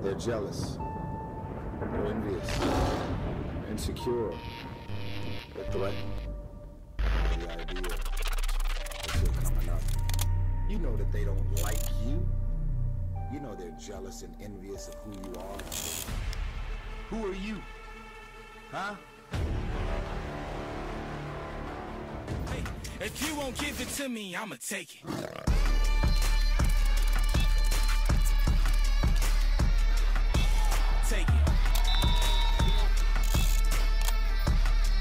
They're jealous. They're envious. They're insecure. They're threatened. The idea that you're coming up. You know that they don't like you. You know they're jealous and envious of who you are. Who are you? Huh? Hey, if you won't give it to me, I'ma take it. Take it.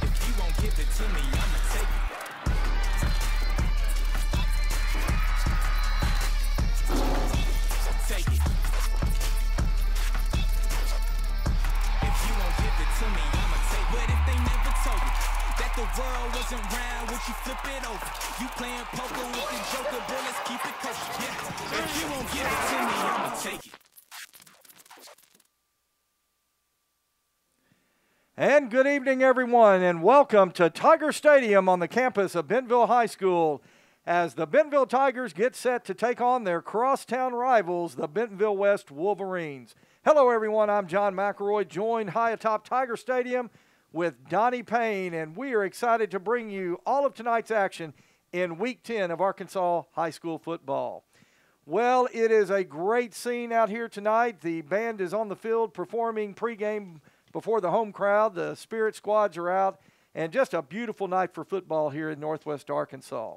If you won't give it to me, I'ma take it. Take it. If you won't give it to me, I'ma take it. But if they never told you that the world wasn't round, would you flip it over? You playing poker with the joker, boy, let's keep it kosher. Yeah. If you won't give it to me, I'ma take it. And good evening, everyone, and welcome to Tiger Stadium on the campus of Bentonville High School as the Bentonville Tigers get set to take on their crosstown rivals, the Bentonville West Wolverines. Hello, everyone. I'm John McElroy, joined high atop Tiger Stadium with Donnie Payne, and we are excited to bring you all of tonight's action in Week 10 of Arkansas High School football. Well, it is a great scene out here tonight. The band is on the field performing pregame before the home crowd. The Spirit squads are out, and just a beautiful night for football here in Northwest Arkansas.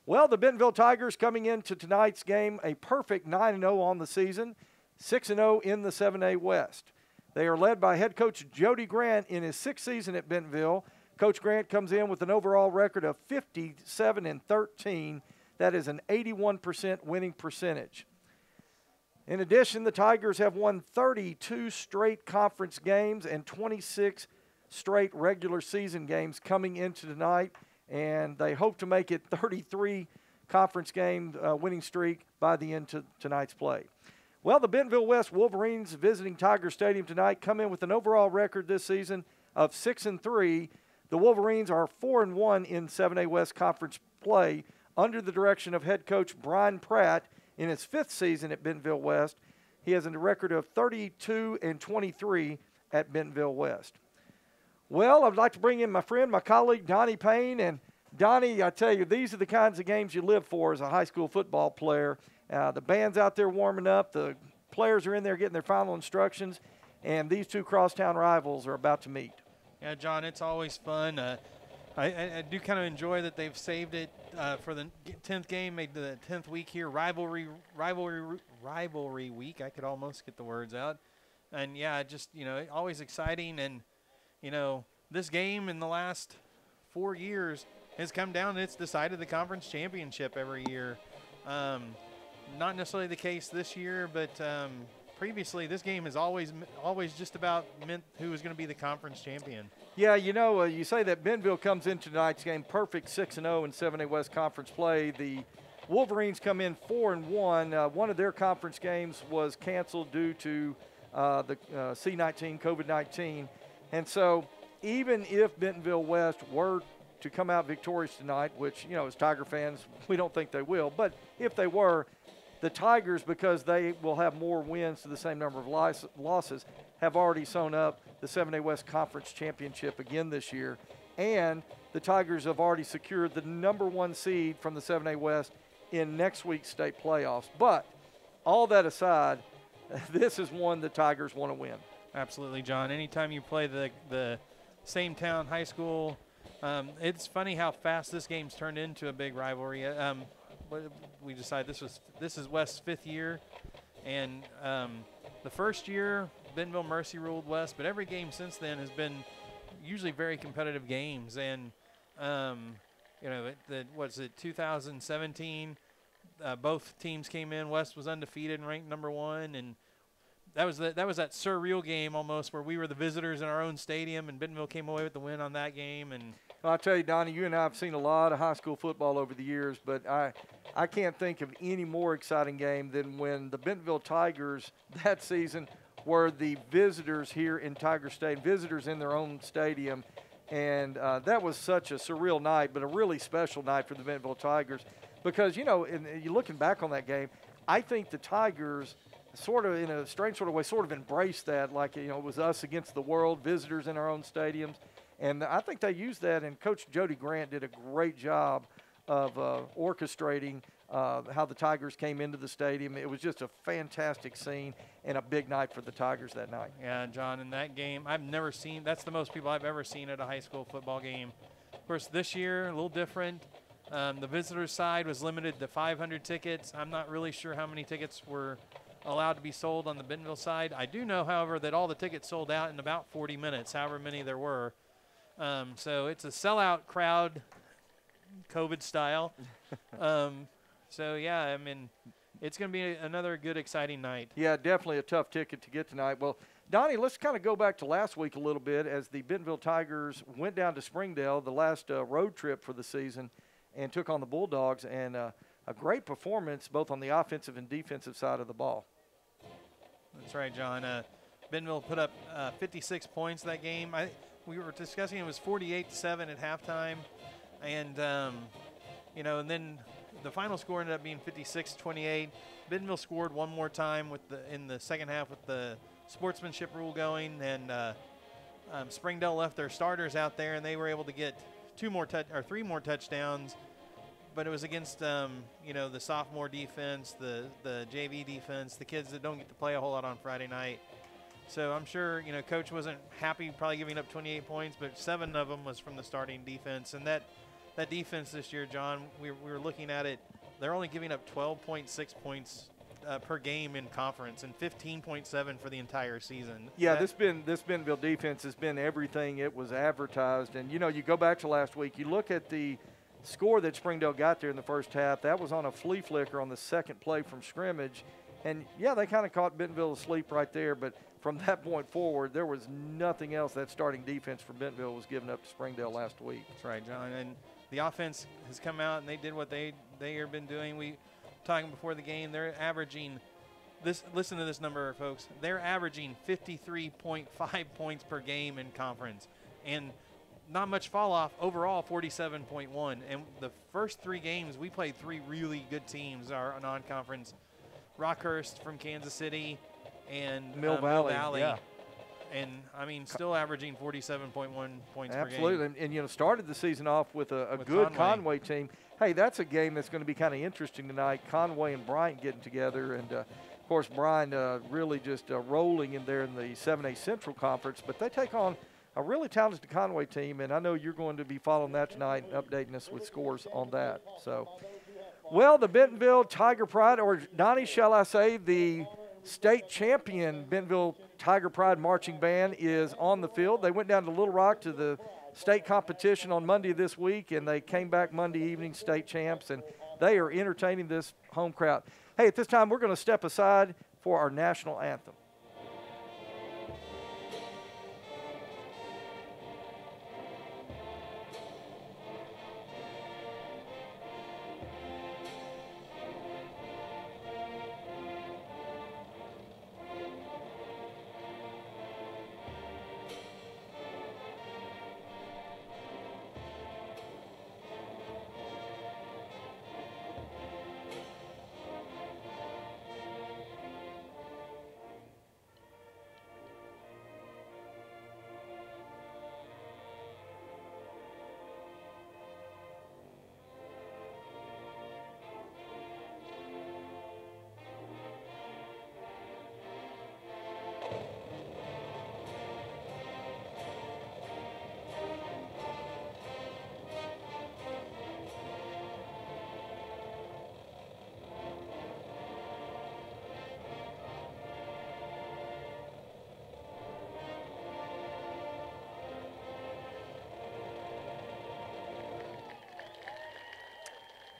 Well, the Bentonville Tigers coming into tonight's game a perfect 9-0 on the season, 6-0 in the 7A West. They are led by head coach Jody Grant in his sixth season at Bentonville. Coach Grant comes in with an overall record of 57-13. That is an 81% winning percentage. In addition, the Tigers have won 32 straight conference games and 26 straight regular season games coming into tonight, and they hope to make it 33 conference game winning streak by the end of tonight's play. Well, the Bentonville West Wolverines visiting Tiger Stadium tonight come in with an overall record this season of 6-3. The Wolverines are 4-1 in 7A West Conference play under the direction of head coach Brian Pratt in his fifth season at Bentonville West. He has a record of 32-23 at Bentonville West. Well, I'd like to bring in my friend, my colleague, Donnie Payne. And Donnie, I tell you, these are the kinds of games you live for as a high school football player. The band's out there warming up. The players are in there getting their final instructions. And these two crosstown rivals are about to meet. Yeah, John, it's always fun. I do kind of enjoy that they've saved it for the 10th game, made the 10th week here, rivalry week. I could almost get the words out. And, yeah, just, always exciting. And, this game in the last 4 years has come down and it's decided the conference championship every year. Not necessarily the case this year, but previously this game has always just about meant who was going to be the conference champion. Yeah, you say that Bentonville comes into tonight's game perfect 6-0 in 7A West Conference play. The Wolverines come in 4-1. One of their conference games was canceled due to the C-19, COVID-19. And so even if Bentonville West were to come out victorious tonight, which, as Tiger fans, we don't think they will, but if they were, the Tigers, because they will have more wins to the same number of losses, have already sewn up the 7A West Conference Championship again this year. And the Tigers have already secured the #1 seed from the 7A West in next week's state playoffs. But all that aside, this is one the Tigers want to win. Absolutely, John. Anytime you play the same town high school, it's funny how fast this game's turned into a big rivalry. We decided this is West's 5th year, and the first year Bentonville Mercy ruled West, but every game since then has been usually very competitive games. And 2017, both teams came in. West was undefeated and ranked #1, and that was that surreal game almost where we were the visitors in our own stadium, and Bentonville came away with the win on that game. And well, I'll tell you, Donnie, you and I have seen a lot of high school football over the years, but I can't think of any more exciting game than when the Bentonville Tigers that season were the visitors here in Tiger Stadium, visitors in their own stadium. And that was such a surreal night, but a really special night for the Bentonville Tigers because, and you're looking back on that game, I think the Tigers sort of in a strange sort of way, sort of embraced that, like, you know, it was us against the world, visitors in our own stadiums. And I think they used that, and Coach Jody Grant did a great job of orchestrating how the Tigers came into the stadium. It was just a fantastic scene and a big night for the Tigers that night. Yeah, John, in that game, I've never seen – that's the most people I've ever seen at a high school football game. Of course, this year, a little different. The visitor side was limited to 500 tickets. I'm not really sure how many tickets were allowed to be sold on the Bentonville side. I do know, however, that all the tickets sold out in about 40 minutes, however many there were. So it's a sellout crowd, COVID style. So, yeah, I mean, it's going to be another good, exciting night. Yeah, definitely a tough ticket to get tonight. Well, Donnie, let's kind of go back to last week a little bit as the Bentonville Tigers went down to Springdale, the last road trip for the season, and took on the Bulldogs, and a great performance both on the offensive and defensive side of the ball. That's right, John. Bentonville put up 56 points that game. We were discussing it was 48-7 at halftime, and you know, and then the final score ended up being 56-28. Bentonville scored one more time in the second half with the sportsmanship rule going, and Springdale left their starters out there, and they were able to get three more touchdowns. But it was against you know, the sophomore defense, the JV defense, the kids that don't get to play a whole lot on Friday night. So I'm sure, you know, Coach wasn't happy probably giving up 28 points, but 7 of them was from the starting defense. And that defense this year, John, we were looking at it, they're only giving up 12.6 points per game in conference and 15.7 for the entire season. Yeah, this Bentonville defense has been everything it was advertised. And, you know, you go back to last week, you look at the score that Springdale got there in the first half. That was on a flea flicker on the second play from scrimmage. And, yeah, they kind of caught Bentonville asleep right there. But from that point forward, there was nothing else that starting defense for Bentonville was giving up to Springdale last week. That's right, John. And the offense has come out, and they did what they have been doing. We talking before the game, they're averaging this. Listen to this number, folks. They're averaging 53.5 points per game in conference, and not much fall off overall. 47.1. And the first 3 games, we played 3 really good teams. Our non-conference, Rockhurst from Kansas City, and Mill Valley. Yeah. And, I mean, still averaging 47.1 points per game. Absolutely. And, you know, started the season off with a good Conway team. Hey, that's a game that's going to be kind of interesting tonight. Conway and Bryant getting together. And, of course, Bryant really just rolling in there in the 7A Central Conference. But they take on a really talented Conway team, and I know you're going to be following that tonight and updating us with scores on that. So, well, the Bentonville Tiger Pride, or Donnie, shall I say, the state champion Bentonville Tiger Pride Marching Band is on the field. They went down to Little Rock to the state competition on Monday this week, and they came back Monday evening state champs, and they are entertaining this home crowd. Hey, at this time, we're going to step aside for our national anthem.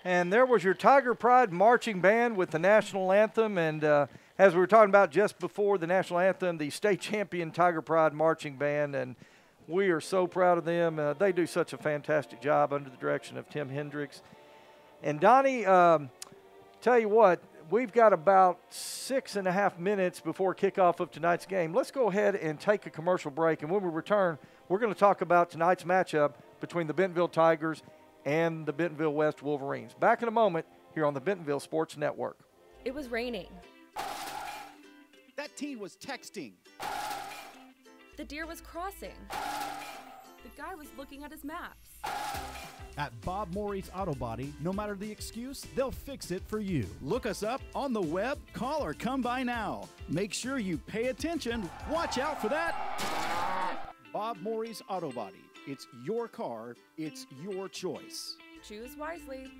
And there was your Tiger Pride Marching Band with the national anthem. And as we were talking about just before the national anthem, the state champion Tiger Pride Marching Band. And we are so proud of them. They do such a fantastic job under the direction of Tim Hendricks. And Donnie, tell you what, we've got about 6.5 minutes before kickoff of tonight's game. Let's go ahead and take a commercial break. And when we return, we're going to talk about tonight's matchup between the Bentonville Tigers and the Bentonville West Wolverines. Back in a moment here on the Bentonville Sports Network. It was raining. That teen was texting. The deer was crossing. The guy was looking at his maps. At Bob Morey's Auto Body, no matter the excuse, they'll fix it for you. Look us up on the web, call or come by now. Make sure you pay attention. Watch out for that. Bob Morey's Auto Body. It's your car. It's your choice. Choose wisely.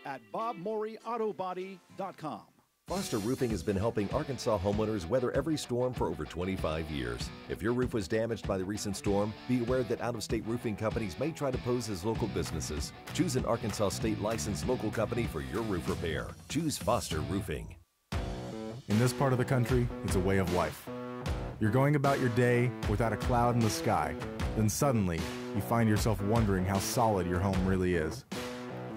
At BobMoreyAutoBody.com. Foster Roofing has been helping Arkansas homeowners weather every storm for over 25 years. If your roof was damaged by the recent storm, be aware that out-of-state roofing companies may try to pose as local businesses. Choose an Arkansas state licensed local company for your roof repair. Choose Foster Roofing. In this part of the country, it's a way of life. You're going about your day without a cloud in the sky. Then suddenly, you find yourself wondering how solid your home really is.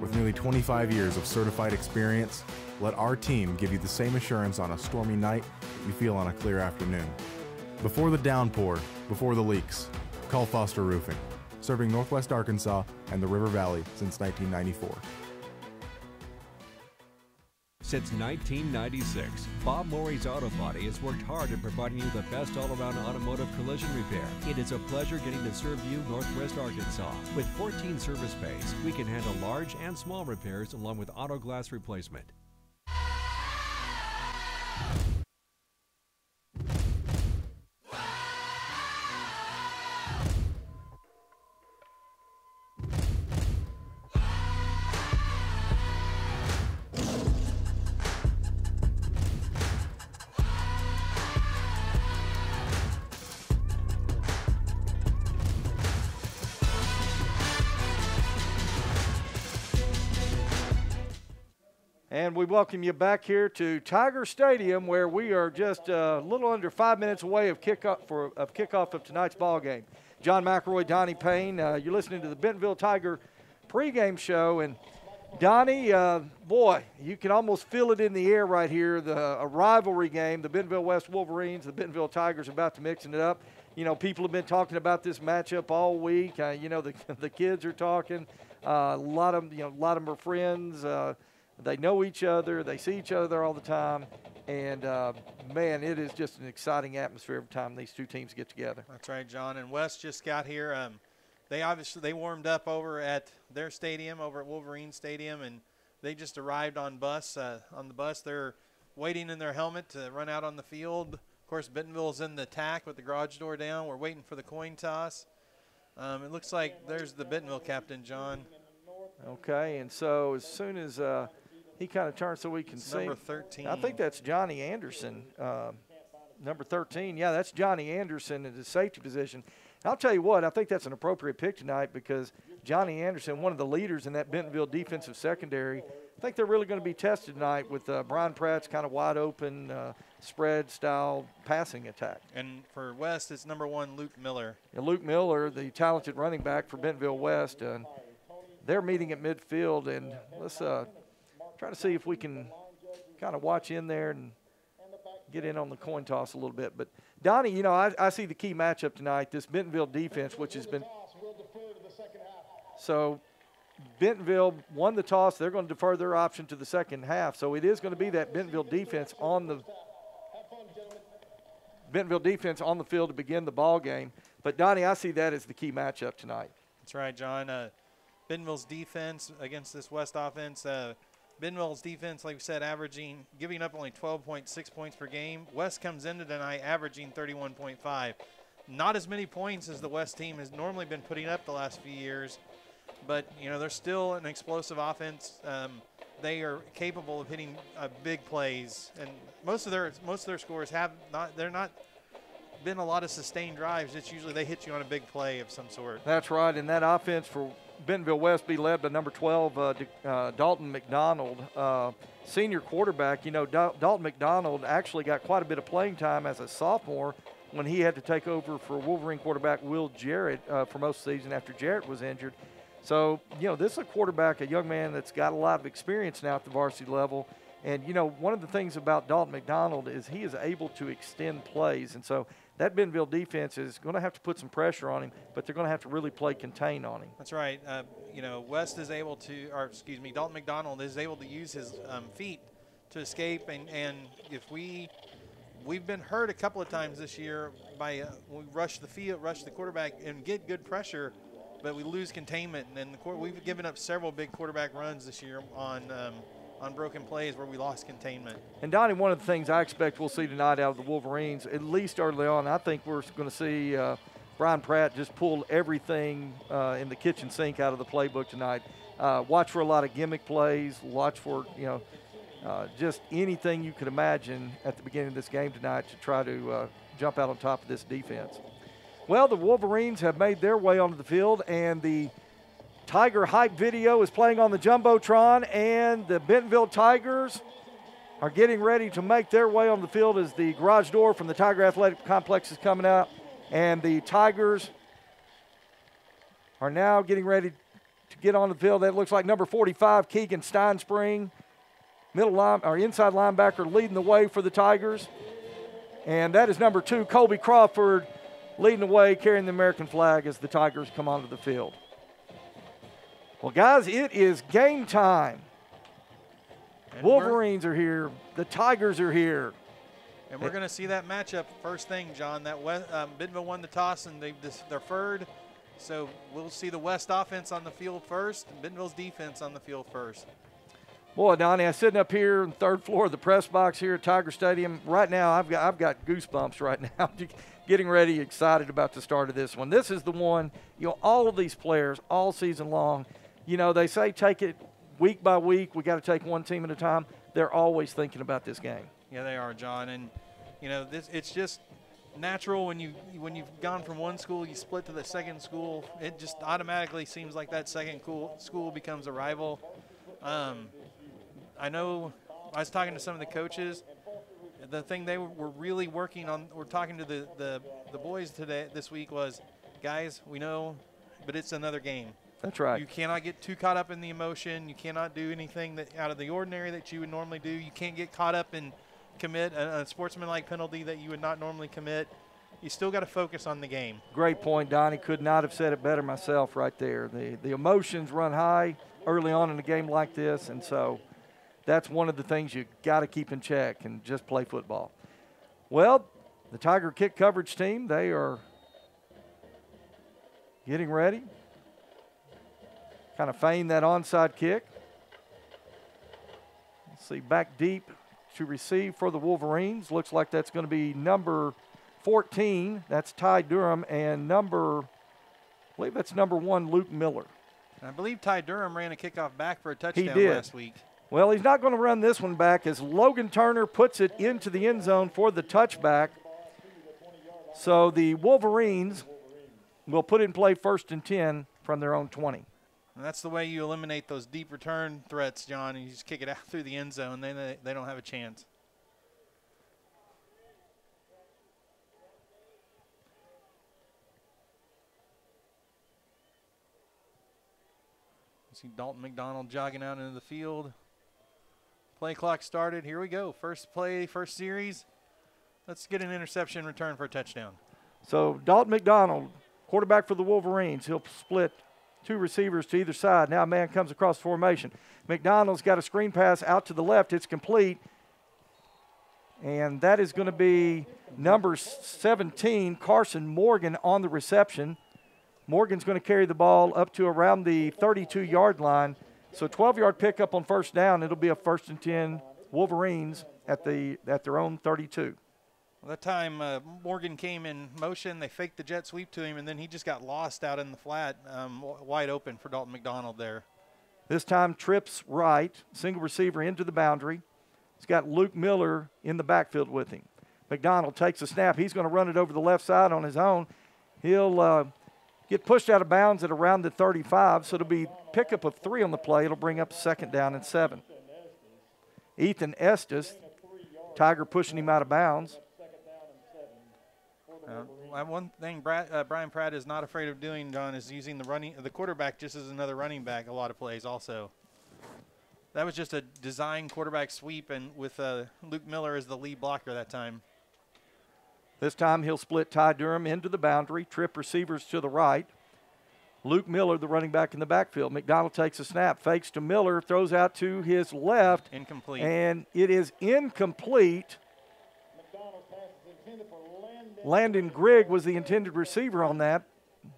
With nearly 25 years of certified experience, let our team give you the same assurance on a stormy night you feel on a clear afternoon. Before the downpour, before the leaks, call Foster Roofing, serving Northwest Arkansas and the River Valley since 1994. Since 1996, Bob Morey's Auto Body has worked hard at providing you the best all-around automotive collision repair. It is a pleasure getting to serve you Northwest Arkansas. With 14 service bays, we can handle large and small repairs along with auto glass replacement. And we welcome you back here to Tiger Stadium, where we are just a little under 5 minutes away of kickoff of tonight's ball game. John McElroy, Donnie Payne, you're listening to the Bentonville Tiger pregame show. And Donnie, boy, you can almost feel it in the air right here. A rivalry game, the Bentonville West Wolverines, the Bentonville Tigers about to mixing it up. You know, people have been talking about this matchup all week. You know, the kids are talking. A lot of them are friends. They know each other. They see each other all the time. And, man, it is just an exciting atmosphere every time these two teams get together. That's right, John. And West just got here. They warmed up over at their stadium, over at Wolverine Stadium, and they just arrived on the bus. They're waiting in their helmet to run out on the field. Of course, Bentonville's in the tack with the garage door down. We're waiting for the coin toss. It looks like there's the Bentonville captain, John. Okay, and so as soon as he kind of turns so we can see. Number 13. I think that's Johnny Anderson, number 13. Yeah, that's Johnny Anderson in the safety position. And I'll tell you what, I think that's an appropriate pick tonight because Johnny Anderson, one of the leaders in that Bentonville defensive secondary, I think they're really going to be tested tonight with Brian Pratt's kind of wide open spread-style passing attack. And for West, it's number 1, Luke Miller. And Luke Miller, the talented running back for Bentonville West, they're meeting at midfield, and let's try to see if we can kind of watch in there and get in on the coin toss a little bit. But, Donnie, you know, I see the key matchup tonight, this Bentonville defense, which has been – so Bentonville won the toss. They're going to defer their option to the second half. So it is going to be that Bentonville defense on the field to begin the ball game. But, Donnie, I see that as the key matchup tonight. That's right, John. Bentonville's defense against this West offense. Bentonville's defense, like we said, giving up only 12.6 points per game. West comes into tonight averaging 31.5. Not as many points as the West team has normally been putting up the last few years, but you know they're still an explosive offense. They are capable of hitting big plays, and most of their scores have not. They're not been a lot of sustained drives. It's usually they hit you on a big play of some sort. That's right, and that offense for Bentonville West be led by number 12, Dalton McDonald, senior quarterback. You know, Dalton McDonald actually got quite a bit of playing time as a sophomore when he had to take over for Wolverine quarterback Will Jarrett for most of the season after Jarrett was injured. So, you know, this is a quarterback, a young man that's got a lot of experience now at the varsity level. And, you know, one of the things about Dalton McDonald is he is able to extend plays. And so that Bentonville defense is going to have to put some pressure on him, but they're going to have to really play contain on him. That's right. You know, West is able to, Dalton McDonald is able to use his feet to escape. And if we we've been hurt a couple of times this year by we rush the field, rush the quarterback, and get good pressure, but we lose containment. And we've given up several big quarterback runs this year on broken plays where we lost containment. And, Donnie, one of the things I expect we'll see tonight out of the Wolverines, at least early on, I think we're going to see Brian Pratt just pull everything in the kitchen sink out of the playbook tonight. Watch for a lot of gimmick plays. Watch for, just anything you could imagine at the beginning of this game tonight to try to jump out on top of this defense. Well, the Wolverines have made their way onto the field, and the Tiger hype video is playing on the Jumbotron, and the Bentonville Tigers are getting ready to make their way on the field as the garage door from the Tiger Athletic Complex is coming out, and the Tigers are now getting ready to get on the field. That looks like number 45, Keegan Steinspring, inside linebacker, leading the way for the Tigers. And that is number 2, Colby Crawford, leading the way, carrying the American flag as the Tigers come onto the field. Well, guys, it is game time. And Wolverines are here. The Tigers are here. And we're going to see that matchup first thing, John. That Bentonville won the toss, and they've deferred. So we'll see the West offense on the field first, and Bentonville's defense on the field first. Boy, Donnie, I'm sitting up here on the 3rd floor of the press box here at Tiger Stadium. Right now, I've got goosebumps right now, getting ready, excited about the start of this one. This is the one, all of these players all season long, they say take it week by week. We got to take one team at a time. They're always thinking about this game. Yeah, they are, John. And, it's just natural when you've gone from one school, you split to the second school. It just automatically seems like that second school becomes a rival. I know I was talking to some of the coaches. The thing they were really working on, we're talking to the boys this week was, guys, we know, but it's another game. That's right. You cannot get too caught up in the emotion. You cannot do anything out of the ordinary that you would normally do. You can't get caught up and commit a sportsmanlike penalty that you would not normally commit. You still got to focus on the game. Great point, Donnie. Could not have said it better myself right there. The emotions run high early on in a game like this, and so that's one of the things you got to keep in check and just play football. Well, the Tiger kick coverage team, they are getting ready. Kind of feign that onside kick. Let's see, back deep to receive for the Wolverines. Looks like that's going to be number 14. That's Ty Durham, and I believe that's number 1, Luke Miller. I believe Ty Durham ran a kickoff back for a touchdown last week. Well, he's not going to run this one back as Logan Turner puts it into the end zone for the touchback. So the Wolverines will put it in play 1st and 10 from their own 20. And that's the way you eliminate those deep return threats, John. And you just kick it out through the end zone. Then they don't have a chance. You see Dalton McDonald jogging out into the field. Play clock started. Here we go. First play, first series. Let's get an interception return for a touchdown. So Dalton McDonald, quarterback for the Wolverines. He'll split 2 receivers to either side. Now a man comes across formation. McDonald's got a screen pass out to the left. It's complete. And that is going to be number 17, Carson Morgan, on the reception. Morgan's going to carry the ball up to around the 32-yard line. So 12-yard pickup on first down. It'll be a 1st and 10 Wolverines at their own 32. Well, that time Morgan came in motion. They faked the jet sweep to him, and then he just got lost out in the flat, wide open for Dalton McDonald there. This time trips right, single receiver into the boundary. He's got Luke Miller in the backfield with him. McDonald takes a snap. He's going to run it over the left side on his own. He'll get pushed out of bounds at around the 35, so it'll be pickup of 3 on the play. It'll bring up 2nd down and 7. Ethan Estes, Tiger pushing him out of bounds. One thing Brian Pratt is not afraid of doing, John, is using the quarterback just as another running back a lot of plays also. That was just a design quarterback sweep, and with Luke Miller as the lead blocker that time. This time he'll split Ty Durham into the boundary, trip receivers to the right. Luke Miller, the running back in the backfield. McDonald takes a snap, fakes to Miller, throws out to his left. Incomplete. And it is incomplete. Landon Grigg was the intended receiver on that.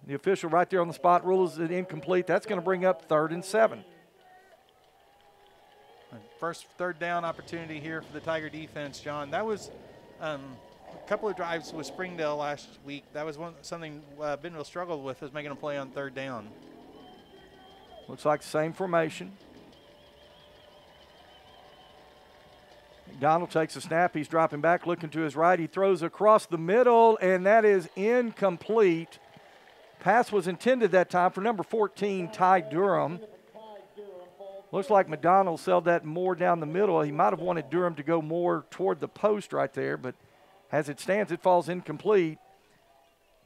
The official right there on the spot rules it incomplete. That's going to bring up 3rd and 7. First third down opportunity here for the Tiger defense, John. That was a couple of drives with Springdale last week. That was something Bentonville struggled with, was making a play on 3rd down. Looks like the same formation. McDonald takes a snap. He's dropping back, looking to his right. He throws across the middle, and that is incomplete. Pass was intended that time for number 14, Ty Durham. Looks like McDonald sailed that more down the middle. He might have wanted Durham to go more toward the post right there, but as it stands, it falls incomplete.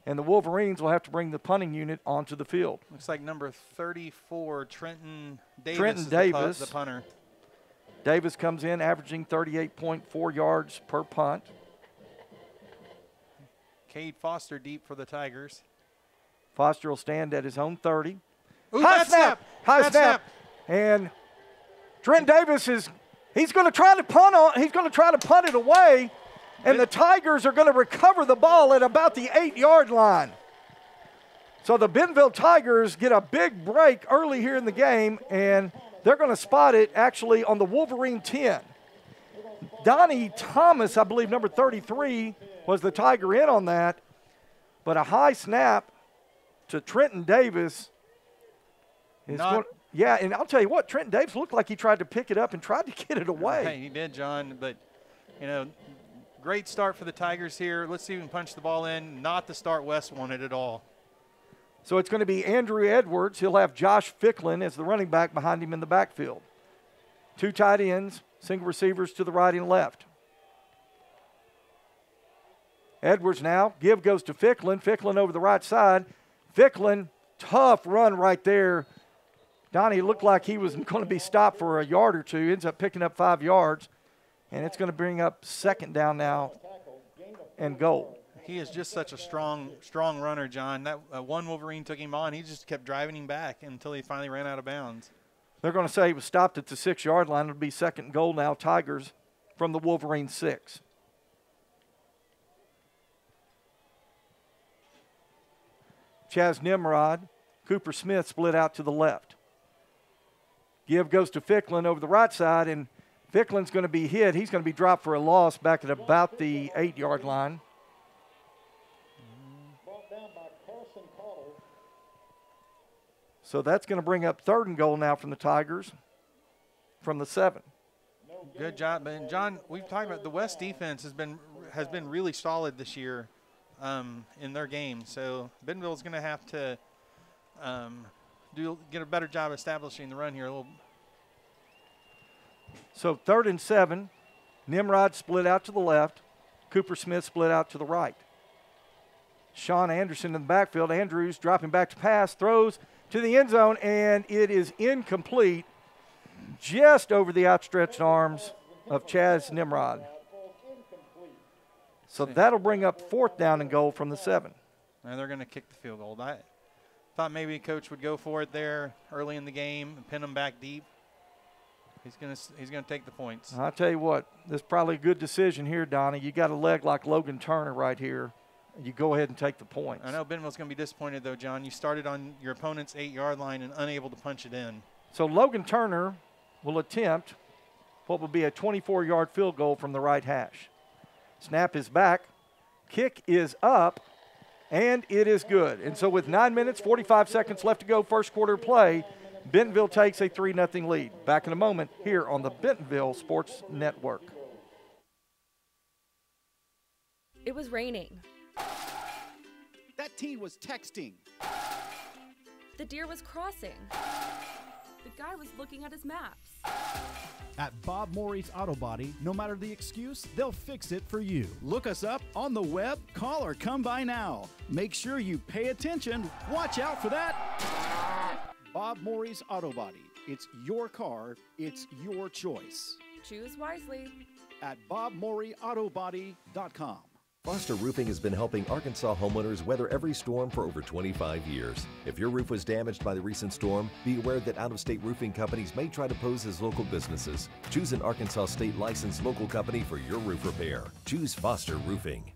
And the Wolverines will have to bring the punting unit onto the field. Looks like number 34, Trenton Davis, Davis. The punter. Davis comes in averaging 38.4 yards per punt. Cade Foster deep for the Tigers. Foster will stand at his own 30. Ooh, High snap. And Trent Davis he's going to try to punt it away, and the Tigers are going to recover the ball at about the 8-yard line. So the Bentonville Tigers get a big break early here in the game, and they're going to spot it actually on the Wolverine 10. Donnie Thomas, I believe number 33, was the Tiger in on that, but a high snap to Trenton Davis is going. Yeah, and I'll tell you what, Trenton Davis looked like he tried to pick it up and tried to get it away. Hey, he did, John, but, great start for the Tigers here. Let's see if we can punch the ball in. Not the start West wanted at all. So it's going to be Andrew Edwards. He'll have Josh Ficklin as the running back behind him in the backfield. 2 tight ends, single receivers to the right and left. Edwards now. Give goes to Ficklin. Ficklin over the right side. Ficklin, tough run right there. Donnie looked like he was going to be stopped for a yard or two. Ends up picking up 5 yards. And it's going to bring up 2nd down now and goal. He is just such a strong runner, John. That one Wolverine took him on. He just kept driving him back until he finally ran out of bounds. They're going to say he was stopped at the 6-yard line. It'll be 2nd and goal now, Tigers from the Wolverine 6. Chaz Nimrod, Cooper Smith split out to the left. Give goes to Ficklin over the right side, and Ficklin's going to be hit. He's going to be dropped for a loss back at about the 8-yard line. So that's going to bring up 3rd and goal now from the Tigers from the 7. Good job, man. John, we've talked about the West defense has been really solid this year in their game. So Bentonville's going to have to get a better job establishing the run here. So 3rd and 7. Nimrod split out to the left. Cooper Smith split out to the right. Sean Anderson in the backfield. Andrews dropping back to pass, throws to the end zone, and it is incomplete, just over the outstretched arms of Chaz Nimrod. So that'll bring up 4th down and goal from the 7. And they're going to kick the field goal. I thought maybe a coach would go for it there early in the game and pin them back deep. He's going to take the points. I'll tell you what, this is probably a good decision here, Donnie. You got a leg like Logan Turner right here. You go ahead and take the points. I know Bentonville's going to be disappointed, though, John. You started on your opponent's 8-yard line and unable to punch it in. So Logan Turner will attempt what will be a 24-yard field goal from the right hash. Snap is back. Kick is up, and it is good. And so with 9 minutes, 45 seconds left to go, first quarter play, Bentonville takes a 3-0 lead. Back in a moment here on the Bentonville Sports Network. It was raining. That teen was texting. The deer was crossing. The guy was looking at his maps. At Bob Morey's Auto Body, no matter the excuse, they'll fix it for you. Look us up on the web, call or come by now. Make sure you pay attention. Watch out for that. Bob Morey's Auto Body. It's your car. It's your choice. Choose wisely. At BobMoreyAutoBody.com. Foster Roofing has been helping Arkansas homeowners weather every storm for over 25 years. If your roof was damaged by the recent storm, be aware that out-of-state roofing companies may try to pose as local businesses. Choose an Arkansas state licensed local company for your roof repair. Choose Foster Roofing.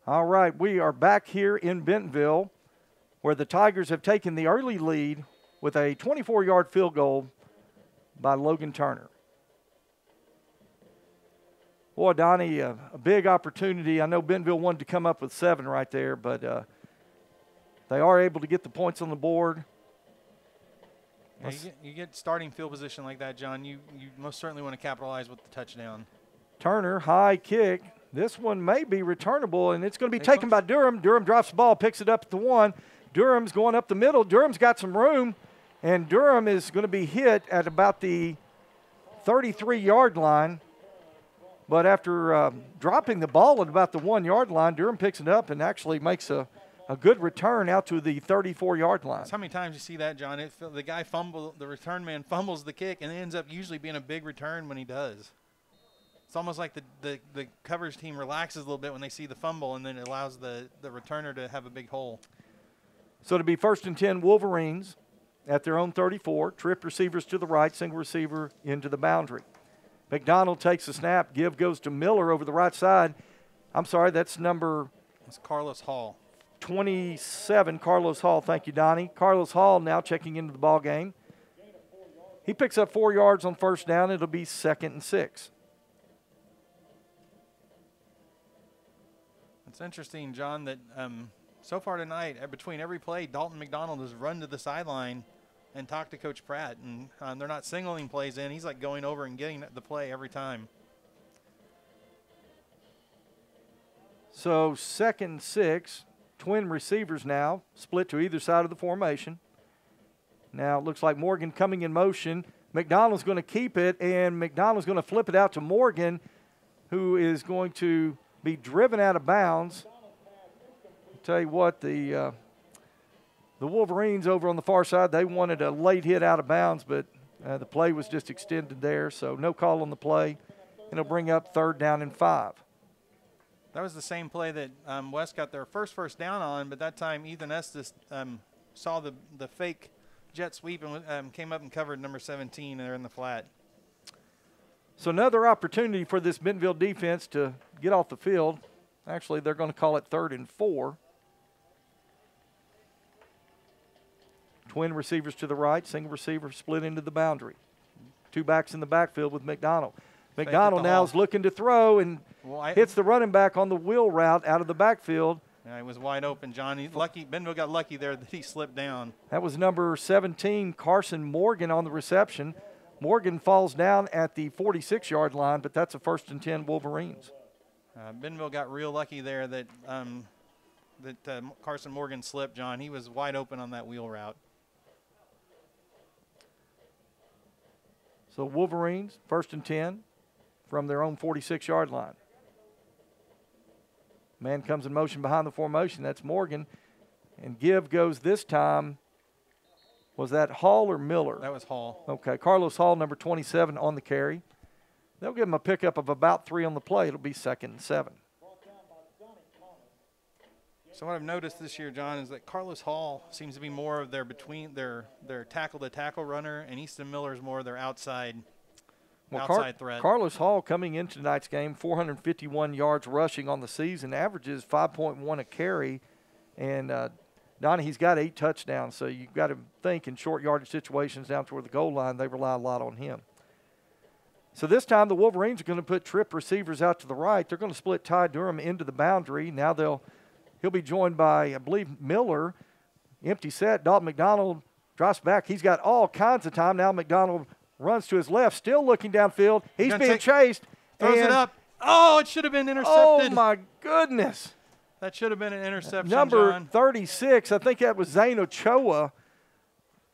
All right, we are back here in Bentonville where the Tigers have taken the early lead with a 24-yard field goal by Logan Turner. Boy, Donnie, a big opportunity. I know Bentonville wanted to come up with 7 right there, but they are able to get the points on the board. Yeah, you get starting field position like that, John. You most certainly want to capitalize with the touchdown. Turner, high kick. This one may be returnable, and it's going to be taken by Durham. Durham drops the ball, picks it up at the 1. Durham's going up the middle. Durham's got some room, and Durham is going to be hit at about the 33-yard line. But after dropping the ball at about the 1-yard line, Durham picks it up and actually makes a good return out to the 34-yard line. That's how many times you see that, John? The guy the return man fumbles the kick, and it ends up usually being a big return when he does. It's almost like the coverage team relaxes a little bit when they see the fumble, and then it allows the returner to have a big hole. So to be 1st and 10 Wolverines at their own 34, trip receivers to the right, single receiver into the boundary. McDonald takes the snap. Give goes to Miller over the right side. I'm sorry, that's number – It's Carlos Hall. 27, Carlos Hall. Thank you, Donnie. Carlos Hall now checking into the ball game. He picks up 4 yards on first down. It'll be 2nd and 6. It's interesting, John, that so far tonight, between every play, Dalton McDonald has run to the sideline and talked to Coach Pratt. And they're not singling plays in. He's like going over and getting the play every time. So 2nd and 6. Twin receivers now, split to either side of the formation. Now it looks like Morgan coming in motion. McDonald's going to keep it, and McDonald's going to flip it out to Morgan, who is going to be driven out of bounds. I'll tell you what, the Wolverines over on the far side, they wanted a late hit out of bounds, but the play was just extended there, so no call on the play. It'll bring up 3rd down and 5. That was the same play that West got their first down on, but that time Ethan Estes saw the fake jet sweep and came up and covered number 17 there in the flat. So another opportunity for this Bentonville defense to get off the field. Actually, they're going to call it 3rd and 4. Twin receivers to the right, single receiver split into the boundary. 2 backs in the backfield with McDonald. McDonald now is looking to throw and hits the running back on the wheel route out of the backfield. Yeah, he was wide open, John. Bentonville got lucky there that he slipped down. That was number 17, Carson Morgan, on the reception. Morgan falls down at the 46-yard line, but that's a 1st and 10 Wolverines. Bentonville got real lucky there that Carson Morgan slipped, John. He was wide open on that wheel route. So Wolverines, 1st and 10 from their own 46-yard line. Man comes in motion behind the formation. That's Morgan. And give goes this time. Was that Hall or Miller? That was Hall. Okay, Carlos Hall, number 27, on the carry. They'll give him a pickup of about 3 on the play. It'll be 2nd and 7. So what I've noticed this year, John, is that Carlos Hall seems to be more of their tackle-to-tackle runner, and Easton Miller is more of their outside threat. Carlos Hall coming into tonight's game, 451 yards rushing on the season, averages 5.1 a carry, and Donnie, he's got 8 touchdowns, so you've got to think in short yardage situations down toward the goal line, they rely a lot on him. So this time the Wolverines are going to put trip receivers out to the right. They're going to split Ty Durham into the boundary. Now he'll be joined by, I believe, Miller. Empty set. Dalton McDonald drops back. He's got all kinds of time. Now McDonald runs to his left, still looking downfield. He's being chased. Throws it up. Oh, it should have been intercepted. Oh, my goodness. That should have been an interception, Number John. 36, I think that was Zane Ochoa.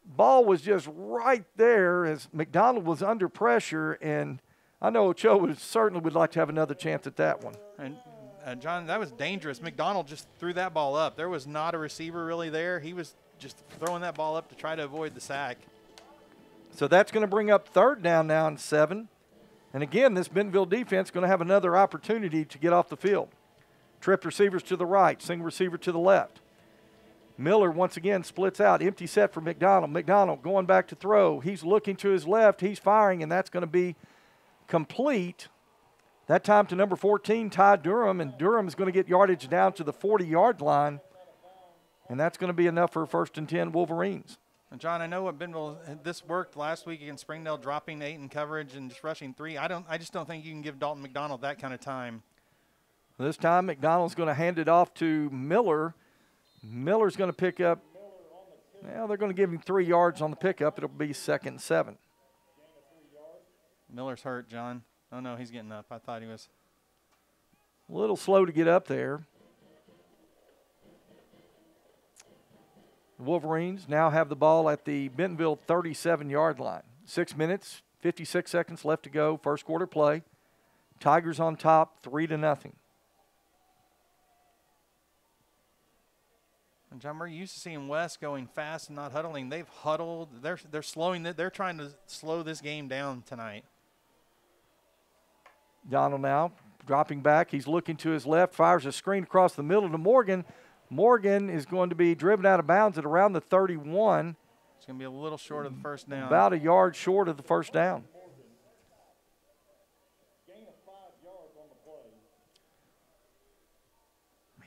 Ball was just right there as McDonald was under pressure, and I know Ochoa certainly would like to have another chance at that one. And John, that was dangerous. McDonald just threw that ball up. There was not a receiver really there. He was just throwing that ball up to try to avoid the sack. So that's going to bring up 3rd down now and 7. And again, this Bentonville defense is going to have another opportunity to get off the field. Trip receivers to the right, single receiver to the left. Miller once again splits out. Empty set for McDonald. McDonald going back to throw. He's looking to his left. He's firing, and that's going to be complete. That time to number 14, Ty Durham, and Durham is going to get yardage down to the 40-yard line, and that's going to be enough for 1st and 10 Wolverines. And John, I know what Bentonville, this worked last week against Springdale, dropping 8 in coverage and just rushing 3. I just don't think you can give Dalton McDonald that kind of time. This time McDonald's going to hand it off to Miller. Miller's going to pick up, well, they're going to give him 3 yards on the pickup. It'll be 2nd and 7. Miller's hurt, John. Oh, no, he's getting up. I thought he was. A little slow to get up there. The Wolverines now have the ball at the Bentonville 37-yard line. 6 minutes, 56 seconds left to go. First quarter play. Tigers on top, 3-0. And John, we're used to seeing West going fast and not huddling. They've huddled. They're slowing. They're trying to slow this game down tonight. Donald now dropping back. He's looking to his left, fires a screen across the middle to Morgan. Morgan is going to be driven out of bounds at around the 31. It's going to be a little short of the first down. About a yard short of the first down.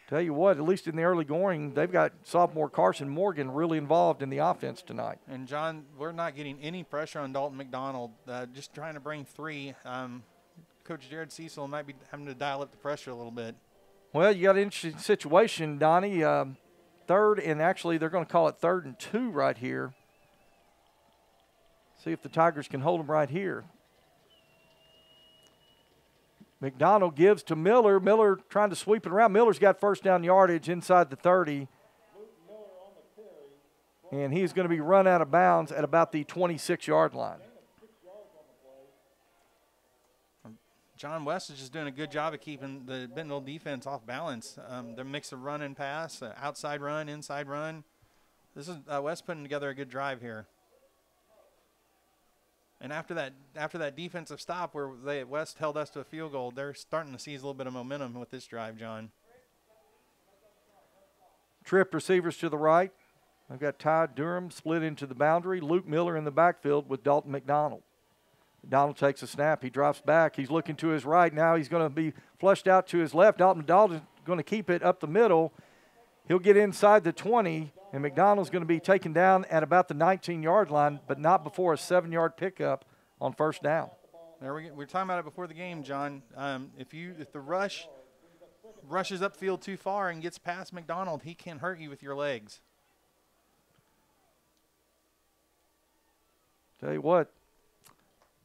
Tell you what, at least in the early going, they've got sophomore Carson Morgan really involved in the offense tonight. And, John, we're not getting any pressure on Dalton McDonald, just trying to bring 3. Coach Jared Cecil might be having to dial up the pressure a little bit. Well, you got an interesting situation, Donnie. 3rd, and actually they're going to call it 3rd and 2 right here. See if the Tigers can hold them right here. McDonald gives to Miller. Miller trying to sweep it around. Miller's got first down yardage inside the 30. And he's going to be run out of bounds at about the 26-yard line. John West is just doing a good job of keeping the Bentonville defense off balance. Their mix of run and pass, outside run, inside run. This is West putting together a good drive here. And after that defensive stop where West held us to a field goal, they're starting to seize a little bit of momentum with this drive, John. Trip receivers to the right. I've got Ty Durham split into the boundary. Luke Miller in the backfield with Dalton McDonald. McDonald takes a snap. He drops back. He's looking to his right. Now he's going to be flushed out to his left. Dalton McDonald is going to keep it up the middle. He'll get inside the 20, and McDonald's going to be taken down at about the 19-yard line, but not before a 7-yard pickup on first down. There we were talking about it before the game, John. If the rush rushes upfield too far and gets past McDonald, he can hurt you with your legs. Tell you what,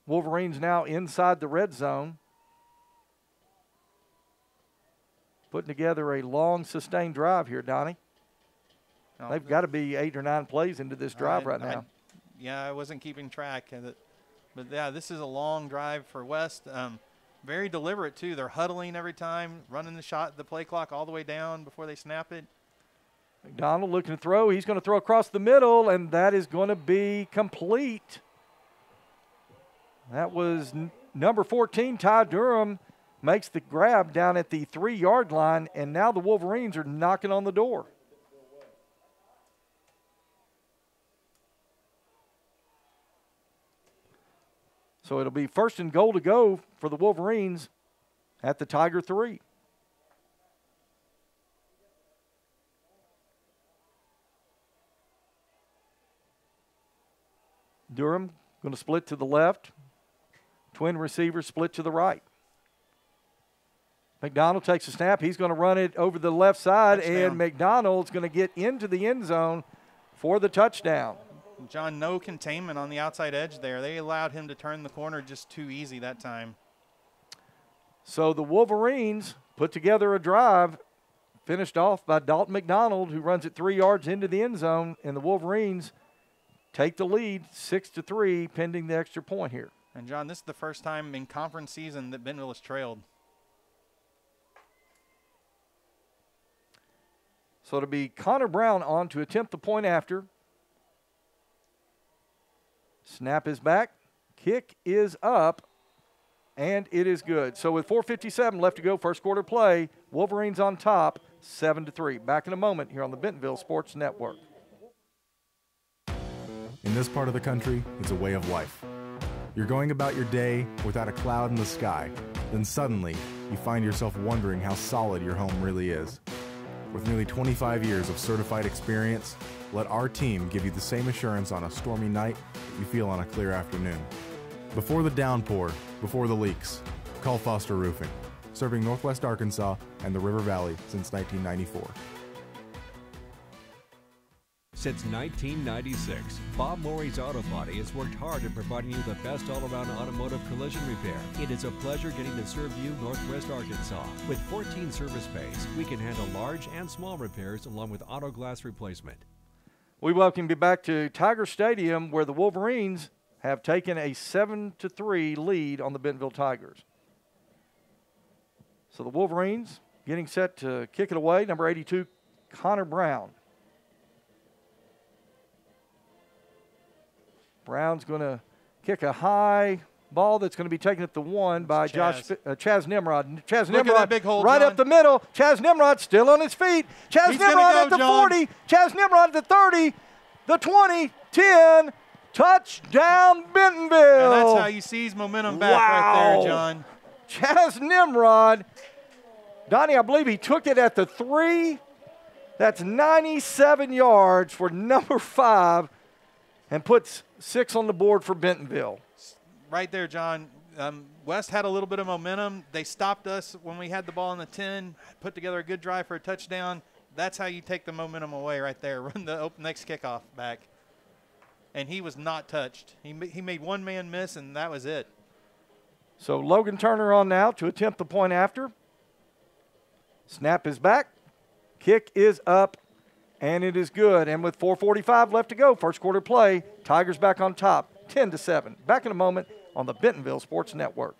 Wolverines now inside the red zone. Putting together a long, sustained drive here, Donnie. They've got to be 8 or 9 plays into this drive right now. I wasn't keeping track of it. But, yeah, this is a long drive for West. Very deliberate, too. They're huddling every time, running the play clock all the way down before they snap it. McDonald looking to throw. He's going to throw across the middle, and that is going to be complete. That was number 14, Ty Durham, makes the grab down at the 3-yard line, and now the Wolverines are knocking on the door. So it'll be 1st and goal to go for the Wolverines at the Tiger 3. Durham going to split to the left. Twin receivers split to the right. McDonald takes a snap. He's going to run it over the left side, and McDonald's going to get into the end zone for the touchdown. John, no containment on the outside edge there. They allowed him to turn the corner just too easy that time. So the Wolverines put together a drive, finished off by Dalton McDonald, who runs it 3 yards into the end zone, and the Wolverines take the lead 6-3 pending the extra point here. And, John, this is the first time in conference season that Bentonville has trailed. So it'll be Connor Brown on to attempt the point after. Snap is back. Kick is up. And it is good. So with 4:57 left to go, first quarter play, Wolverines on top, 7-3. Back in a moment here on the Bentonville Sports Network. In this part of the country, it's a way of life. You're going about your day without a cloud in the sky. then suddenly you find yourself wondering how solid your home really is. With nearly 25 years of certified experience, let our team give you the same assurance on a stormy night that you feel on a clear afternoon. Before the downpour, before the leaks, call Foster Roofing, serving Northwest Arkansas and the River Valley since 1994. Since 1996, Bob Morey's Auto Body has worked hard at providing you the best all-around automotive collision repair. It is a pleasure getting to serve you Northwest Arkansas. With 14 service bays, we can handle large and small repairs along with auto glass replacement. We welcome you back to Tiger Stadium, where the Wolverines have taken a 7-3 lead on the Bentonville Tigers. So the Wolverines getting set to kick it away. Number 82, Connor Brown. Brown's going to kick a high ball that's going to be taken at the 1 by Chaz Nimrod. Chaz Look Nimrod at that big hole, right John. up the middle. Chaz Nimrod still on his feet. Chaz He's Nimrod gonna at the go, 40. Chaz Nimrod at the 30, the 20, 10. Touchdown, Bentonville. And that's how you seize momentum back right there, John. Chaz Nimrod. Donnie, I believe he took it at the 3. That's 97 yards for number 5 and puts 6 on the board for Bentonville. Right there, John. West had a little bit of momentum. They stopped us when we had the ball in the 10, put together a good drive for a touchdown. That's how you take the momentum away right there. Run the next kickoff back. And he was not touched. He made one man miss, and that was it. So Logan Turner on now to attempt the point after. Snap is back. Kick is up, and it is good. And with 4:45 left to go, first quarter play, Tigers back on top, 10-7. Back in a moment on the Bentonville Sports Network.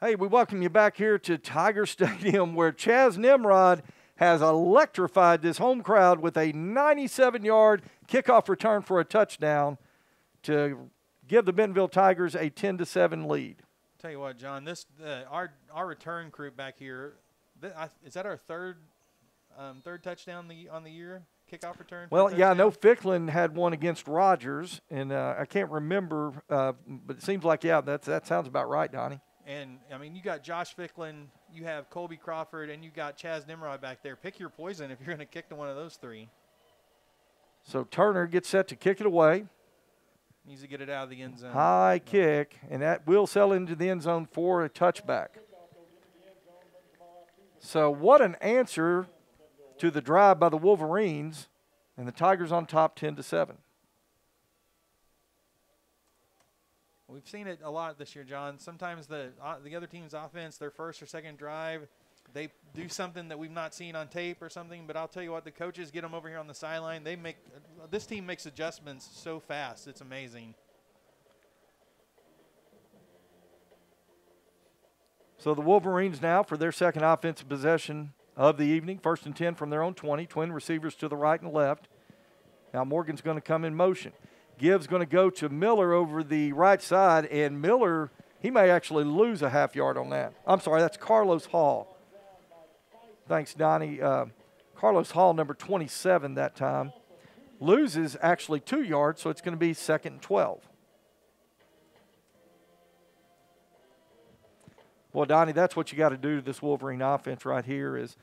Hey, we welcome you back here to Tiger Stadium, where Chaz Nimrod has electrified this home crowd with a 97-yard kickoff return for a touchdown to give the Bentonville Tigers a 10-7 lead. Tell you what, John, this our return crew back here, is that our third touchdown on the year? Kickoff return? Well, yeah, I know Ficklin had one against Rogers, and I can't remember, but it seems like, yeah, that sounds about right, Donnie. And, I mean, you got Josh Ficklin, you have Colby Crawford, and you got Chaz Nimrod back there. Pick your poison if you're going to kick to one of those three. So Turner gets set to kick it away. Needs to get it out of the end zone. High kick, and that will sail into the end zone for a touchback. So what an answer to the drive by the Wolverines, and the Tigers on top 10-7. We've seen it a lot this year, John. Sometimes the other team's offense, their first or second drive, they do something that we've not seen on tape or something. But I'll tell you what, the coaches get them over here on the sideline. This team makes adjustments so fast. It's amazing. So the Wolverines now for their second offensive possession of the evening. 1st and 10 from their own 20. Twin receivers to the right and left. Now Morgan's going to come in motion. Gibbs going to go to Miller over the right side, and Miller, he may actually lose a half yard on that. I'm sorry, that's Carlos Hall. Thanks, Donnie. Carlos Hall, number 27 that time, loses actually 2 yards, so it's going to be 2nd and 12. Well, Donnie, that's what you got to do to this Wolverine offense right here is,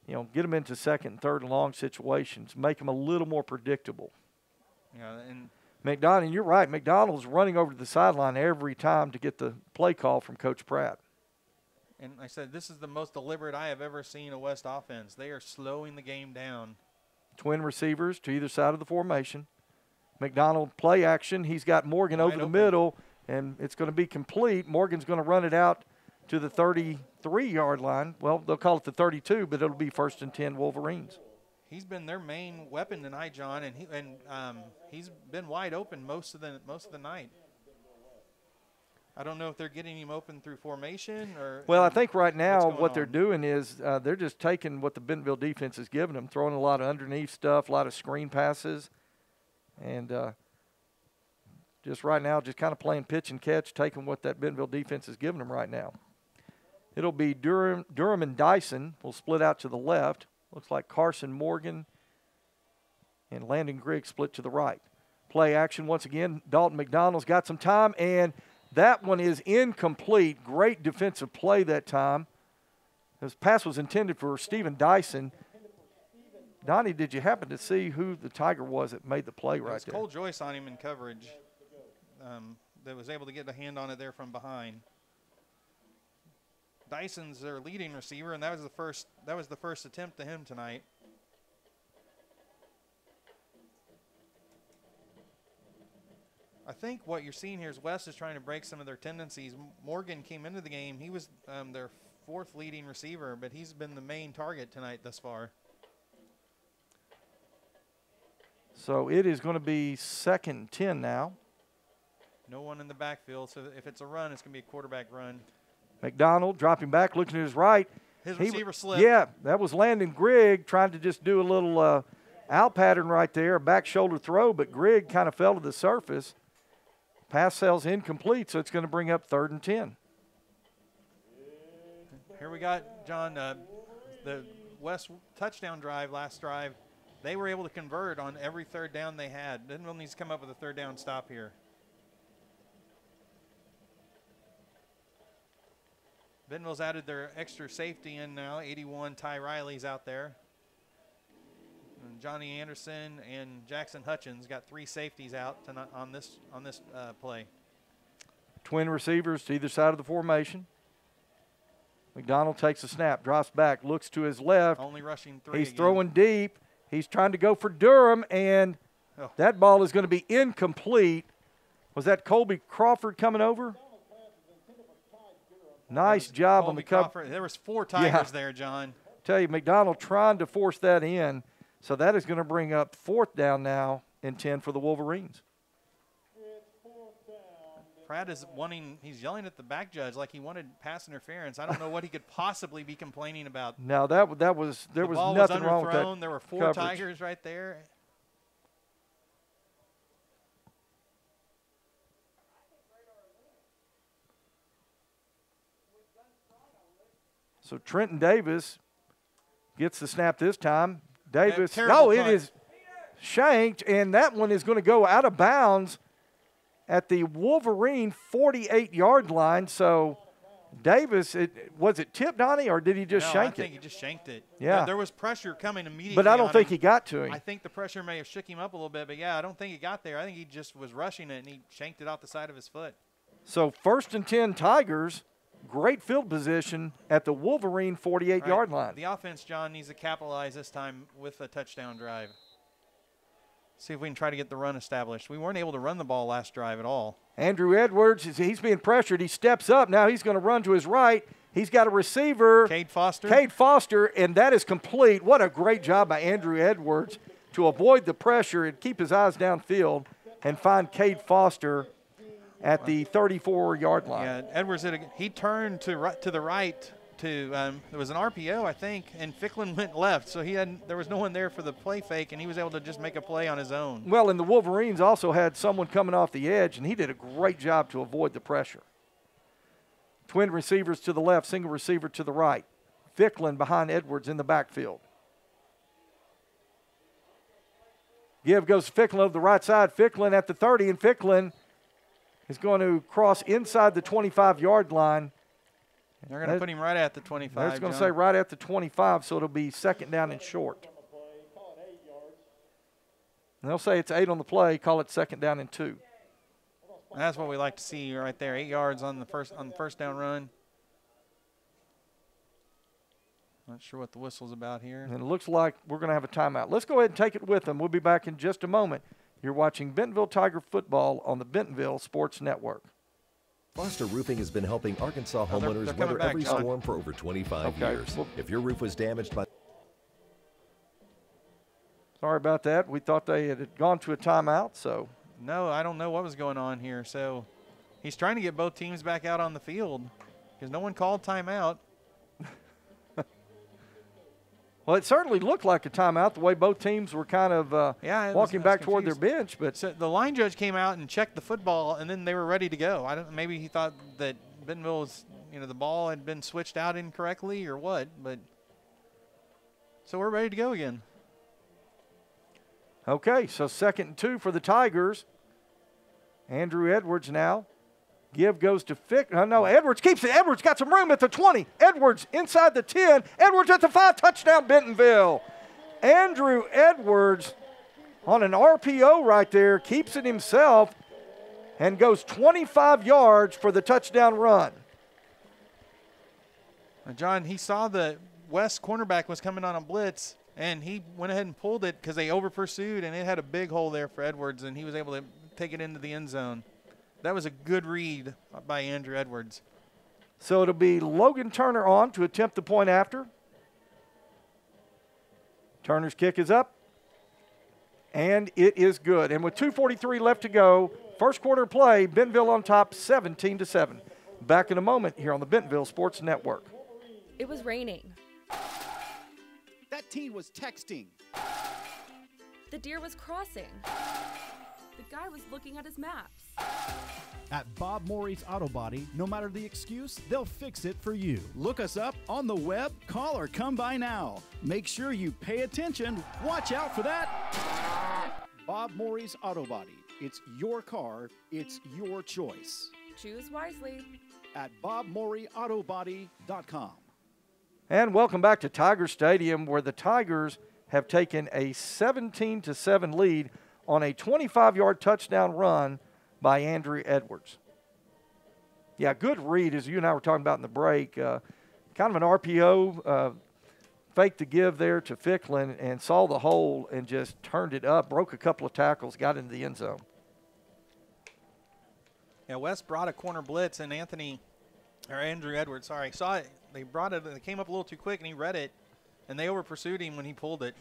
get them into 2nd and 3rd and long situations, make them a little more predictable. Yeah, and McDonald, you're right. McDonald's running over to the sideline every time to get the play call from Coach Pratt. And I said, this is the most deliberate I have ever seen a West offense. They are slowing the game down. Twin receivers to either side of the formation. McDonald play action. He's got Morgan over the middle, and it's going to be complete. Morgan's going to run it out to the 33-yard line. Well, they'll call it the 32, but it'll be 1st and 10 Wolverines. He's been their main weapon tonight, John, and he's been wide open most of the night. I don't know if they're getting him open through formation or. Well, I think right now what they're on? doing is they're just taking what the Bentonville defense is giving them, throwing a lot of underneath stuff, a lot of screen passes, and just right now just kind of playing pitch and catch, taking what that Bentonville defense is giving them right now. It'll be Durham and Dyson will split out to the left. Looks like Carson Morgan and Landon Griggs split to the right. Play action once again. Dalton McDonald's got some time, and that one is incomplete. Great defensive play that time. This pass was intended for Stephen Dyson. Donnie, did you happen to see who the Tiger was that made the play right there? Cole Joyce on him in coverage. That was able to get a hand on it there from behind. Dyson's their leading receiver, and that was the first attempt to him tonight. I think what you're seeing here is West is trying to break some of their tendencies. Morgan came into the game. He was their fourth leading receiver, but he's been the main target tonight thus far. So it is going to be 2nd and 10 now. No one in the backfield, so if it's a run, it's going to be a quarterback run. McDonald dropping back, looking to his right. His receiver slipped. Yeah, that was Landon Grigg trying to just do a little out pattern right there, back shoulder throw, but Grigg kind of fell to the surface. Pass sails incomplete, so it's going to bring up 3rd and 10. Here we got, John, the West touchdown drive, last drive. They were able to convert on every 3rd down they had. Bentonville needs to come up with a 3rd down stop here. Bentonville's added their extra safety in now. 81, Ty Riley's out there. And Johnny Anderson and Jackson Hutchins got 3 safeties out tonight on this play. Twin receivers to either side of the formation. McDonald takes a snap, drops back, looks to his left. Only rushing 3 He's again. throwing deep. He's trying to go for Durham, and that ball is going to be incomplete. Was that Colby Crawford coming over? Nice job on the cover. There was 4 Tigers there, John. Tell you, McDonald trying to force that in. So that is going to bring up 4th down now and 10 for the Wolverines. Pratt is he's yelling at the back judge like he wanted pass interference. I don't know what he could possibly be complaining about. No, there was nothing wrong with that. There were 4 coverage. Tigers right there. So Trenton Davis gets the snap this time. Davis, it is shanked, and that one is going to go out of bounds at the Wolverine 48-yard line. So Davis, was it tipped, Donnie, or did he just shank it? I think he just shanked it. Yeah. There was pressure coming immediately. But I don't think he got to him. I think the pressure may have shook him up a little bit, but yeah, I don't think he got there. I think he just was rushing it, and he shanked it off the side of his foot. So 1st and 10 Tigers. Great field position at the Wolverine 48-yard line. The offense, John, needs to capitalize this time with a touchdown drive. See if we can try to get the run established. We weren't able to run the ball last drive at all. Andrew Edwards, he's being pressured. He steps up. Now he's going to run to his right. He's got a receiver. Cade Foster. Cade Foster, and that is complete. What a great job by Andrew Edwards to avoid the pressure and keep his eyes downfield and find Cade Foster at the 34-yard line. Yeah, Edwards he turned to the right to there was an RPO, I think, and Ficklin went left, so there was no one there for the play fake, and he was able to just make a play on his own. Well, and the Wolverines also had someone coming off the edge, and he did a great job to avoid the pressure. Twin receivers to the left, single receiver to the right. Ficklin behind Edwards in the backfield. Give goes Ficklin over the right side. Ficklin at the 30, and Ficklin is going to cross inside the 25-yard line. They're going to put him right at the 25. They're going to say right at the 25, so it'll be 2nd down and short. And they'll say it's 8 on the play, call it 2nd down and 2. That's what we like to see right there, 8 yards on the first down run. Not sure what the whistle's about here. And it looks like we're going to have a timeout. Let's go ahead and take it with them. We'll be back in just a moment. You're watching Bentonville Tiger football on the Bentonville Sports Network. Foster Roofing has been helping Arkansas homeowners weather every storm for over 25 years. If your roof was damaged by... Sorry about that. We thought they had gone to a timeout, so... No, I don't know what was going on here. So He's trying to get both teams back out on the field because no one called timeout. Well, it certainly looked like a timeout the way both teams were kind of walking back toward their bench. But so the line judge came out and checked the football, and then they were ready to go. Maybe he thought that Bentonville was, the ball had been switched out incorrectly or what. But so we're ready to go again. Okay, so 2nd and 2 for the Tigers. Andrew Edwards now. Give goes to no, Edwards keeps it. Edwards got some room at the 20. Edwards inside the 10. Edwards at the 5. Touchdown, Bentonville. Andrew Edwards on an RPO right there, keeps it himself, and goes 25 yards for the touchdown run. John, he saw the West cornerback was coming on a blitz, and he went ahead and pulled it because they over-pursued, and it had a big hole there for Edwards, and he was able to take it into the end zone. That was a good read by Andrew Edwards. So it'll be Logan Turner on to attempt the point after. Turner's kick is up, and it is good. And with 2:43 left to go, first quarter play, Bentonville on top 17-7. Back in a moment here on the Bentonville Sports Network. It was raining. That teen was texting. The deer was crossing. The guy was looking at his maps. At Bob Morey's Auto Body, no matter the excuse, they'll fix it for you. Look us up on the web, call or come by now. Make sure you pay attention. Watch out for that. Bob Morey's Auto Body. It's your car. It's your choice. Choose wisely. At BobMoreyAutoBody.com. And welcome back to Tiger Stadium, where the Tigers have taken a 17-7 lead on a 25-yard touchdown run by Andrew Edwards. Yeah, good read, as you and I were talking about in the break. Kind of an RPO, fake the give there to Ficklin, and saw the hole and just turned it up, broke a couple of tackles, got into the end zone. Yeah, West brought a corner blitz, and Andrew Edwards, saw it. They brought it, they came up a little too quick, and he read it, and they over-pursued him when he pulled it.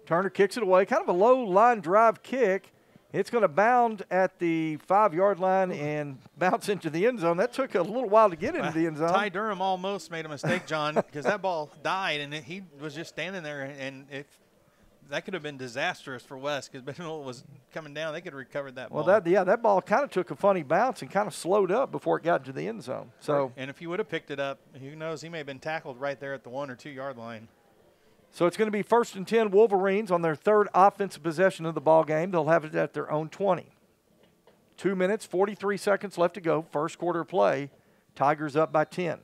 Turner kicks it away, kind of a low line drive kick. It's going to bound at the 5-yard line and bounce into the end zone. That took a little while to get into the end zone. Ty Durham almost made a mistake, John, because that ball died, and he was just standing there, and that could have been disastrous for West because Bentonville was coming down. They could have recovered that ball. Well, that ball kind of took a funny bounce and kind of slowed up before it got into the end zone. So, and if he would have picked it up, who knows, he may have been tackled right there at the 1 or 2 yard line. So it's going to be 1st and 10 Wolverines on their 3rd offensive possession of the ball game. They'll have it at their own 20. 2 minutes, 43 seconds left to go. First quarter play. Tigers up by 10.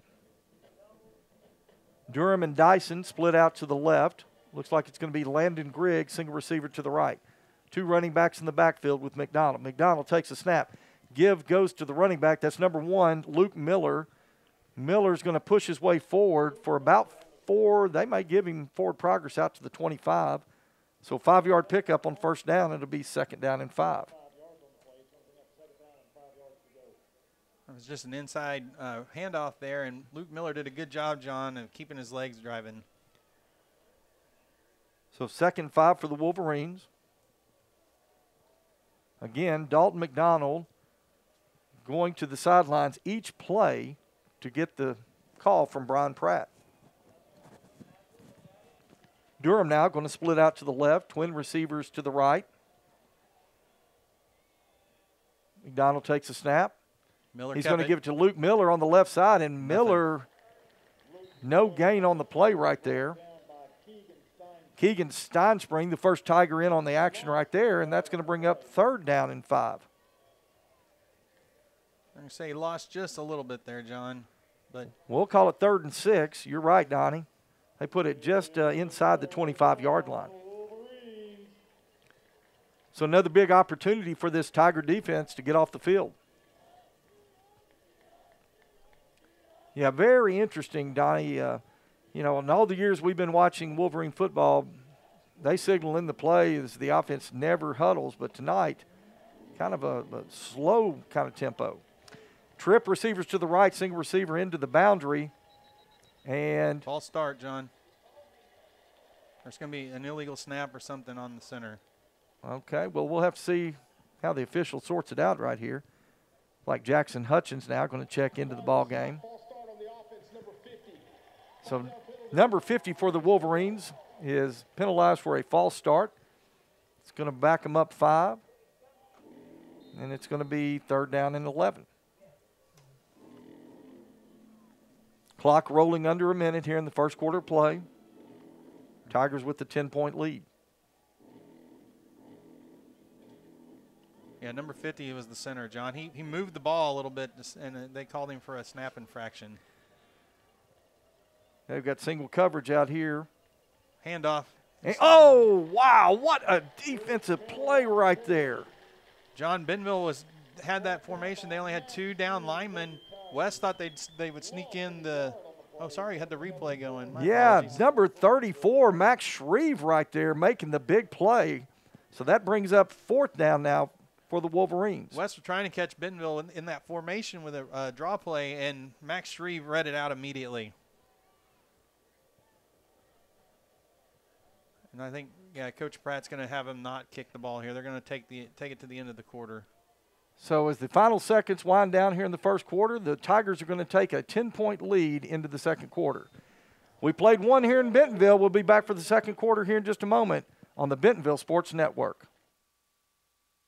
Durham and Dyson split out to the left. Looks like it's going to be Landon Griggs, single receiver to the right. 2 running backs in the backfield with McDonald. McDonald takes a snap. Give goes to the running back. That's number 1, Luke Miller. Miller's going to push his way forward for about 4. They might give him forward progress out to the 25. So 5-yard pickup on first down. It'll be 2nd down and 5. It was just an inside handoff there, and Luke Miller did a good job, John, of keeping his legs driving. So 2nd and 5 for the Wolverines. Again, Dalton McDonald going to the sidelines each play to get the call from Brian Pratt. Durham now going to split out to the left, twin receivers to the right. McDonald takes a snap. He's going to give it to Luke Miller on the left side, and Miller, no gain on the play right there. Keegan Steinspring, the first Tiger in on the action right there, and that's going to bring up 3rd down and 5. I'm going to say he lost just a little bit there, John. But we'll call it 3rd and 6. You're right, Donnie. They put it just inside the 25-yard line. So another big opportunity for this Tiger defense to get off the field. Yeah, very interesting, Donnie. In all the years we've been watching Wolverine football, they signal in the play as the offense never huddles, but tonight, kind of a slow kind of tempo. Trip receivers to the right, single receiver into the boundary. And false start, John. There's going to be an illegal snap or something on the center. Okay, well, we'll have to see how the official sorts it out right here. Like Jackson Hutchins now going to check into the ball game. So number 50 for the Wolverines is penalized for a false start. It's going to back them up 5. And it's going to be 3rd down and 11. Clock rolling under a minute here in the first quarter of play. Tigers with the 10-point lead. Yeah, number 50 was the center, John. He moved the ball a little bit, and they called him for a snap infraction. They've got single coverage out here. Handoff. Oh, wow, what a defensive play right there. John, Bentonville had that formation. They only had 2 down linemen. West thought they would sneak in the – oh, sorry, had the replay going. My apologies. Number 34, Max Shreve right there making the big play. So that brings up 4th down now for the Wolverines. West was trying to catch Bentonville in that formation with a draw play, and Max Shreve read it out immediately. And I think, yeah, Coach Pratt's going to have him not kick the ball here. They're going to take it to the end of the quarter. So as the final seconds wind down here in the first quarter, the Tigers are going to take a 10-point lead into the second quarter. We played one here in Bentonville. We'll be back for the second quarter here in just a moment on the Bentonville Sports Network.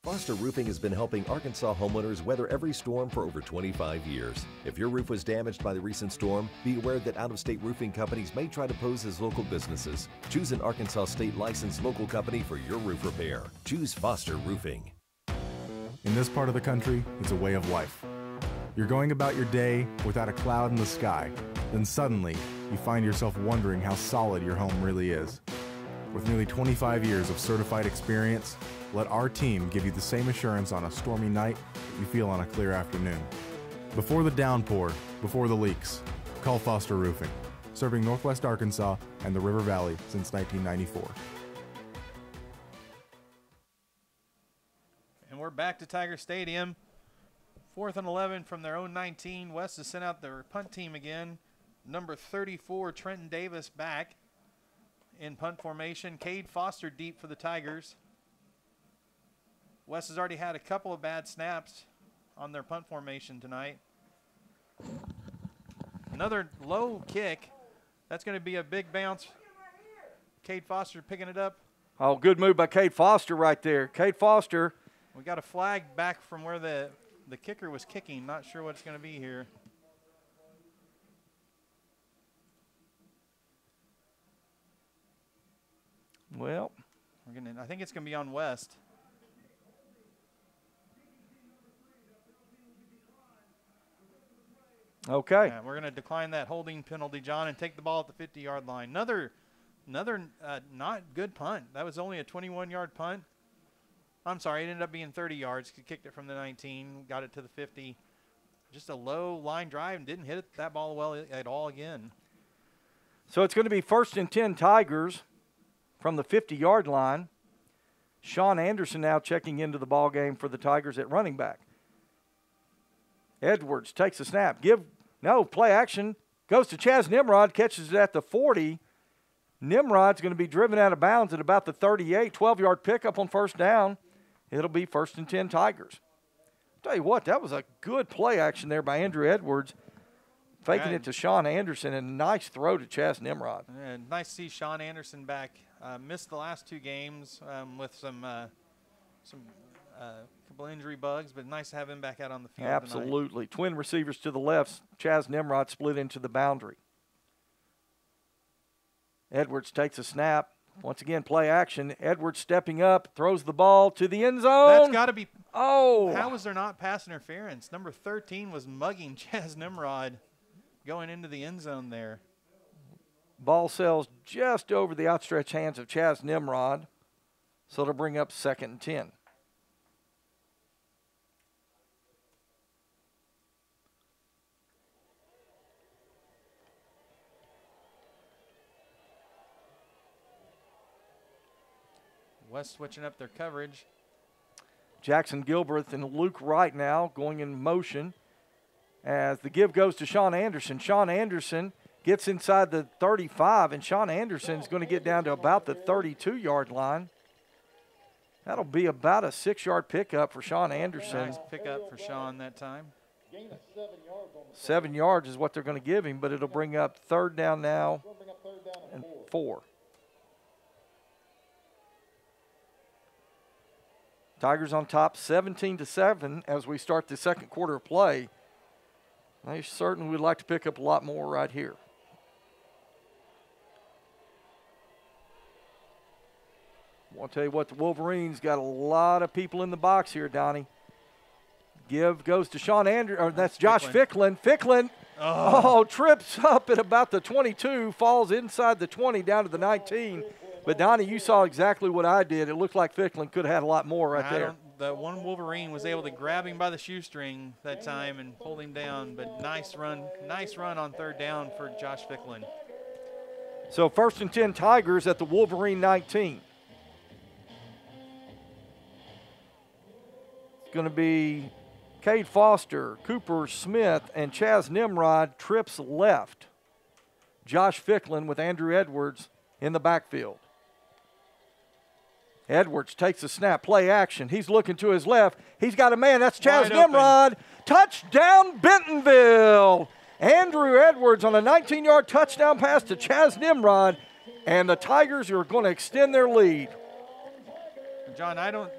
Foster Roofing has been helping Arkansas homeowners weather every storm for over 25 years. If your roof was damaged by the recent storm, be aware that out-of-state roofing companies may try to pose as local businesses. Choose an Arkansas state-licensed local company for your roof repair. Choose Foster Roofing. In this part of the country, it's a way of life. You're going about your day without a cloud in the sky. Then suddenly, you find yourself wondering how solid your home really is. With nearly 25 years of certified experience, let our team give you the same assurance on a stormy night that you feel on a clear afternoon. Before the downpour, before the leaks, call Foster Roofing, serving Northwest Arkansas and the River Valley since 1994. And we're back to Tiger Stadium. 4th and 11 from their own 19. West has sent out their punt team again. Number 34, Trenton Davis back in punt formation. Cade Foster deep for the Tigers. West has already had a couple of bad snaps on their punt formation tonight. Another low kick. That's going to be a big bounce. Cade Foster picking it up. Oh, good move by Cade Foster right there. Cade Foster. We got a flag back from where the kicker was kicking. Not sure what it's going to be here. Well, I think it's going to be on West. Okay. Yeah, we're going to decline that holding penalty, John, and take the ball at the 50-yard line. Another not good punt. That was only a 21-yard punt. I'm sorry, it ended up being 30 yards. He kicked it from the 19, got it to the 50. Just a low line drive and didn't hit that ball well at all again. So it's going to be 1st and 10 Tigers from the 50-yard line. Sean Anderson now checking into the ball game for the Tigers at running back. Edwards takes a snap. Play action. Goes to Chaz Nimrod, catches it at the 40. Nimrod's going to be driven out of bounds at about the 38. 12-yard pickup on 1st down. It'll be 1st and 10 Tigers. Tell you what, that was a good play action there by Andrew Edwards. Faking it to Sean Anderson, and a nice throw to Chaz Nimrod. Yeah, nice to see Sean Anderson back. Missed the last 2 games with some couple injury bugs, but nice to have him back out on the field. Absolutely. Tonight. Twin receivers to the left. Chaz Nimrod split into the boundary. Edwards takes a snap. Once again, play action. Edwards stepping up, throws the ball to the end zone. That's got to be. Oh. How was there not pass interference? Number 13 was mugging Chaz Nimrod going into the end zone there. Ball sails just over the outstretched hands of Chaz Nimrod. So it'll bring up 2nd and 10. West switching up their coverage. Jackson Gilbreth and Luke Wright now going in motion as the give goes to Sean Anderson. Sean Anderson gets inside the 35, and Sean Anderson is going to get down to about the 32-yard line That'll be about a 6-yard pickup for Sean Anderson. Nice pickup for Sean that time. 7 yards is what they're going to give him, but it'll bring up 3rd down now and 4. Tigers on top 17-7 as we start the second quarter of play. They certainly would like to pick up a lot more right here. I'll tell you what, the Wolverines got a lot of people in the box here, Donnie. Give goes to Sean Anderson, or that's Josh Ficklin. Ficklin, trips up at about the 22, falls inside the 20 down to the 19. But, Donnie, you saw exactly what I did. It looked like Ficklin could have had a lot more right there. The one Wolverine was able to grab him by the shoestring that time and pull him down. But nice run on 3rd down for Josh Ficklin. So 1st and 10 Tigers at the Wolverine 19. It's going to be Cade Foster, Cooper Smith, and Chaz Nimrod trips left. Josh Ficklin with Andrew Edwards in the backfield. Edwards takes the snap, play action. He's looking to his left. He's got a man. That's Chaz Nimrod. Touchdown, Bentonville. Andrew Edwards on a 19-yard touchdown pass to Chaz Nimrod, and the Tigers are going to extend their lead. John, I don't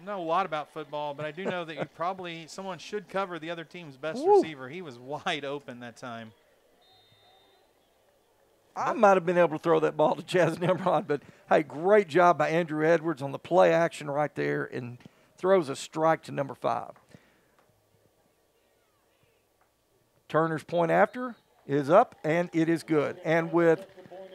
know a lot about football, but I do know that someone should cover the other team's best receiver. He was wide open that time. I might have been able to throw that ball to Chaz Nimrod, but, hey, great job by Andrew Edwards on the play action right there and throws a strike to number 5. Turner's point after is up, and it is good. And with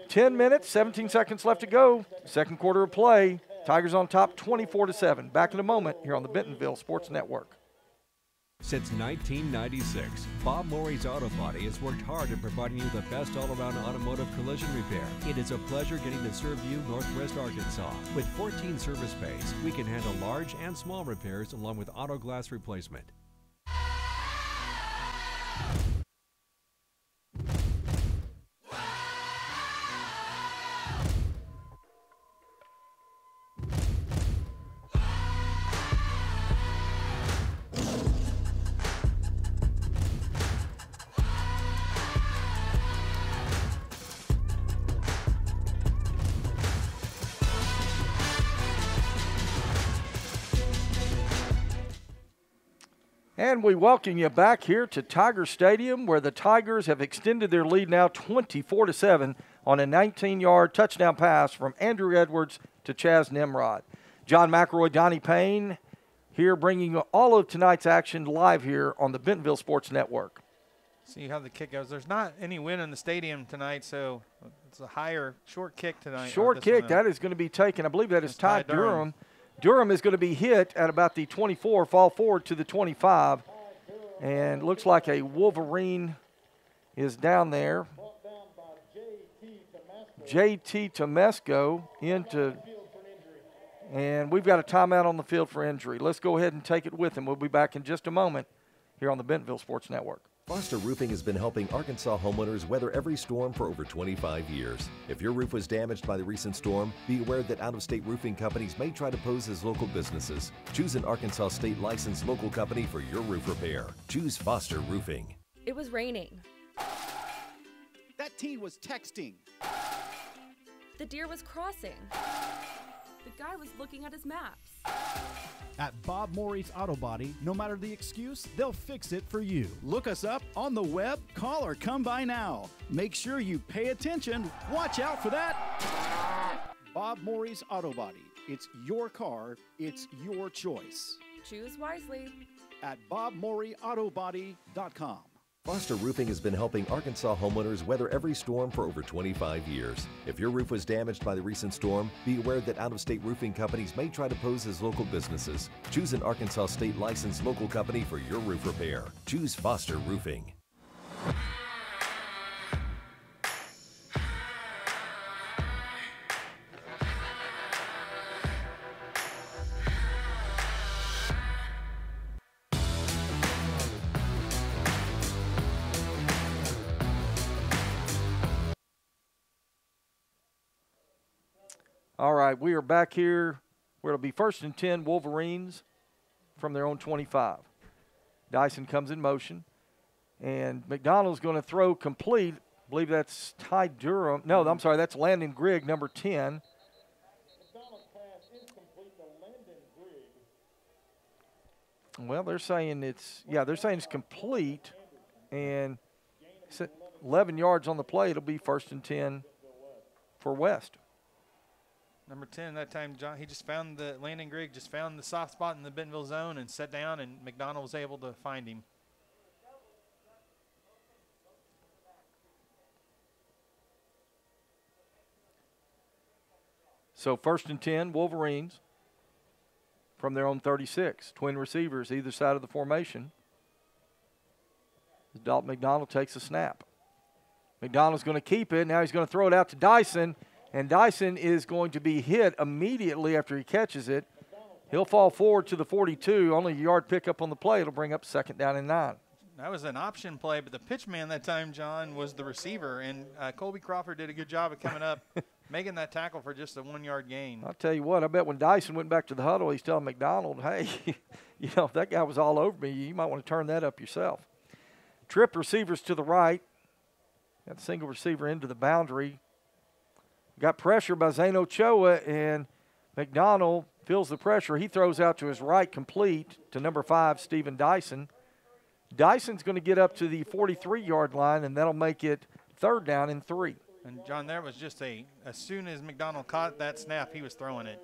10 minutes, 17 seconds left to go, second quarter of play, Tigers on top 24-7. Back in a moment here on the Bentonville Sports Network. Since 1996, Bob Morey's Auto Body has worked hard in providing you the best all-around automotive collision repair. It is a pleasure getting to serve you Northwest Arkansas. With 14 service bays, we can handle large and small repairs along with auto glass replacement. And we welcome you back here to Tiger Stadium, where the Tigers have extended their lead now 24-7 on a 19-yard touchdown pass from Andrew Edwards to Chaz Nimrod. John McElroy, Donnie Payne here bringing you all of tonight's action live here on the Bentonville Sports Network. See how the kick goes. There's not any wind in the stadium tonight, so it's a higher short kick tonight. Short kick, that is going to be taken. I believe that is Ty Durham. Durham is going to be hit at about the 24, fall forward to the 25. And looks like a Wolverine is down there. J.T. Tomesco into, and we've got a timeout on the field for injury. Let's go ahead and take it with him. We'll be back in just a moment here on the Bentonville Sports Network. Foster Roofing has been helping Arkansas homeowners weather every storm for over 25 years. If your roof was damaged by the recent storm, be aware that out-of-state roofing companies may try to pose as local businesses. Choose an Arkansas state-licensed local company for your roof repair. Choose Foster Roofing. It was raining. That teen was texting. The deer was crossing. The guy was looking at his maps. At Bob Morey's Auto Body, no matter the excuse, they'll fix it for you. Look us up on the web, call or come by now. Make sure you pay attention. Watch out for that. Bob Morey's Auto Body. It's your car. It's your choice. Choose wisely. At BobMoreyAutoBody.com. Foster Roofing has been helping Arkansas homeowners weather every storm for over 25 years. If your roof was damaged by the recent storm, be aware that out-of-state roofing companies may try to pose as local businesses. Choose an Arkansas state-licensed local company for your roof repair. Choose Foster Roofing. All right, we are back here where it'll be 1st and 10 Wolverines from their own 25. Dyson comes in motion, and McDonald's going to throw complete. I believe that's Ty Durham. No, I'm sorry, that's Landon Grigg, number 10. Well, they're saying it's complete, and it's at 11 yards on the play. It'll be 1st and 10 for West. Number 10 that time, John, he just found Landon Grigg just found the soft spot in the Bentonville zone and set down, and McDonald was able to find him. So 1st and 10 Wolverines from their own 36. Twin receivers either side of the formation. Dalton McDonald takes a snap. McDonald's going to keep it. Now he's going to throw it out to Dyson, and Dyson is going to be hit immediately after he catches it. He'll fall forward to the 42. Only a yard pickup on the play. It'll bring up 2nd down and 9. That was an option play, but the pitch man that time, John, was the receiver, and Colby Crawford did a good job of coming up, making that tackle for just a 1-yard gain. I'll tell you what, I bet when Dyson went back to the huddle, he's telling McDonald, hey, you know, if that guy was all over me, you might want to turn that up yourself. Trip receivers to the right. Got a single receiver into the boundary. Got pressure by Zane Ochoa, and McDonald feels the pressure. He throws out to his right, complete to number 5, Stephen Dyson. Dyson's going to get up to the 43-yard line, and that'll make it 3rd down and 3. And, John, there was just as soon as McDonald caught that snap, he was throwing it.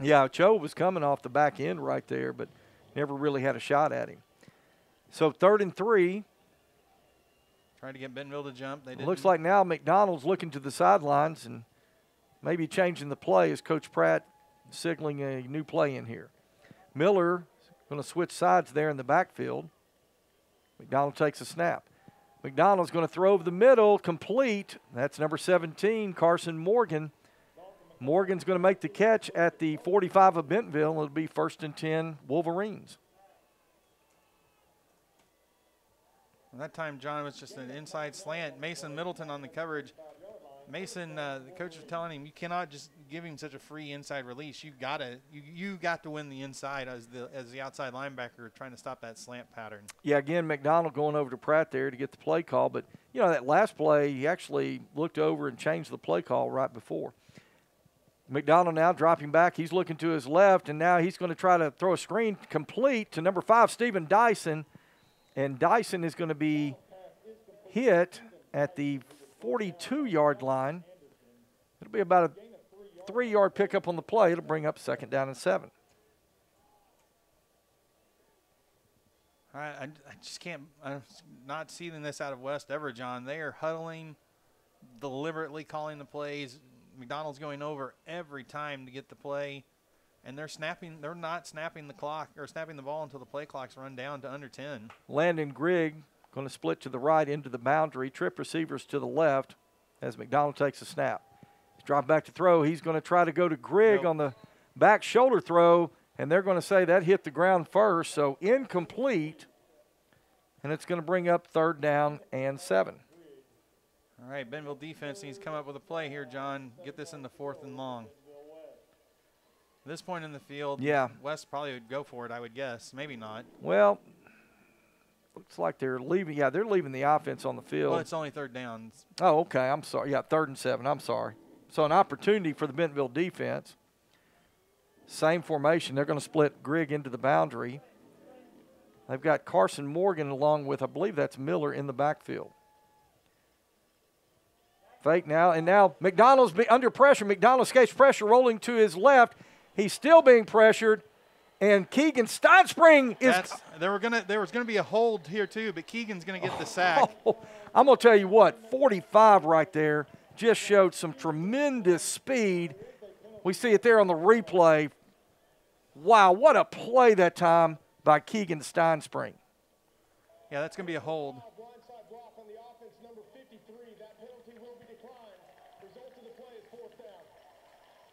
Yeah, Ochoa was coming off the back end right there, but never really had a shot at him. So 3rd and 3. Trying to get Bentonville to jump. They didn't. Looks like now McDonald's looking to the sidelines and maybe changing the play as Coach Pratt signaling a new play in here. Miller going to switch sides there in the backfield. McDonald takes a snap. McDonald's going to throw over the middle, complete. That's number 17, Carson Morgan. Morgan's going to make the catch at the 45 of Bentonville. It'll be 1st and 10 Wolverines. That time, John, it was just an inside slant. Mason Middleton on the coverage. Mason, the coach was telling him, you cannot just give him such a free inside release. You got to win the inside as the outside linebacker trying to stop that slant pattern. Yeah, again, McDonald going over to Pratt there to get the play call. But, you know, that last play, he actually looked over and changed the play call right before. McDonald now dropping back. He's looking to his left, and now he's going to try to throw a screen complete to number 5, Stephen Dyson. And Dyson is going to be hit at the 42-yard line. It'll be about a 3-yard pickup on the play. It'll bring up 2nd down and 7. I just can't – I'm not seeing this out of West ever, John. They are huddling, deliberately calling the plays. McDonald's going over every time to get the play. And they're not snapping the clock or snapping the ball until the play clock's run down to under 10. Landon Grigg going to split to the right into the boundary. Trip receivers to the left as McDonald takes a snap. He's dropped back to throw. He's going to try to go to Grigg on the back shoulder throw, and they're going to say that hit the ground first. So incomplete, and it's going to bring up 3rd down and 7. All right, Bentonville defense needs to come up with a play here, John. Get this into 4th and long. At this point in the field, yeah, West probably would go for it, I would guess. Maybe not. Well, looks like they're leaving. Yeah, they're leaving the offense on the field. Well, it's only 3rd down. Oh, okay. I'm sorry. Yeah, 3rd and 7. I'm sorry. So an opportunity for the Bentonville defense. Same formation. They're going to split Grigg into the boundary. They've got Carson Morgan along with, I believe that's Miller, in the backfield. Fake now, and now McDonald's under pressure. McDonald escapes pressure, rolling to his left. He's still being pressured, and Keegan Steinspring is. There was gonna be a hold here too, but Keegan's gonna get the sack. Oh, I'm gonna tell you what, 45 right there just showed some tremendous speed. We see it there on the replay. Wow, what a play that time by Keegan Steinspring. Yeah, that's gonna be a hold.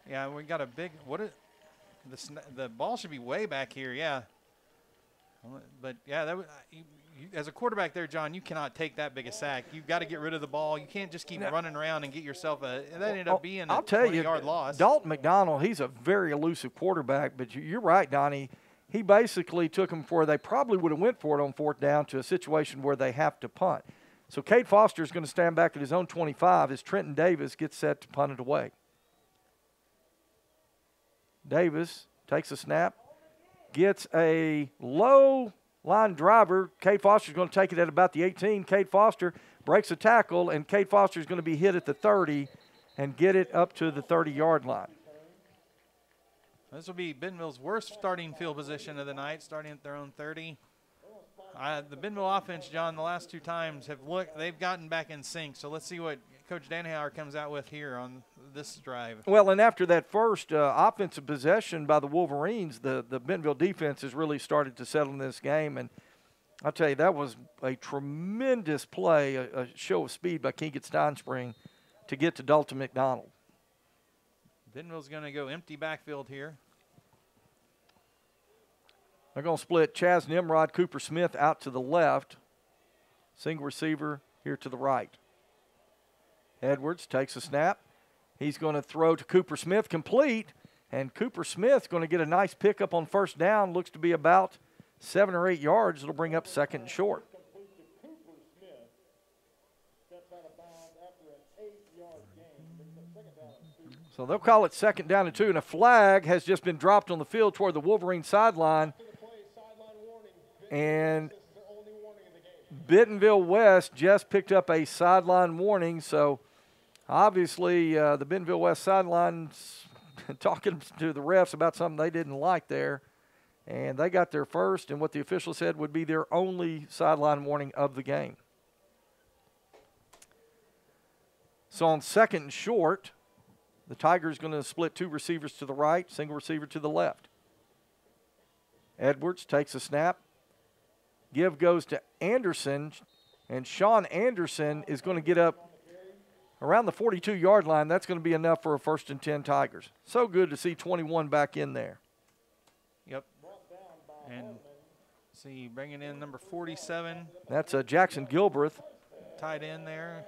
Yeah, we got a big the ball should be way back here, yeah. But yeah, as a quarterback there, John, you cannot take that big a sack. You've got to get rid of the ball. You can't just keep running around and get yourself that ended up being a 20-yard loss. Dalton McDonald, he's a very elusive quarterback, but you're right, Donnie. He basically took them where they probably would have went for it on 4th down to a situation where they have to punt. So Cade Foster is going to stand back at his own 25 as Trenton Davis gets set to punt it away. Davis takes a snap, gets a low line driver. Cade Foster is going to take it at about the 18. Cade Foster breaks a tackle, and Cade Foster is going to be hit at the 30 and get it up to the 30-yard line. This will be Bentonville's worst starting field position of the night, starting at their own 30. The Bentonville offense, John, the last 2 times they've gotten back in sync. So let's see what Coach Danhauer comes out with here on this drive. Well, and after that first offensive possession by the Wolverines, the Bentonville defense has really started to settle in this game. And I'll tell you, that was a tremendous play, a show of speed by Keegan Steinspring to get to Dalton McDonald. Bentonville's going to go empty backfield here. They're going to split Chaz Nimrod, Cooper Smith out to the left. Single receiver here to the right. Edwards takes a snap. He's going to throw to Cooper Smith, complete. And Cooper Smith's going to get a nice pickup on 1st down. Looks to be about 7 or 8 yards. It'll bring up 2nd and short. So they'll call it 2nd down and 2, and a flag has just been dropped on the field toward the Wolverine sideline. And Bentonville West just picked up a sideline warning, so obviously the Bentonville West sideline's talking to the refs about something they didn't like there. And they got their first, and what the official said would be their only sideline warning of the game. So on 2nd and short, the Tigers going to split 2 receivers to the right, single receiver to the left. Edwards takes a snap. Give goes to Anderson, and Sean Anderson is going to get up around the 42-yard line. That's going to be enough for a 1st and 10 Tigers. So good to see 21 back in there. Yep. And see, bringing in number 47. That's Jackson Gilbreth. Tied in there.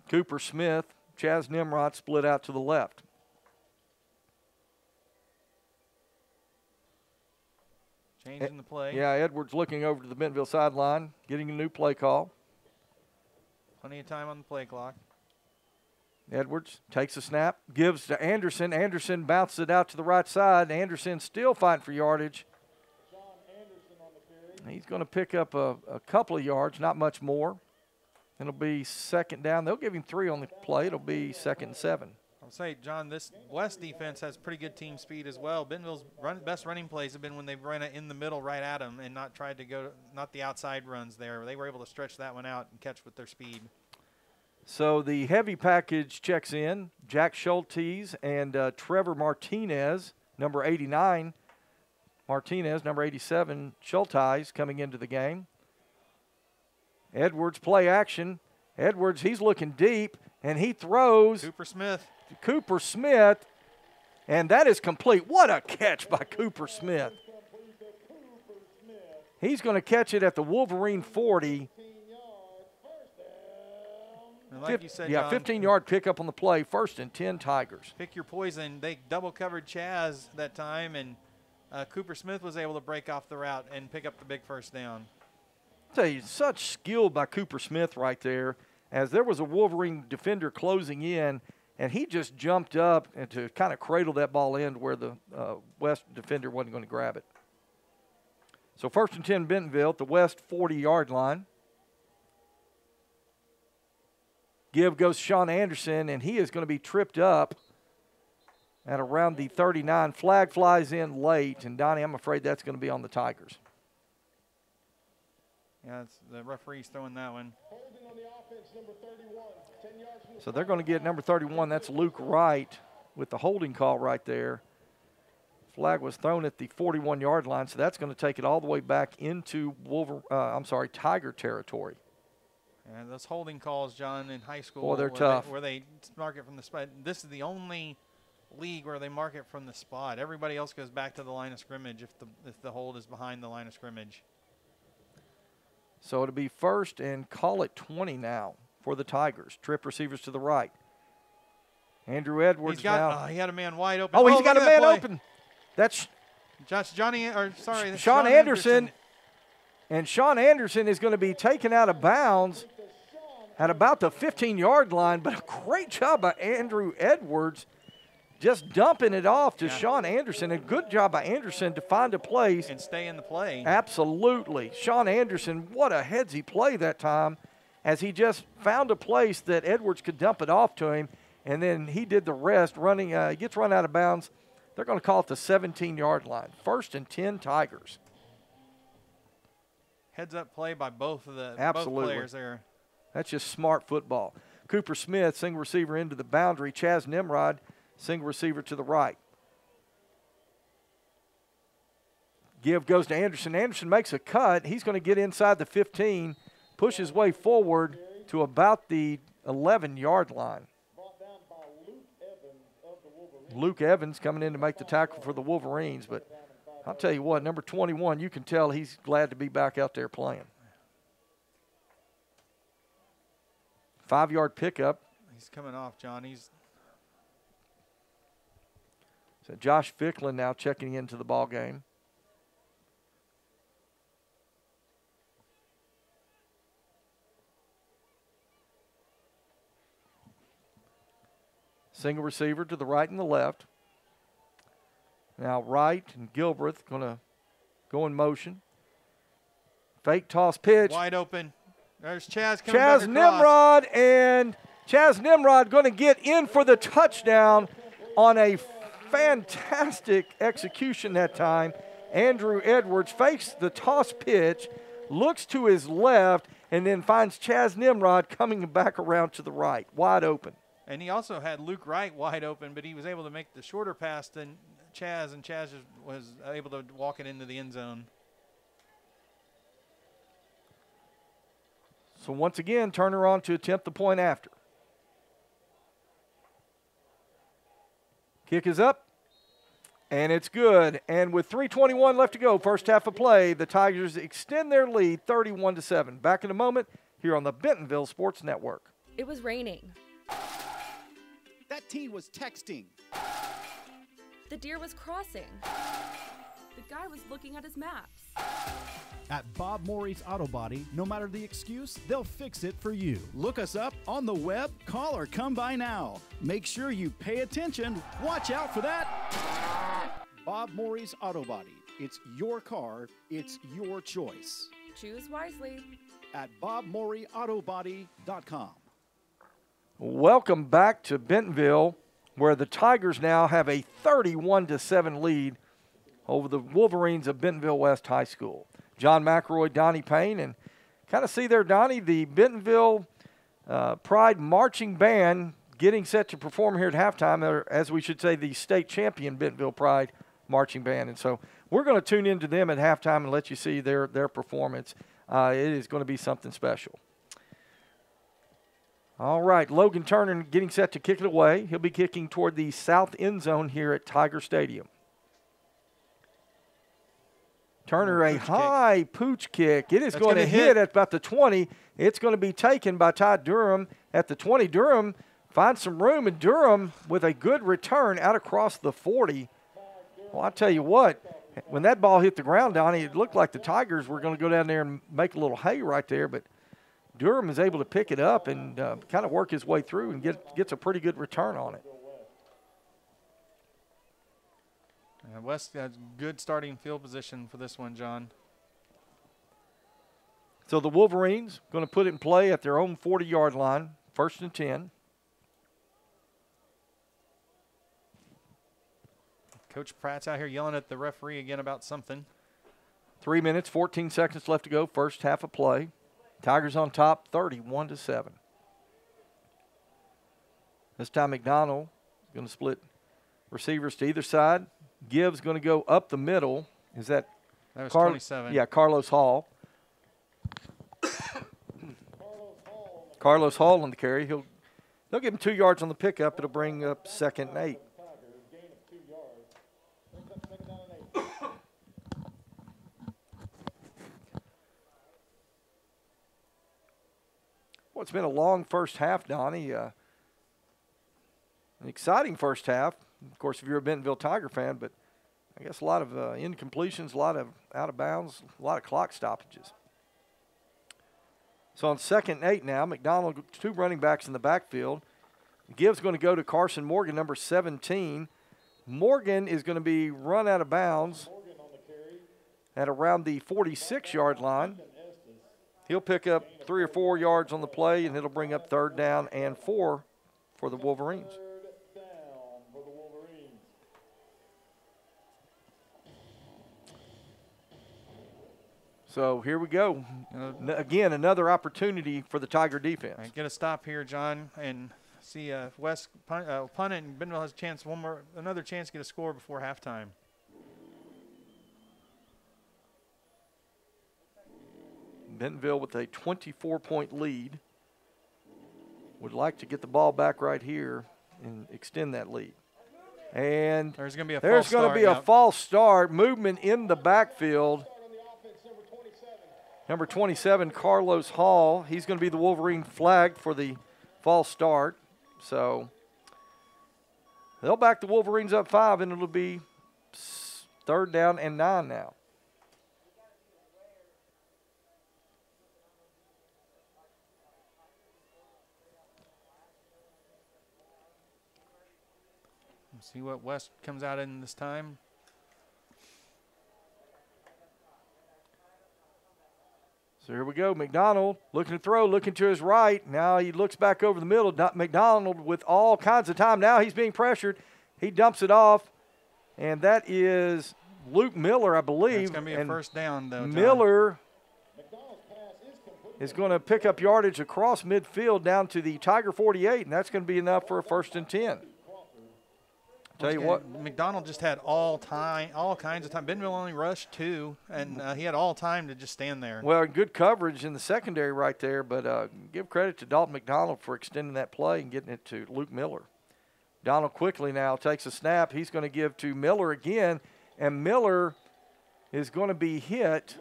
Cooper Smith, Chaz Nimrod split out to the left. Changing the play. Yeah, Edwards looking over to the Bentonville sideline, getting a new play call. Plenty of time on the play clock. Edwards takes a snap, gives to Anderson. Anderson bounces it out to the right side. Anderson still fighting for yardage. He's going to pick up a couple of yards, not much more. It'll be 2nd down. They'll give him 3 on the play. It'll be 2nd and 7. I'll say, John, this West defense has pretty good team speed as well. Bentonville's best running plays have been when they've run it in the middle right at them and not tried to go, not the outside runs there. They were able to stretch that one out and catch with their speed. So the heavy package checks in. Jack Schultes and Trevor Martinez, number 89. Martinez, number 87. Schultes coming into the game. Edwards play action. Edwards, he's looking deep, and he throws. Cooper Smith, and that is complete. What a catch by Cooper Smith. He's going to catch it at the Wolverine 40. And like you said, yeah, John, 15-yard pickup on the play, 1st and 10 Tigers. Pick your poison. They double-covered Chaz that time, and Cooper Smith was able to break off the route and pick up the big 1st down. I'll tell you, such skill by Cooper Smith right there, as there was a Wolverine defender closing in, and he just jumped up and to kind of cradle that ball in where the West defender wasn't going to grab it. So 1st and 10 Bentonville at the West 40-yard line. Give goes Sean Anderson, and he is going to be tripped up at around the 39. Flag flies in late, and Donnie, I'm afraid that's going to be on the Tigers. Yeah, it's the referee's throwing that one. So they're going to get number 31. That's Luke Wright with the holding call right there. Flag was thrown at the 41-yard line, so that's going to take it all the way back into Tiger territory. And those holding calls, John, in high school, Boy, they're tough. Where they mark it from the spot. This is the only league where they mark it from the spot. Everybody else goes back to the line of scrimmage if the hold is behind the line of scrimmage. So it'll be first and call it 20 now for the Tigers. Trip receivers to the right. Andrew Edwards now. He had a man wide open. Oh, he's got a man play. open. That's Sean Anderson. And Sean Anderson is going to be taken out of bounds at about the 15-yard line, but a great job by Andrew Edwards just dumping it off to Sean Anderson. A good job by Anderson to find a place. And stay in the play. Absolutely. Sean Anderson, what a headsy play that time as he just found a place that Edwards could dump it off to him, and then he did the rest running. He gets run out of bounds. They're going to call it the 17-yard line. First and 10 Tigers. Heads-up play by both players there. That's just smart football. Cooper Smith, single receiver into the boundary. Chaz Nimrod, single receiver to the right. Give goes to Anderson. Anderson makes a cut. He's going to get inside the 15, push his way forward to about the 11-yard line. Luke Evans coming in to make the tackle for the Wolverines, but I'll tell you what, number 21, you can tell he's glad to be back out there playing. 5-yard pickup. He's coming off, John. So Josh Ficklin now checking into the ball game. Single receiver to the right and the left. Now Wright and Gilbreth going to go in motion. Fake toss pitch. Wide open. There's Chaz coming Chaz Nimrod, and Chaz Nimrod going to get in for the touchdown on a fantastic execution that time. Andrew Edwards fakes the toss pitch, looks to his left, and then finds Chaz Nimrod coming back around to the right, wide open. And he also had Luke Wright wide open, but he was able to make the shorter pass than Chaz, and Chaz was able to walk it into the end zone. So once again, Turner on to attempt the point after. Kick is up, and it's good. And with 3:21 left to go, first half of play, the Tigers extend their lead 31-7. Back in a moment here on the Bentonville Sports Network. It was raining. That teen was texting. The deer was crossing. The guy was looking at his maps. At Bob Morey's Auto Body, no matter the excuse, they'll fix it for you. Look us up on the web, call or come by now. Make sure you pay attention. Watch out for that. Bob Morey's Auto Body. It's your car. It's your choice. Choose wisely. At BobMoreyAutoBody.com. Welcome back to Bentonville, where the Tigers now have a 31-7 lead over the Wolverines of Bentonville West High School. John McElroy, Donnie Payne, and kind of see there, Donnie, the Bentonville Pride Marching Band getting set to perform here at halftime, or as we should say, the state champion Bentonville Pride Marching Band. And so we're going to tune into them at halftime and let you see their performance. It is going to be something special. All right, Logan Turner getting set to kick it away. He'll be kicking toward the south end zone here at Tiger Stadium. Turner, a high pooch kick. It is going to hit at about the 20. It's going to be taken by Ty Durham at the 20. Durham finds some room, and Durham with a good return out across the 40. Well, I'll tell you what, when that ball hit the ground, Donnie, it looked like the Tigers were going to go down there and make a little hay right there, but Durham is able to pick it up and kind of work his way through and gets a pretty good return on it. West has good starting field position for this one, John. So the Wolverines going to put it in play at their own 40-yard line, first and 10. Coach Pratt's out here yelling at the referee again about something. 3 minutes, 14 seconds left to go, first half of play. Tigers on top, 31-7. This time McDonald is going to split receivers to either side. Gibbs going to go up the middle. Is that was 27. Yeah, Carlos Hall. Carlos Hall on the carry. They'll give him 2 yards on the pickup. It'll bring up second and 8. Well, it's been a long first half, Donnie. An exciting first half. Of course, if you're a Bentonville Tiger fan, but I guess a lot of incompletions, a lot of out of bounds, a lot of clock stoppages. So on 2nd and 8 now, McDonald, 2 running backs in the backfield. Gibbs going to go to Carson Morgan, number 17. Morgan is going to be run out of bounds at around the 46-yard line. He'll pick up 3 or 4 yards on the play, and it'll bring up 3rd down and 4 for the Wolverines. So here we go. Again, another opportunity for the Tiger defense. Right, get a stop here, John, and see West punt it, and Bentonville has a chance, another chance to get a score before halftime. Bentonville with a 24-point lead. Would like to get the ball back right here and extend that lead. And there's going to be a false start. Movement in the backfield. Number 27, Carlos Hall. He's going to be the Wolverine flag for the false start. So they'll back the Wolverines up 5, and it'll be 3rd down and 9 now. See what West comes out in this time. So here we go. McDonald looking to throw, looking to his right. Now he looks back over the middle. McDonald with all kinds of time. Now he's being pressured. He dumps it off, and that is Luke Miller, I believe. It's going to be a 1st down, though, John. Miller is going to pick up yardage across midfield down to the Tiger 48, and that's going to be enough for a 1st and 10. Tell you what, McDonald just had all kinds of time. Bentonville only rushed 2, and he had all time to just stand there. Well, good coverage in the secondary right there, but give credit to Dalton McDonald for extending that play and getting it to Luke Miller. Donald quickly now takes a snap. He's going to give to Miller again, and Miller is going to be hit.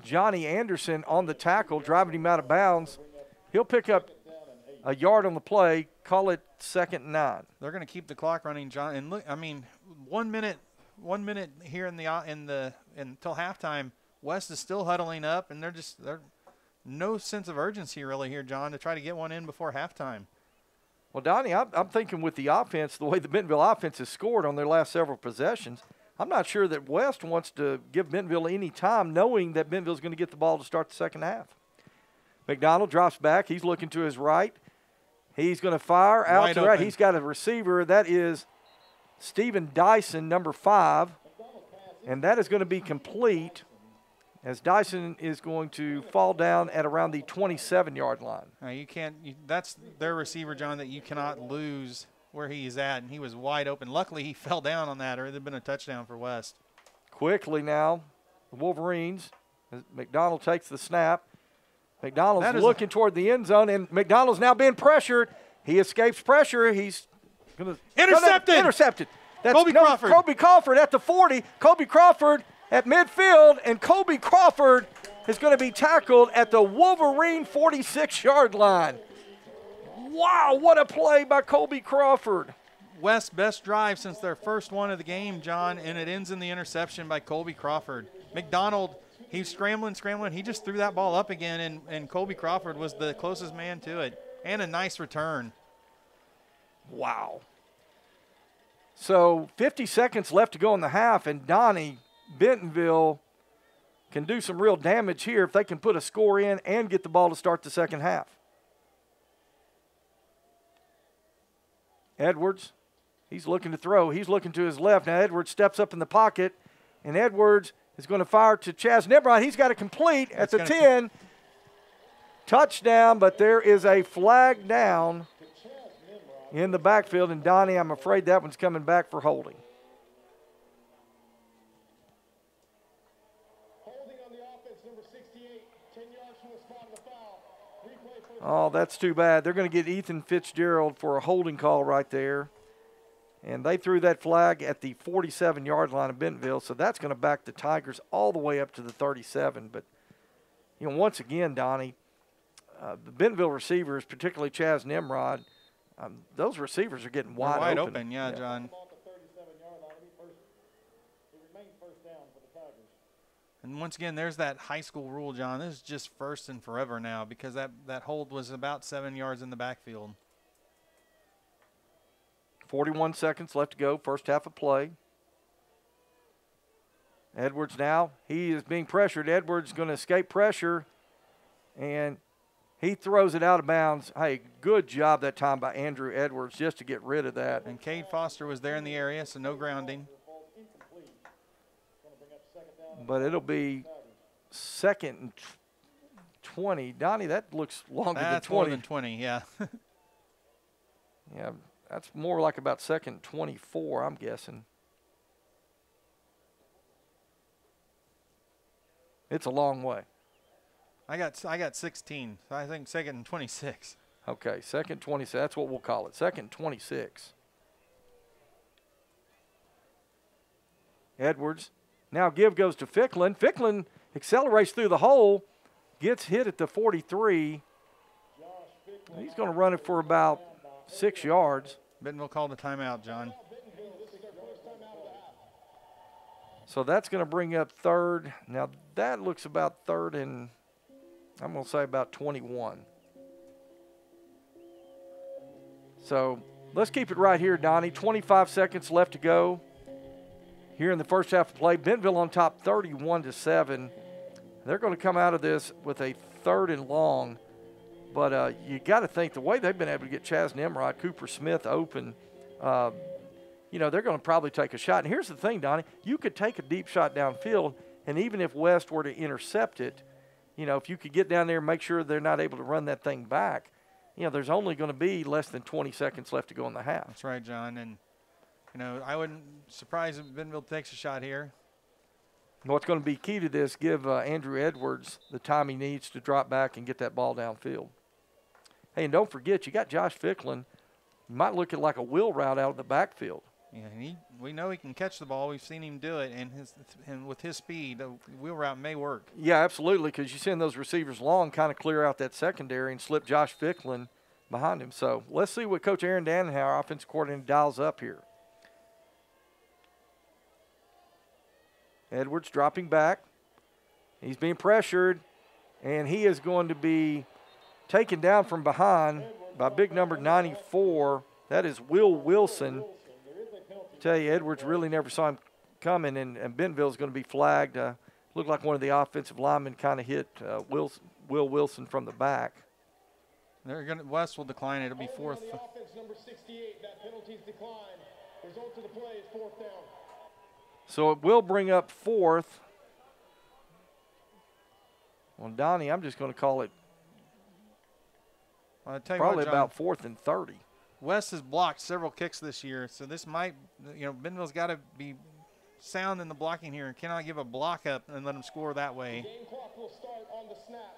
Johnny Anderson on the tackle, driving him out of bounds. He'll pick up a yard on the play, call it 2nd and 9. They're going to keep the clock running, John. And look, I mean, 1 minute here until halftime. West is still huddling up, and they're no sense of urgency really here, John, to try to get one in before halftime. Well, Donnie, I'm thinking with the offense, the way the Bentonville offense has scored on their last several possessions, I'm not sure that West wants to give Bentonville any time, knowing that Bentonville's going to get the ball to start the second half. McDonald drops back. He's looking to his right. He's going to fire out to the right. He's got a receiver. That is Stephen Dyson, number 5. And that is going to be complete as Dyson is going to fall down at around the 27-yard line. That's their receiver, John, that you cannot lose where he's at. And he was wide open. Luckily, he fell down on that, or it would have been a touchdown for West. Quickly now, the Wolverines. McDonald takes the snap. McDonald's looking toward the end zone, and McDonald's now being pressured. He escapes pressure. He's going to intercepted. That's Crawford. Kobe Crawford at the 40. Kobe Crawford at midfield, and Kobe Crawford is going to be tackled at the Wolverine 46-yard line. Wow, what a play by Kobe Crawford. West's best drive since their first one of the game, John, and it ends in the interception by Kobe Crawford. McDonald, he's scrambling. He just threw that ball up again, and Kobe Crawford was the closest man to it. And a nice return. Wow. So 50 seconds left to go in the half, and Donnie, Bentonville can do some real damage here if they can put a score in and get the ball to start the second half. Edwards, he's looking to throw. He's looking to his left. Now Edwards steps up in the pocket, and Edwards is going to fire to Chaz Nimrod. He's got it complete at the 10. Touchdown, but there is a flag down in the backfield. And, Donnie, I'm afraid that one's coming back for holding. Holding on the offense, number 68, 10 yards from the spot of the foul. Oh, that's too bad. They're going to get Ethan Fitzgerald for a holding call right there. And they threw that flag at the 47-yard line of Bentonville, so that's going to back the Tigers all the way up to the 37. But once again, Donnie, the Bentonville receivers, particularly Chaz Nimrod, those receivers are getting wide open. Yeah, John. And once again, there's that high school rule, John. This is just first and forever now because that hold was about 7 yards in the backfield. 41 seconds left to go, first half of play. Edwards now, he is being pressured. Edwards going to escape pressure, and he throws it out of bounds. Hey, good job that time by Andrew Edwards just to get rid of that. And Cade Foster was there in the area, so no grounding. But it'll be 2nd and 20. Donnie, that looks longer than 20. That's more than 20, yeah. Yeah, that's more like about 2nd and 24, I'm guessing. It's a long way. I got 16. So I think 2nd and 26. Okay, 2nd 26. That's what we'll call it. 2nd 26. Edwards. Now give goes to Ficklin. Ficklin accelerates through the hole, gets hit at the 43. He's going to run it for about 6 yards. Bentonville called a timeout, John. So that's going to bring up 3rd. Now that looks about 3rd and I'm going to say about 21. So let's keep it right here, Donnie. 25 seconds left to go here in the first half of play. Bentonville on top 31-7. They're going to come out of this with a 3rd and long. But you got to think the way they've been able to get Chaz Nimrod, Cooper Smith open, they're going to probably take a shot. And here's the thing, Donnie. You could take a deep shot downfield, and even if West were to intercept it, if you could get down there and make sure they're not able to run that thing back, there's only going to be less than 20 seconds left to go in the half. That's right, John. And, I wouldn't surprise if Bentonville takes a shot here. What's going to be key to this, give Andrew Edwards the time he needs to drop back and get that ball downfield. Hey, and don't forget, you got Josh Ficklin. You might look at like a wheel route out of the backfield. Yeah, we know he can catch the ball. We've seen him do it, and with his speed, a wheel route may work. Yeah, absolutely, because you send those receivers long, kind of clear out that secondary and slip Josh Ficklin behind him. So let's see what Coach Aaron Dannenhauer, our offensive coordinator, dials up here. Edwards dropping back. He's being pressured, and he is going to be taken down from behind by big number 94. That is Will Wilson. I tell you, Edwards really never saw him coming, and Bentonville's going to be flagged. Looked like one of the offensive linemen kind of hit Will Wilson from the back. West will decline. It'll be 4th. Number 68, that penalty's declined. Result of the play is 4th down. So it will bring up 4th. Well, Donnie, I'm just going to call it probably about 4th and 30. West has blocked several kicks this year, so this might, Bentonville's got to be sound in the blocking here and cannot give a block up and let them score that way. The game clock will start on the snap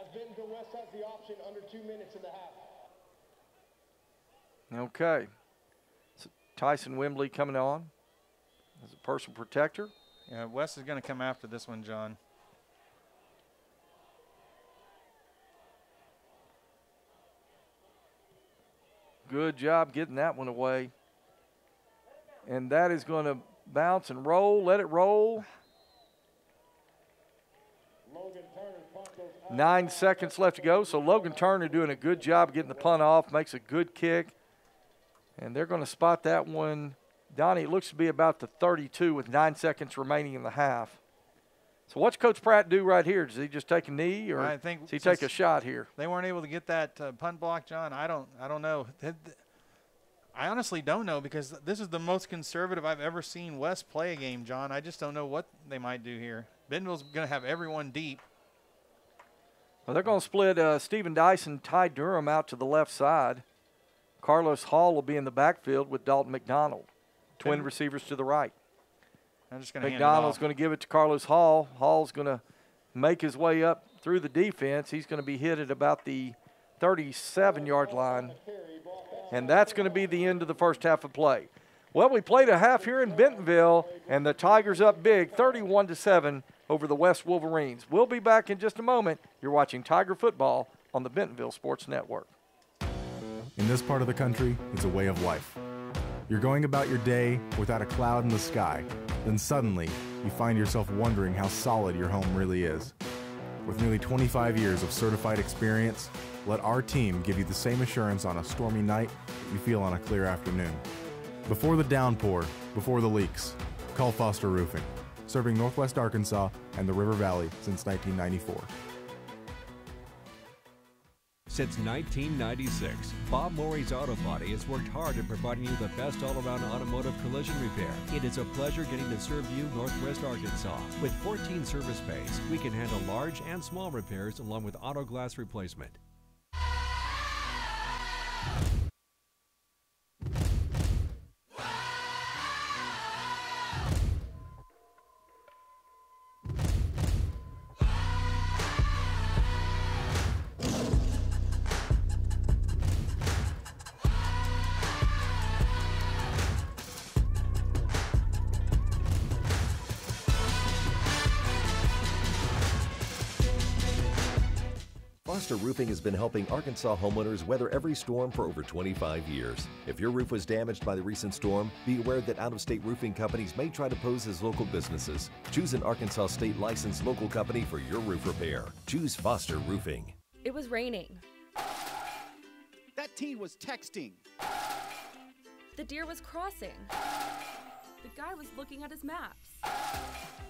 as Bentonville West has the option under 2 minutes in the half. Okay. So Tyson Wembley coming on as a personal protector. Yeah, West is going to come after this one, John. Good job getting that one away. And that is going to bounce and roll. Let it roll. 9 seconds left to go. So Logan Turner doing a good job getting the punt off. Makes a good kick. And they're going to spot that one. Donnie, it looks to be about the 32 with 9 seconds remaining in the half. So what's Coach Pratt do right here? Does he just take a knee, or does he take a shot here? They weren't able to get that punt block, John. I don't know. I honestly don't know, because this is the most conservative I've ever seen West play a game, John. I just don't know what they might do here. Bentonville's going to have everyone deep. Well, they're going to split Stephen Dyson, Ty Durham out to the left side. Carlos Hall will be in the backfield with Dalton McDonald. Twin receivers to the right. I'm just going to McDonald's going to give it to Carlos Hall. Hall's going to make his way up through the defense. He's going to be hit at about the 37-yard line. And that's going to be the end of the first half of play. Well, we played a half here in Bentonville, and the Tigers up big, 31-7, over the West Wolverines. We'll be back in just a moment. You're watching Tiger football on the Bentonville Sports Network. In this part of the country, it's a way of life. You're going about your day without a cloud in the sky. Then suddenly, you find yourself wondering how solid your home really is. With nearly 25 years of certified experience, let our team give you the same assurance on a stormy night that you feel on a clear afternoon. Before the downpour, before the leaks, call Foster Roofing, serving Northwest Arkansas and the River Valley since 1994. Since 1996, Bob Morey's Auto Body has worked hard at providing you the best all-around automotive collision repair. It is a pleasure getting to serve you Northwest Arkansas. With 14 service bays, we can handle large and small repairs along with auto glass replacement. Foster Roofing has been helping Arkansas homeowners weather every storm for over 25 years. If your roof was damaged by the recent storm, be aware that out-of-state roofing companies may try to pose as local businesses. Choose an Arkansas state licensed local company for your roof repair. Choose Foster Roofing. It was raining. That teen was texting. The deer was crossing. The guy was looking at his maps.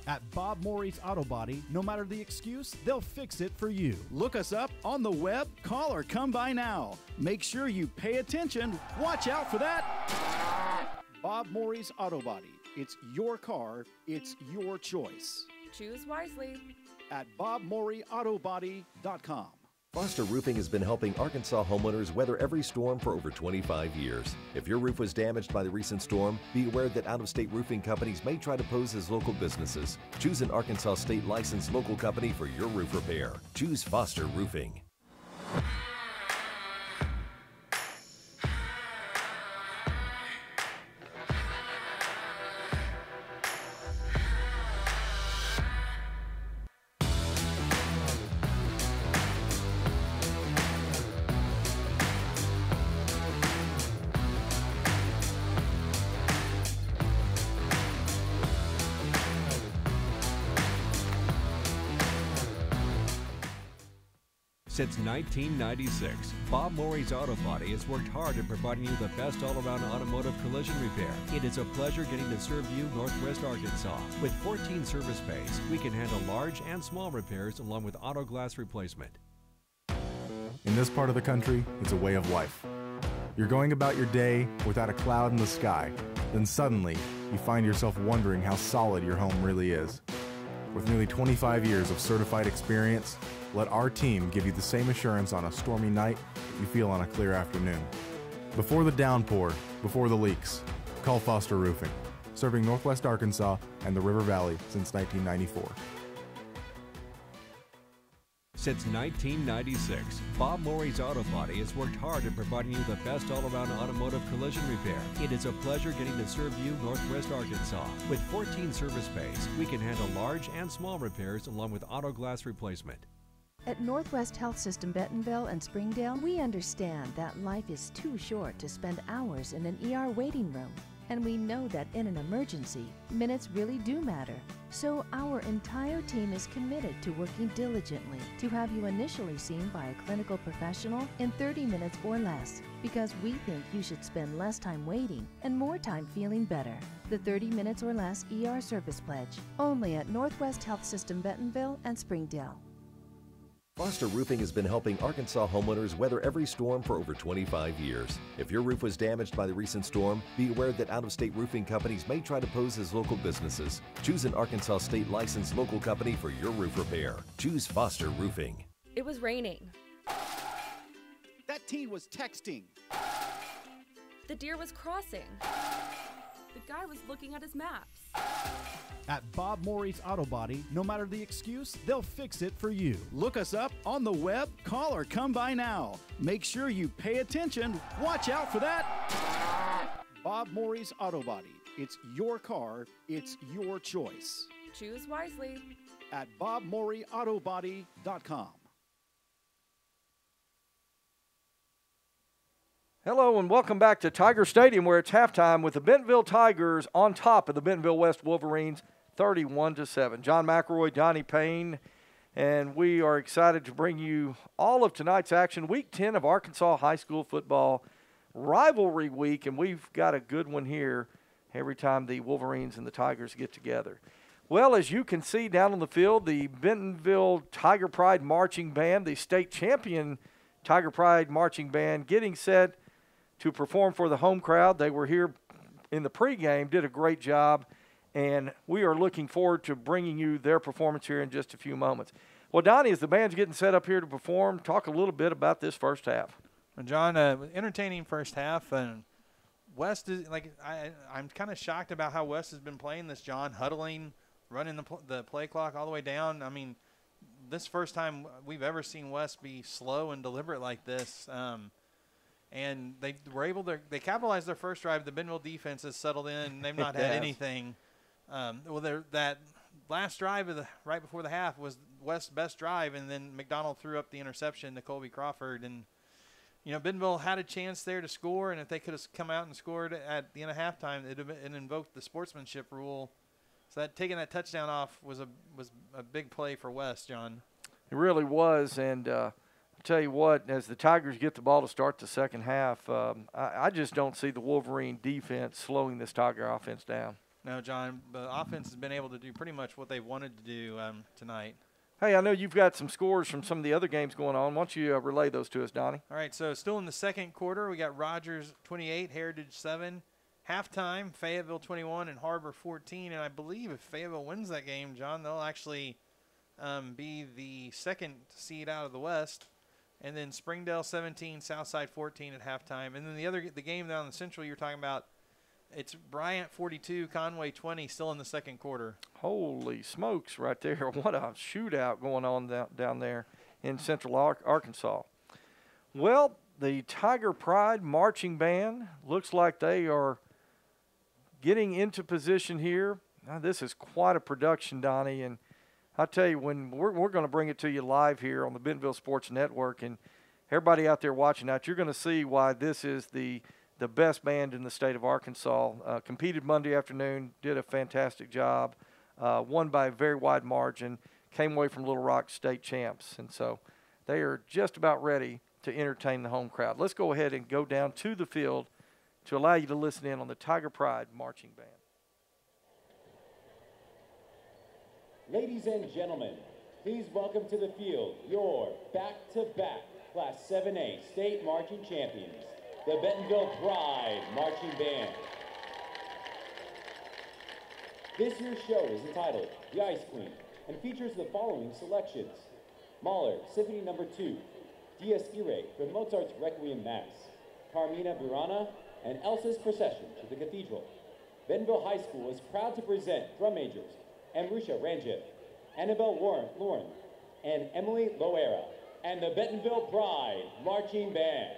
At Bob Morey's Auto Body, no matter the excuse, they'll fix it for you. Look us up on the web, call or come by now. Make sure you pay attention. Watch out for that. Bob Morey's Auto Body. It's your car, it's your choice. Choose wisely. At BobMoreyAutobody.com. Foster Roofing has been helping Arkansas homeowners weather every storm for over 25 years. If your roof was damaged by the recent storm, be aware that out-of-state roofing companies may try to pose as local businesses. Choose an Arkansas state licensed local company for your roof repair. Choose Foster Roofing. Since 1996, Bob Morey's Auto Body has worked hard at providing you the best all-around automotive collision repair. It is a pleasure getting to serve you Northwest Arkansas. With 14 service bays, we can handle large and small repairs along with auto glass replacement. In this part of the country, it's a way of life. You're going about your day without a cloud in the sky. Then suddenly, you find yourself wondering how solid your home really is. With nearly 25 years of certified experience, let our team give you the same assurance on a stormy night that you feel on a clear afternoon. Before the downpour, before the leaks, call Foster Roofing, serving Northwest Arkansas and the River Valley since 1994. Since 1996, Bob Morey's Auto Body has worked hard at providing you the best all-around automotive collision repair. It is a pleasure getting to serve you Northwest Arkansas. With 14 service bays, we can handle large and small repairs along with auto glass replacement. At Northwest Health System Bentonville and Springdale, we understand that life is too short to spend hours in an ER waiting room. And we know that in an emergency, minutes really do matter. So our entire team is committed to working diligently to have you initially seen by a clinical professional in 30 minutes or less, because we think you should spend less time waiting and more time feeling better. The 30 minutes or less ER service pledge, only at Northwest Health System Bentonville and Springdale. Foster Roofing has been helping Arkansas homeowners weather every storm for over 25 years. If your roof was damaged by the recent storm, be aware that out-of-state roofing companies may try to pose as local businesses. Choose an Arkansas state licensed local company for your roof repair. Choose Foster Roofing. It was raining. That teen was texting. The deer was crossing. The guy was looking at his maps. At Bob Morey's Auto Body, no matter the excuse, they'll fix it for you. Look us up on the web, call or come by now. Make sure you pay attention. Watch out for that. Bob Morey's Auto Body. It's your car, it's your choice. choose wisely. At BobMoreyAutobody.com. Hello and welcome back to Tiger Stadium, where it's halftime with the Bentonville Tigers on top of the Bentonville West Wolverines 31-7. John McElroy, Donnie Payne, and we are excited to bring you all of tonight's action. Week 10 of Arkansas High School Football Rivalry Week, and we've got a good one here every time the Wolverines and the Tigers get together. Well, as you can see down on the field, the Bentonville Tiger Pride Marching Band, the state champion Tiger Pride Marching Band, getting set to perform for the home crowd. They were here in the pregame, did a great job, and we are looking forward to bringing you their performance here in just a few moments. Well, Donnie, as the band's getting set up here to perform, talk a little bit about this first half. Well, John, entertaining first half, and West is I'm kind of shocked about how West has been playing this, John, huddling, running the play clock all the way down. I mean, this first time we've ever seen West be slow and deliberate like this. And they were able to – they capitalized their first drive. The Bentonville defense has settled in. They've not had anything. That last drive right before the half was West's best drive, and then McDonald threw up the interception to Colby Crawford. And, Bentonville had a chance there to score, and if they could have come out and scored at the end of halftime, it invoked the sportsmanship rule. So that taking that touchdown off was a big play for West, John. It really was, and tell you what, as the Tigers get the ball to start the second half, I just don't see the Wolverine defense slowing this Tiger offense down. No, John, the offense has been able to do pretty much what they wanted to do tonight. Hey, I know you've got some scores from some of the other games going on. Why don't you relay those to us, Donnie? All right, so still in the second quarter, we got Rogers 28, Heritage 7. Halftime, Fayetteville 21 and Harbor 14. And I believe if Fayetteville wins that game, John, they'll actually be the second seed out of the West. And then Springdale 17, Southside 14 at halftime. And then the game down in the Central you're talking about, it's Bryant 42, Conway 20, still in the second quarter. Holy smokes right there. What a shootout going on down there in Central Arkansas. Well, the Tiger Pride Marching Band looks like they are getting into position here. Now, this is quite a production, Donnie, and I tell you, when we're going to bring it to you live here on the Bentonville Sports Network, and everybody out there watching that, you're going to see why this is the best band in the state of Arkansas. Competed Monday afternoon, did a fantastic job, won by a very wide margin, came away from Little Rock state champs, and so they are just about ready to entertain the home crowd. Let's go ahead and go down to the field to allow you to listen in on the Tiger Pride Marching Band. Ladies and gentlemen, please welcome to the field your back-to-back Class 7A state marching champions, the Bentonville Pride Marching Band. This year's show is entitled The Ice Queen and features the following selections: Mahler, Symphony No. 2, Dies Irae from Mozart's Requiem Mass, Carmina Burana, and Elsa's Procession to the Cathedral. Bentonville High School is proud to present drum majors Amrusha Ranjit, Annabelle Lauren, and Emily Loera, and the Bentonville Pride Marching Band.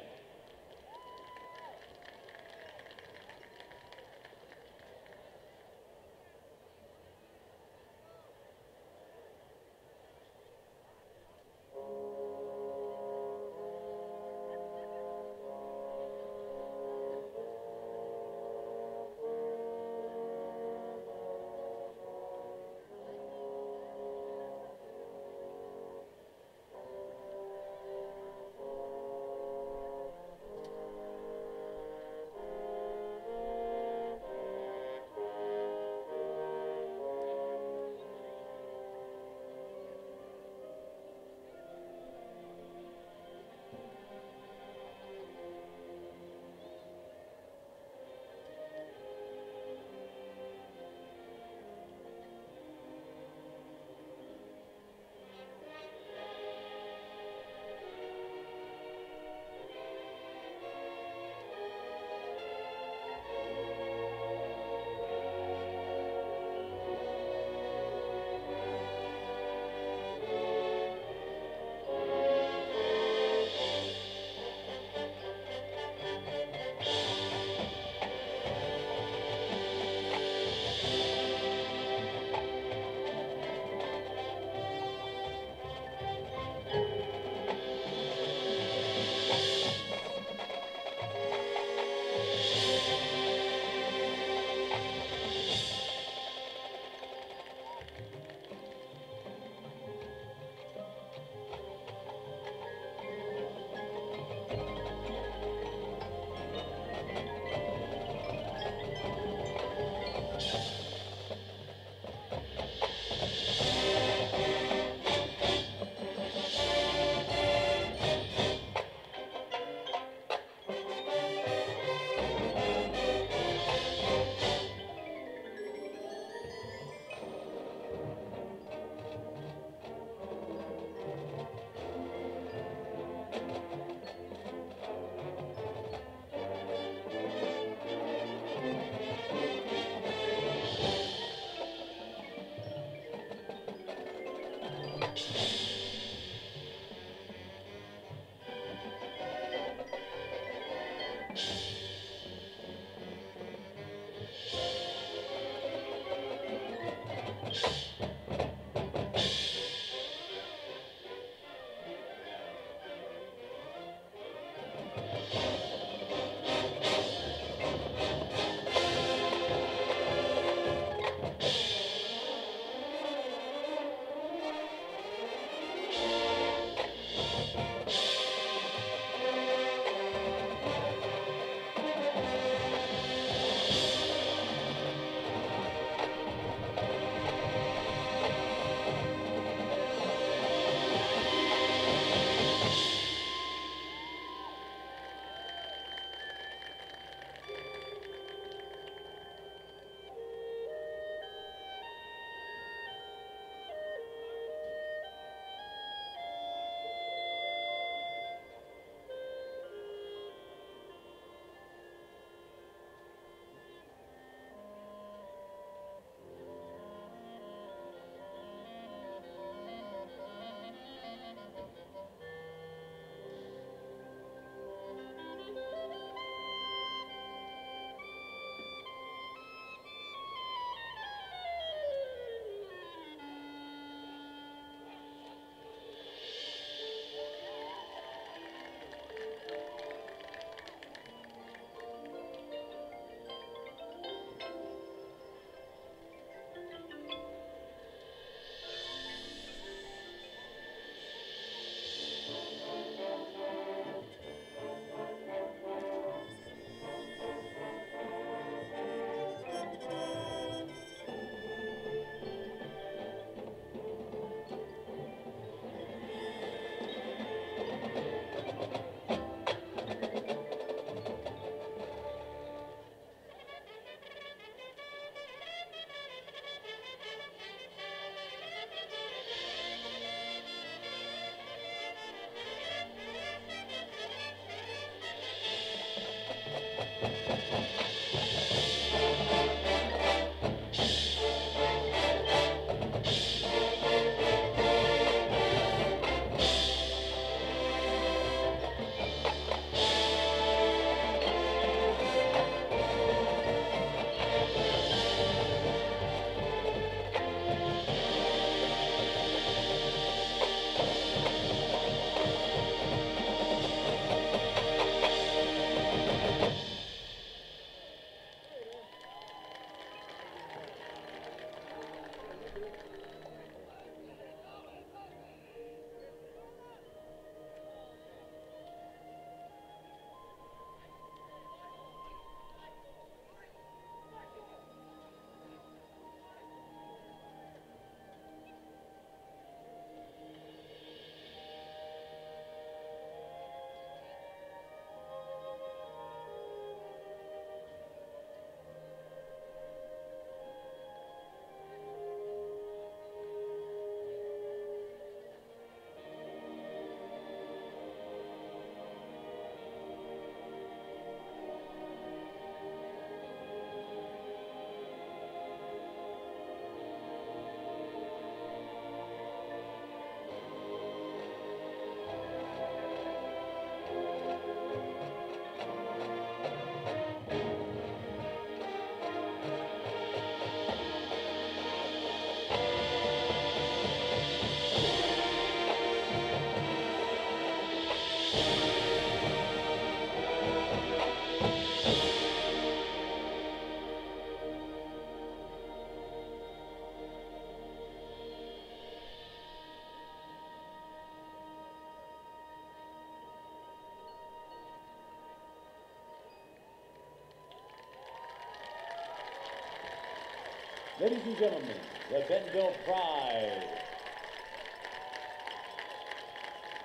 Ladies and gentlemen, the Bentonville Pride.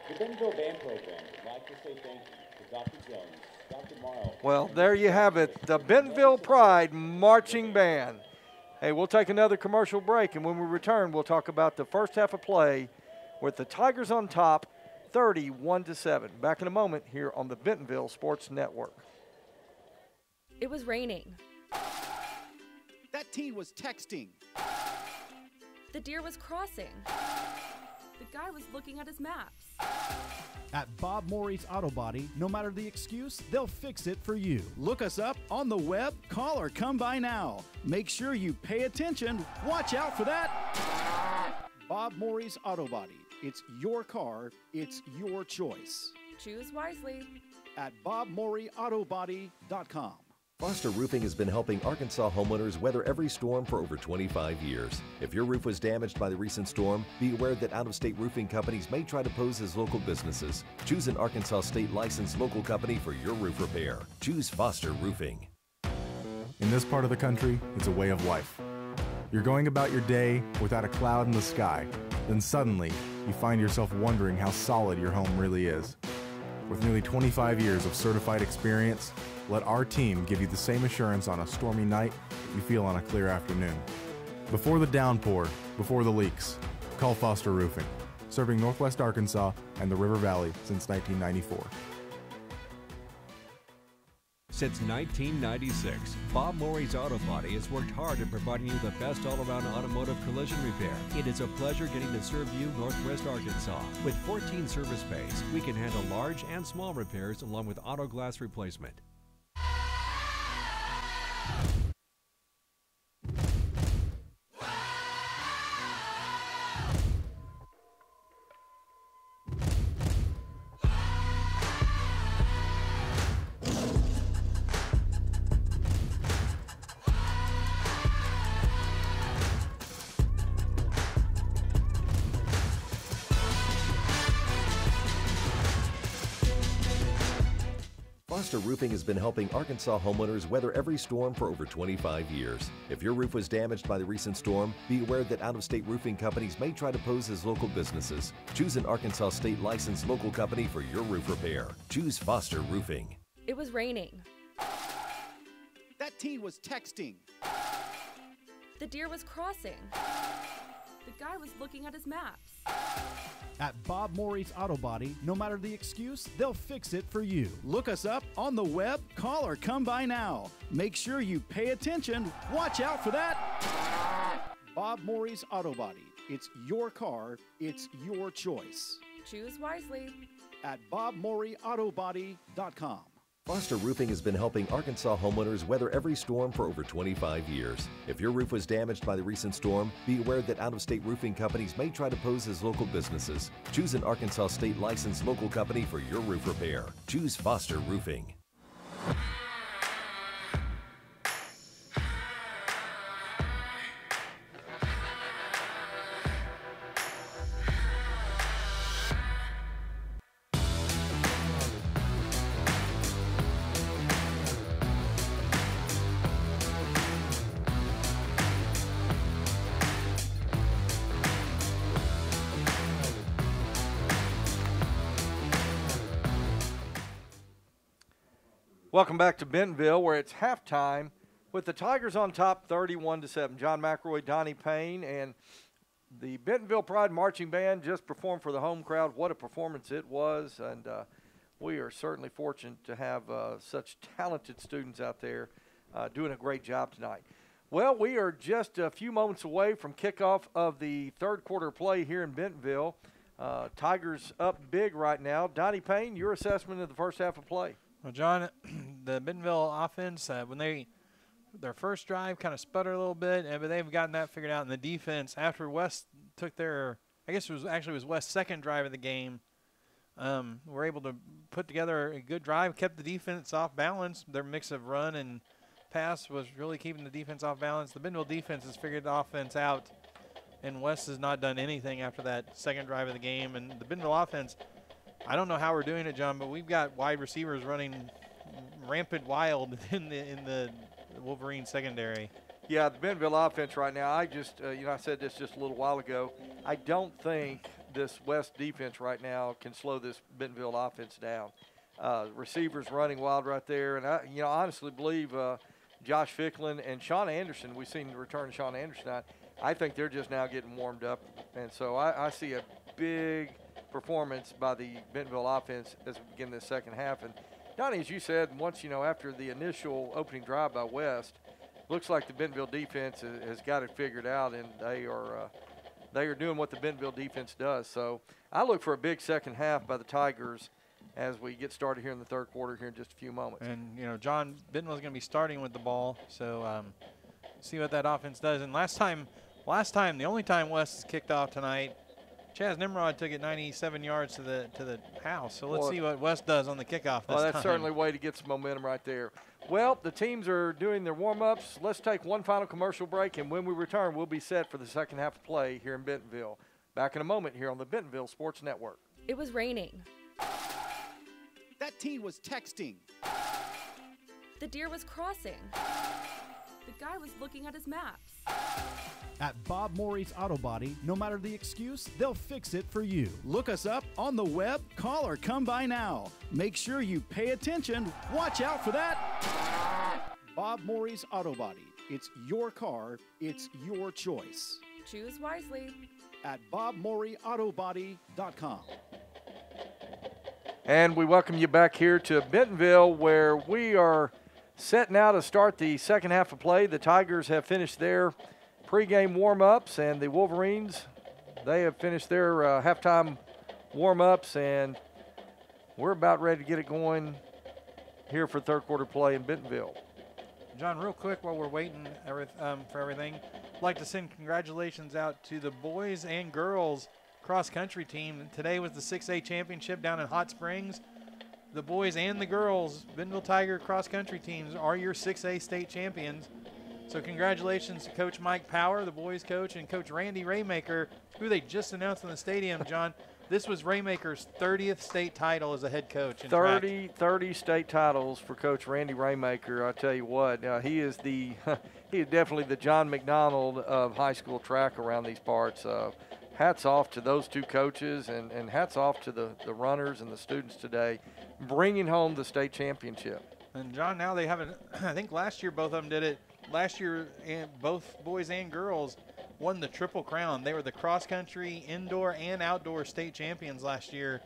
The Bentonville Band Program would like to say thank you to Dr. Jones, Dr. Morrow. Well, there you have it, the Bentonville Pride Marching Band. Hey, we'll take another commercial break, and when we return, we'll talk about the first half of play with the Tigers on top, 31-7. Back in a moment here on the Bentonville Sports Network. It was raining. That teen was texting. The deer was crossing. The guy was looking at his maps. At Bob Morey's Auto Body, no matter the excuse, they'll fix it for you. Look us up on the web, call or come by now. Make sure you pay attention. Watch out for that. Bob Morey's Auto Body. It's your car, it's your choice. Choose wisely. At BobMoreyAutobody.com. Foster Roofing has been helping Arkansas homeowners weather every storm for over 25 years. If your roof was damaged by the recent storm, be aware that out-of-state roofing companies may try to pose as local businesses. Choose an Arkansas state licensed local company for your roof repair. Choose Foster Roofing. In this part of the country, it's a way of life. You're going about your day without a cloud in the sky. Then suddenly, you find yourself wondering how solid your home really is. With nearly 25 years of certified experience, let our team give you the same assurance on a stormy night that you feel on a clear afternoon. Before the downpour, before the leaks, call Foster Roofing, serving Northwest Arkansas and the River Valley since 1994. Since 1996, Bob Morey's Auto Body has worked hard at providing you the best all-around automotive collision repair. It is a pleasure getting to serve you Northwest Arkansas. With 14 service bays, we can handle large and small repairs along with auto glass replacement. Foster Roofing has been helping Arkansas homeowners weather every storm for over 25 years. If your roof was damaged by the recent storm, be aware that out-of-state roofing companies may try to pose as local businesses. Choose an Arkansas state licensed local company for your roof repair. Choose Foster Roofing. It was raining. That teen was texting. The deer was crossing. The guy was looking at his maps. At Bob Morey's Auto Body, no matter the excuse, they'll fix it for you. Look us up on the web, call or come by now. Make sure you pay attention. Watch out for that. Bob Morey's Auto Body. It's your car, it's your choice. Choose wisely. At BobMoreyAutobody.com. Foster Roofing has been helping Arkansas homeowners weather every storm for over 25 years. If your roof was damaged by the recent storm, be aware that out-of-state roofing companies may try to pose as local businesses. Choose an Arkansas state licensed local company for your roof repair. Choose Foster Roofing. Welcome back to Bentonville, where it's halftime with the Tigers on top 31-7. John McElroy, Donnie Payne, and the Bentonville Pride Marching Band just performed for the home crowd. What a performance it was, and we are certainly fortunate to have such talented students out there doing a great job tonight. Well, we are just a few moments away from kickoff of the third quarter play here in Bentonville. Tigers up big right now. Donnie Payne, your assessment of the first half of play. Well, John, the Bentonville offense, when their first drive kind of sputtered a little bit, but they've gotten that figured out. And the defense, after West took their, I guess it was West's second drive of the game, were able to put together a good drive, kept the defense off balance. Their mix of run and pass was really keeping the defense off balance. The Bentonville defense has figured the offense out, and West has not done anything after that second drive of the game. And the Bentonville offense, I don't know how we're doing it, John, but we've got wide receivers running rampant wild in the Wolverine secondary. Yeah, the Bentonville offense right now, I just, I said this just a little while ago. I don't think this West defense right now can slow this Bentonville offense down. Receivers running wild right there. And I honestly believe Josh Ficklin and Sean Anderson, we've seen the return of Sean Anderson tonight. I think they're just now getting warmed up. And so I see a big performance by the Bentonville offense as we begin this second half. And Donnie, as you said, once, after the initial opening drive by West, looks like the Bentonville defense has got it figured out, and they are they are doing what the Bentonville defense does. So I look for a big second half by the Tigers as we get started here in the third quarter here in just a few moments. And, you know, John, Bentonville's going to be starting with the ball, so see what that offense does. And last time, the only time West kicked off tonight, Chaz Nimrod took it 97 yards to the house. So let's see what West does on the kickoff this that's time. certainly a way to get some momentum right there. Well, the teams are doing their warm-ups. Let's take one final commercial break, and when we return, we'll be set for the second half of play here in Bentonville. Back in a moment here on the Bentonville Sports Network. It was raining. That teen was texting. The deer was crossing. The guy was looking at his maps. At Bob Morey's Auto Body, no matter the excuse, they'll fix it for you. Look us up on the web, call or come by now. Make sure you pay attention. Watch out for that. Bob Morey's Auto Body. It's your car. It's your choice. Choose wisely. At BobMoreyAutoBody.com. And we welcome you back here to Bentonville, where we are set now to start the second half of play. The Tigers have finished their pregame warm-ups, and the Wolverines, they have finished their halftime warm-ups, and we're about ready to get it going here for third quarter play in Bentonville. John, real quick while we're waiting for everything, I'd like to send congratulations out to the boys and girls cross-country team. Today was the 6A championship down in Hot Springs. The boys and the girls, Bentonville Tiger cross-country teams, are your 6A state champions. So congratulations to Coach Mike Power, the boys coach, and Coach Randy Raymaker, who they just announced in the stadium, John. This was Raymaker's 30th state title as a head coach in 30 state titles for Coach Randy Raymaker. I tell you what, he is he is definitely the John McDonald of high school track around these parts. Hats off to those two coaches, and hats off to the runners and the students today, bringing home the state championship. And John, now they have it. I think last year both of them did it. Last year, both boys and girls won the Triple Crown. They were the cross-country, indoor, and outdoor state champions last year.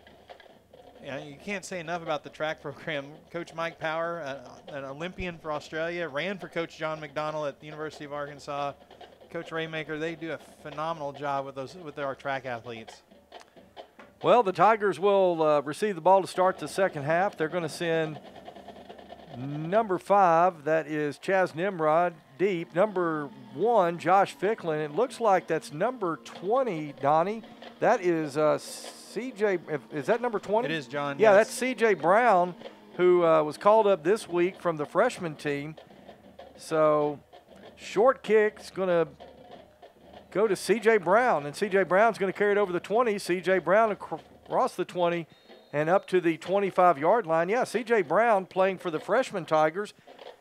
You can't say enough about the track program. Coach Mike Power, an Olympian for Australia, ran for Coach John McDonald at the University of Arkansas. Coach Raymaker, they do a phenomenal job with our track athletes. Well, the Tigers will receive the ball to start the second half. They're going to send number 5, that is Chaz Nimrod, deep. Number 1, Josh Ficklin. It looks like that's number 20, Donnie. That is CJ. Is that number 20? It is, John. Yeah, yes. That's CJ Brown, who was called up this week from the freshman team. So short kick's going to go to CJ Brown, and CJ Brown's going to carry it over the 20. CJ Brown across the 20 and up to the 25-yard line. Yeah, CJ Brown playing for the freshman Tigers,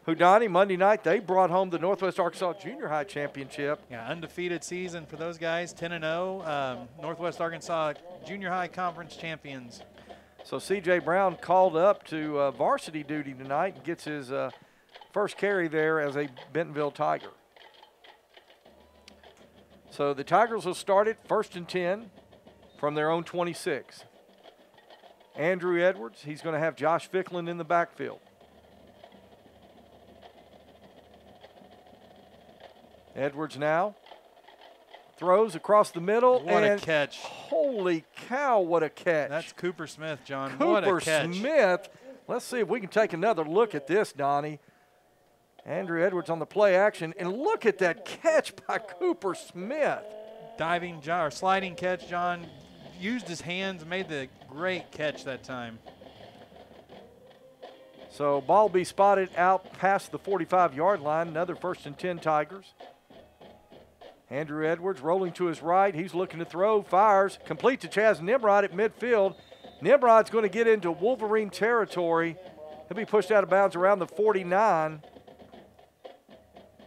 who, Donnie, Monday night, they brought home the Northwest Arkansas Junior High Championship. Yeah, undefeated season for those guys, 10-0, Northwest Arkansas Junior High Conference champions. So CJ Brown called up to varsity duty tonight and gets his first carry there as a Bentonville Tiger. So the Tigers will start it 1st and 10 from their own 26. Andrew Edwards, he's going to have Josh Ficklin in the backfield. Edwards now throws across the middle. What a catch. Holy cow, what a catch. That's Cooper Smith, John. Cooper what a catch. Smith. Let's see if we can take another look at this, Donnie. Andrew Edwards on the play action, and look at that catch by Cooper Smith. Diving, or sliding catch, John. Used his hands, made the great catch that time. So ball be spotted out past the 45-yard line. Another 1st and 10 Tigers. Andrew Edwards rolling to his right. He's looking to throw, fires, complete to Chaz Nimrod at midfield. Nimrod's going to get into Wolverine territory. He'll be pushed out of bounds around the 49.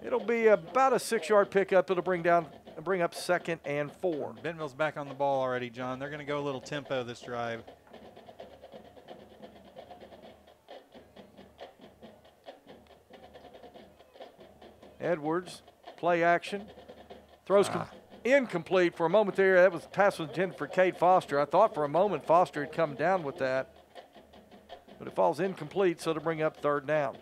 It'll be about a 6-yard pickup. It'll bring up 2nd and 4. Bentonville's back on the ball already, John. They're going to go a little tempo this drive. Edwards, play action. Throws incomplete for a moment there. That was pass was intended for Cade Foster. I thought for a moment Foster had come down with that. But it falls incomplete, so to bring up 3rd down.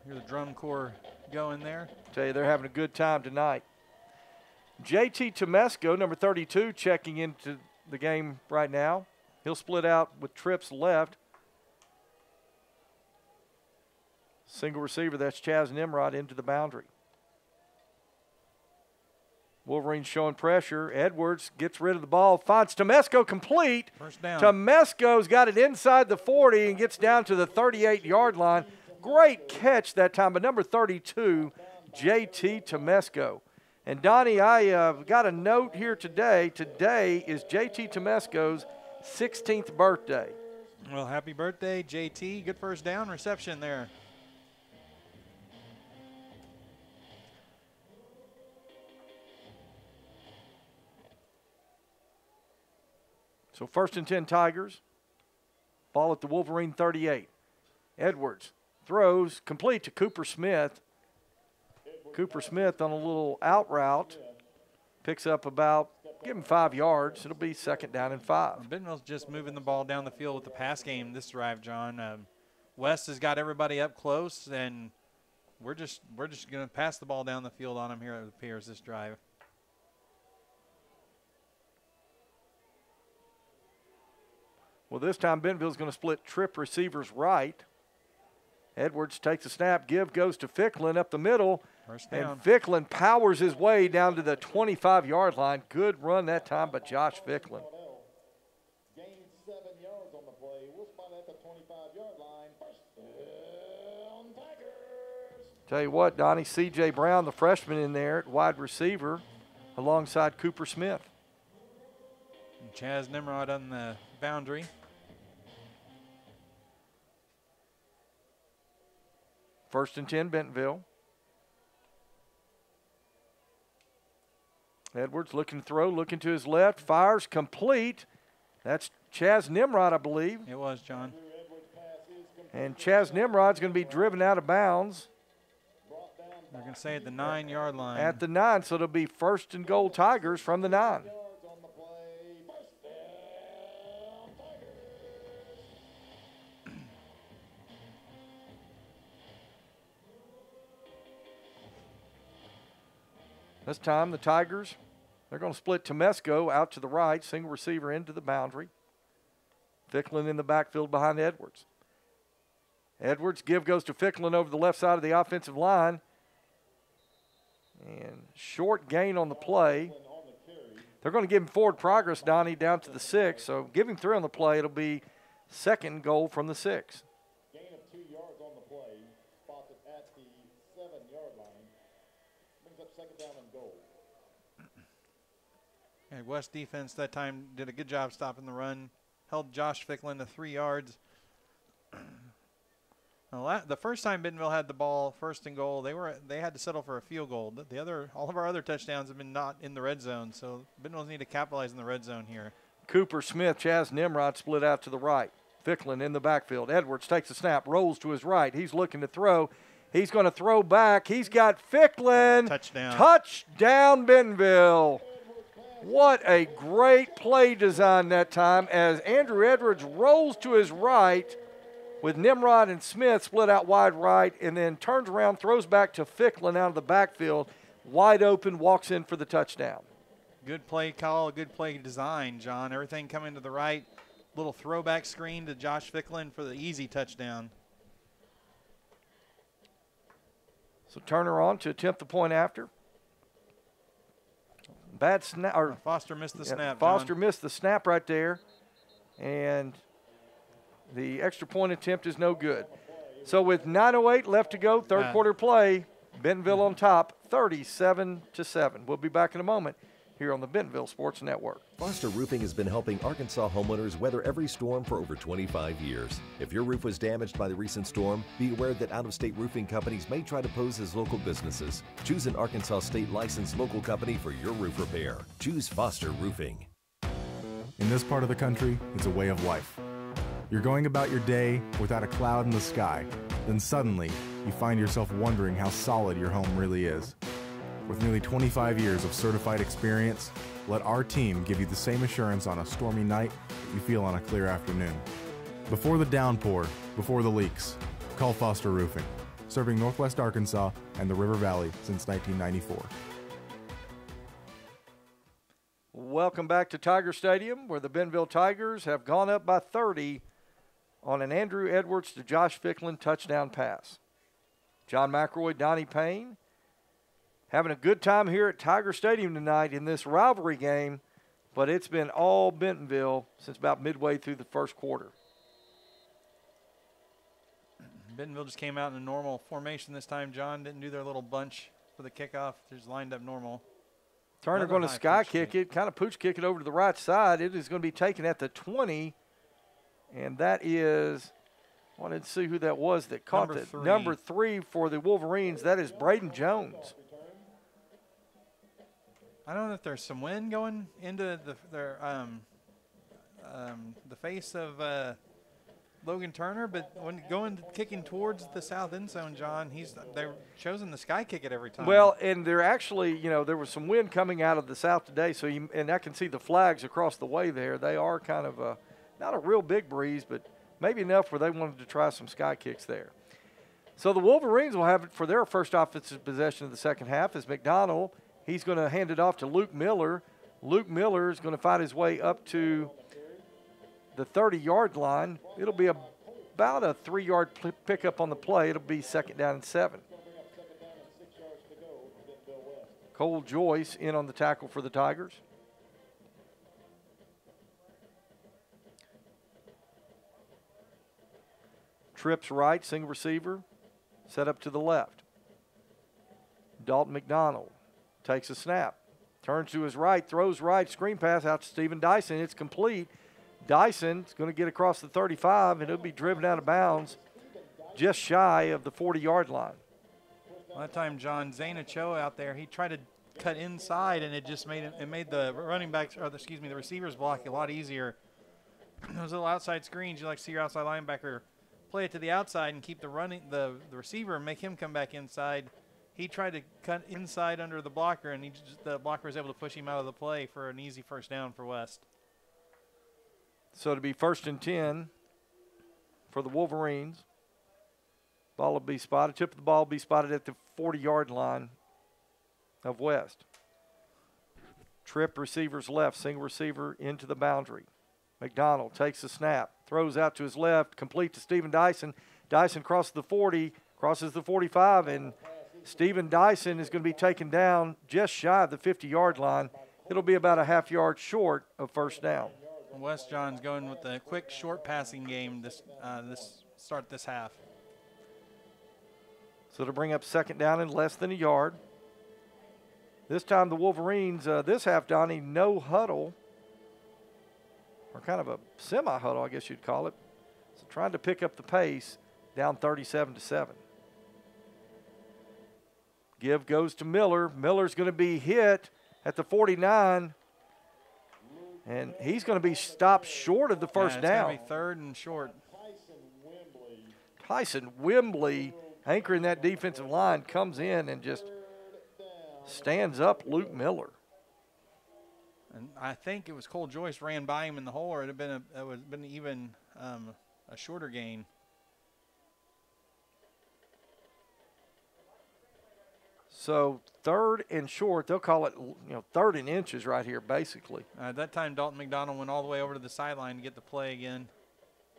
Hear the drum corps going there. Tell you, they're having a good time tonight. JT Tomesco, number 32, checking into the game right now. He'll split out with trips left. Single receiver, that's Chaz Nimrod into the boundary. Wolverines showing pressure. Edwards gets rid of the ball, finds Tomesco complete. First down. Tomesco's got it inside the 40 and gets down to the 38-yard line. Great catch that time by number 32, JT Tomesco. And Donnie, I got a note here today. Today is JT Tomesco's 16th birthday. Well, happy birthday, JT. Good first down reception there. So 1st and 10 Tigers. Ball at the Wolverine 38. Edwards throws complete to Cooper Smith. Cooper Smith on a little out route. Picks up about, give him 5 yards. It'll be 2nd down and 5. Bentonville's just moving the ball down the field with the pass game this drive, John. West has got everybody up close, and we're just going to pass the ball down the field on them here, it appears, this drive. Well, this time Bentonville's going to split trip receivers right. Edwards takes a snap. Give goes to Ficklin up the middle. First down. And Ficklin powers his way down to the 25-yard line. Good run that time by Josh Ficklin. Gained 7 yards on the play. We'll spot at the 25-yard line. First down, Tigers. Tell you what, Donnie, C.J. Brown, the freshman in there at wide receiver alongside Cooper Smith. And Chaz Nimrod on the boundary. First and 10, Bentonville. Edwards looking to throw, looking to his left, fires complete. That's Chaz Nimrod, I believe. It was, John. And Chaz Nimrod's going to be driven out of bounds. They're going to say at the 9-yard line. At the 9, so it'll be 1st and goal Tigers from the 9. This time the Tigers, they're going to split Tomesco out to the right, single receiver into the boundary. Ficklin in the backfield behind Edwards. Edwards, give goes to Ficklin over the left side of the offensive line. And short gain on the play. They're going to give him forward progress, Donnie, down to the 6. So give him 3 on the play. It'll be 2nd goal from the 6. Gain of 2 yards on the play. Spots it at the 7-yard line. Brings up 2nd down and goal. And West defense that time did a good job stopping the run. Held Josh Ficklin to 3 yards. The first time Bentonville had the ball, 1st and goal, they had to settle for a field goal. All of our other touchdowns have been not in the red zone, so Bentonville need to capitalize in the red zone here. Cooper Smith, Chaz Nimrod split out to the right. Ficklin in the backfield. Edwards takes a snap, rolls to his right. He's looking to throw. He's going to throw back. He's got Ficklin. Touchdown. Touchdown, Bentonville. What a great play design that time as Andrew Edwards rolls to his right with Nimrod and Smith split out wide right, and then turns around, throws back to Ficklin out of the backfield. Wide open, walks in for the touchdown. Good play call, good play design, John. Everything coming to the right. Little throwback screen to Josh Ficklin for the easy touchdown. So Turner on to attempt the point after. Bad snap. Or Foster missed the snap, Foster John. missed the snap right there. And the extra point attempt is no good. So with 9:08 left to go, third quarter play, Bentonville on top, 37-7. We'll be back in a moment here on the Bentonville Sports Network. Foster Roofing has been helping Arkansas homeowners weather every storm for over 25 years. If your roof was damaged by the recent storm, be aware that out-of-state roofing companies may try to pose as local businesses. Choose an Arkansas state licensed local company for your roof repair. Choose Foster Roofing. In this part of the country, it's a way of life. You're going about your day without a cloud in the sky. Then suddenly, you find yourself wondering how solid your home really is. With nearly 25 years of certified experience, let our team give you the same assurance on a stormy night that you feel on a clear afternoon. Before the downpour, before the leaks, call Foster Roofing. Serving Northwest Arkansas and the River Valley since 1994. Welcome back to Tiger Stadium, where the Bentonville Tigers have gone up by 30 on an Andrew Edwards to Josh Ficklin touchdown pass. John McElroy, Donnie Payne, having a good time here at Tiger Stadium tonight in this rivalry game, but it's been all Bentonville since about midway through the first quarter. Bentonville just came out in a normal formation this time. John didn't do their little bunch for the kickoff. They're just lined up normal. Turner going to sky kick it, kind of pooch kick it over to the right side. It is going to be taken at the 20, and that is, I wanted to see who that was that caught it. Number 3 for the Wolverines. That is Braden Jones. I don't know if there's some wind going into the face of Logan Turner, but when kicking towards the south end zone, John, they're choosing the sky kick it every time. Well, and they're actually, there was some wind coming out of the south today, so and I can see the flags across the way there. They are kind of not a real big breeze, but maybe enough where they wanted to try some sky kicks there. So the Wolverines will have it for their first offensive possession of the second half as McDonald. He's going to hand it off to Luke Miller. Luke Miller is going to find his way up to the 30-yard line. It'll be about a 3-yard pickup on the play. It'll be 2nd down and 7. Cole Joyce in on the tackle for the Tigers. Trips right, single receiver, set up to the left. Dalton McDonald takes a snap, turns to his right, throws right, screen pass out to Stephen Dyson. It's complete. Dyson's going to get across the 35, and it'll be driven out of bounds just shy of the 40-yard line. Well, that time, John, Zane Ochoa out there, he tried to cut inside, and it just made the running backs, or the receivers block a lot easier. Those little outside screens, you like to see your outside linebacker play it to the outside and keep the receiver and make him come back inside. He tried to cut inside under the blocker, and the blocker was able to push him out of the play for an easy first down for West. So it'll be 1st and 10 for the Wolverines. Ball will be spotted. Tip of the ball will be spotted at the 40-yard line of West. Trip receivers left, single receiver into the boundary. McDonald takes the snap, throws out to his left, complete to Stephen Dyson. Dyson crosses the 40, crosses the 45, and Stephen Dyson is going to be taken down just shy of the 50-yard line. It'll be about a half-yard short of first down. West John's going with the quick, short passing game this half. So to bring up 2nd down and less than a yard. This time the Wolverines, this half, Donnie, no huddle, or kind of a semi-huddle, I guess you'd call it. So trying to pick up the pace, down 37-7. Give goes to Miller. Miller's going to be hit at the 49. And he's going to be stopped short of the first down. It's going to be 3rd and short. Tyson Wembley, anchoring that defensive line, comes in and just stands up Luke Miller. And I think it was Cole Joyce ran by him in the hole, or it would have been even a shorter gain. So 3rd and short, they'll call it 3rd and inches right here, basically. At that time, Dalton McDonald went all the way over to the sideline to get the play again.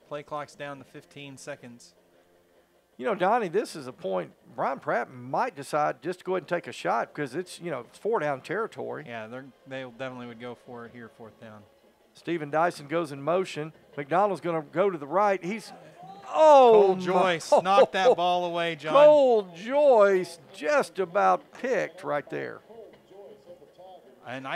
Play clock's down to 15 seconds. Donnie, this is a point Brian Pratt might decide just to go ahead and take a shot because it's 4-down territory. Yeah, they definitely would go for it here, 4th down. Stephen Dyson goes in motion. McDonald's going to go to the right. Cole Joyce knocked that ball away, John. Cole Joyce just about picked right there. And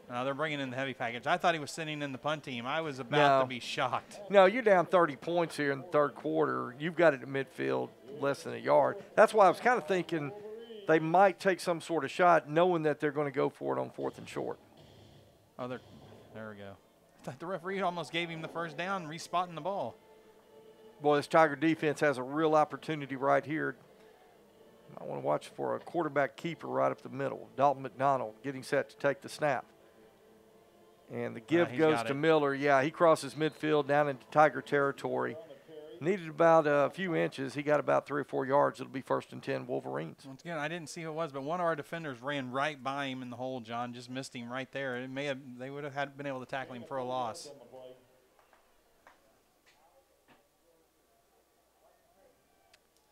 they're bringing in the heavy package. I thought he was sitting in the punt team. I was about to be shocked. No, you're down 30 points here in the 3rd quarter. You've got it at midfield, less than a yard. That's why I was kind of thinking they might take some sort of shot, knowing that they're going to go for it on 4th and short. Oh, there we go. I thought the referee almost gave him the first down, respotting the ball. Boy, this Tiger defense has a real opportunity right here. I want to watch for a quarterback keeper right up the middle. Dalton McDonald getting set to take the snap. And the give goes to Miller. Yeah, he crosses midfield down into Tiger territory. Needed about a few inches. He got about 3 or 4 yards. It'll be 1st and 10 Wolverines. Once again, I didn't see who it was, but one of our defenders ran right by him in the hole, John. Just missed him right there. They would have been able to tackle him for a loss.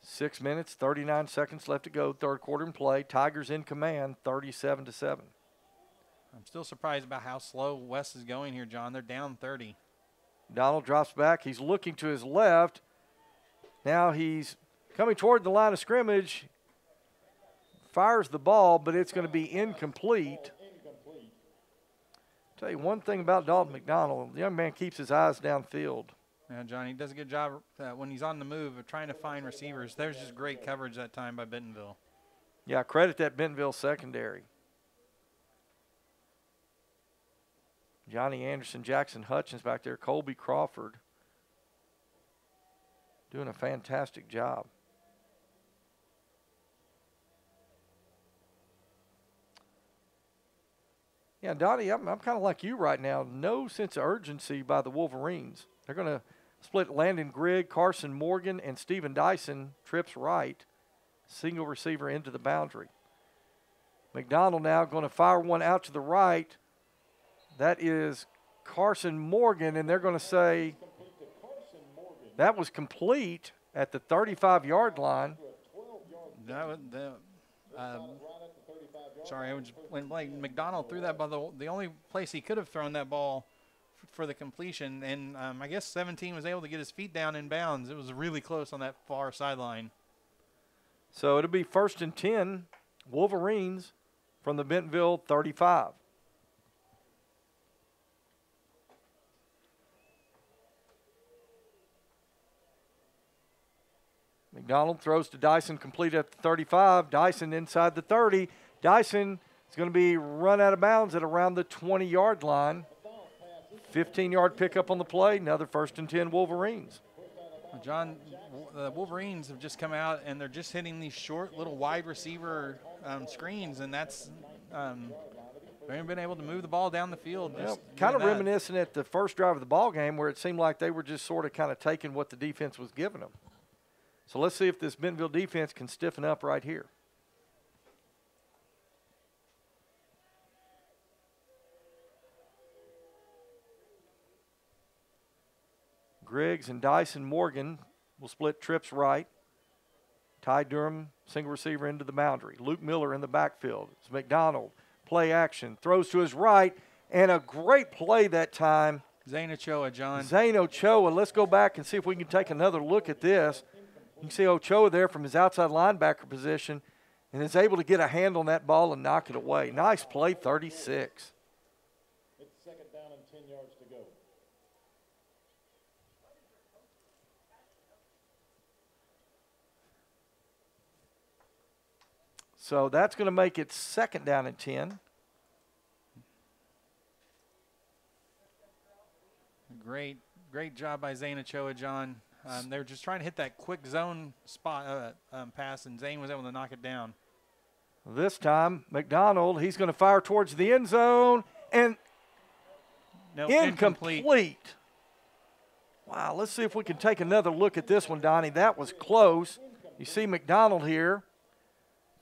6 minutes, 39 seconds left to go. Third quarter in play. Tigers in command, 37-7. I'm still surprised about how slow West is going here, John. They're down 30. Donald drops back. He's looking to his left. Now he's coming toward the line of scrimmage. Fires the ball, but it's going to be incomplete. Tell you one thing about Dalton McDonald, the young man keeps his eyes downfield. Yeah, John, he does a good job when he's on the move of trying to find receivers. There's just great coverage that time by Bentonville. Yeah, credit that Bentonville secondary. Johnny Anderson, Jackson Hutchins back there, Colby Crawford doing a fantastic job. Yeah, Donnie, I'm kind of like you right now. No sense of urgency by the Wolverines. They're going to split Landon Grigg, Carson Morgan, and Steven Dyson, trips right. Single receiver into the boundary. McDonald now going to fire one out to the right. That is Carson Morgan, and they're going to say that was complete at the 35-yard line. Sorry, when McDonald threw that ball, the only place he could have thrown that ball for the completion, and I guess 17 was able to get his feet down in bounds. It was really close on that far sideline. So it'll be 1st and 10, Wolverines from the Bentonville 35. McDonald throws to Dyson, complete at the 35. Dyson inside the 30. Dyson is going to be run out of bounds at around the 20-yard line. 15-yard pickup on the play. Another 1st and 10 Wolverines. John, the Wolverines have just come out, and they're just hitting these short little wide receiver screens, and that's they haven't been able to move the ball down the field. Well, kind of reminiscent at the first drive of the ball game where it seemed like they were just sort of kind of taking what the defense was giving them. So let's see if this Bentonville defense can stiffen up right here. Griggs and Dyson Morgan will split trips right. Ty Durham, single receiver into the boundary. Luke Miller in the backfield. It's McDonald, play action, throws to his right, and a great play that time. Zane Ochoa, John. Zane Ochoa. Let's go back and see if we can take another look at this. You can see Ochoa there from his outside linebacker position and is able to get a hand on that ball and knock it away. Nice play, 36. It's 2nd down and 10 yards to go. So that's going to make it 2nd down and 10. Great job by Zane Ochoa, John. They were just trying to hit that quick zone spot pass, and Zane was able to knock it down. This time, McDonald, he's going to fire towards the end zone, and incomplete. Wow, let's see if we can take another look at this one, Donnie. That was close. You see McDonald here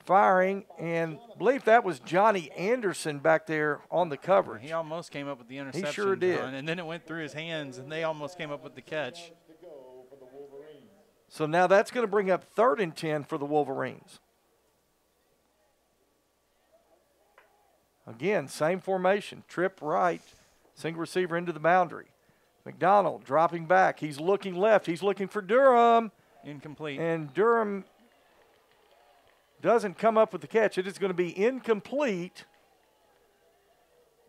firing, and I believe that was Johnny Anderson back there on the coverage. He almost came up with the interception. He sure did. John, and then it went through his hands, and they almost came up with the catch. So now that's going to bring up 3rd and 10 for the Wolverines. Again, same formation. Trip right, single receiver into the boundary. McDonald dropping back. He's looking left. He's looking for Durham. Incomplete. And Durham doesn't come up with the catch. It is going to be incomplete.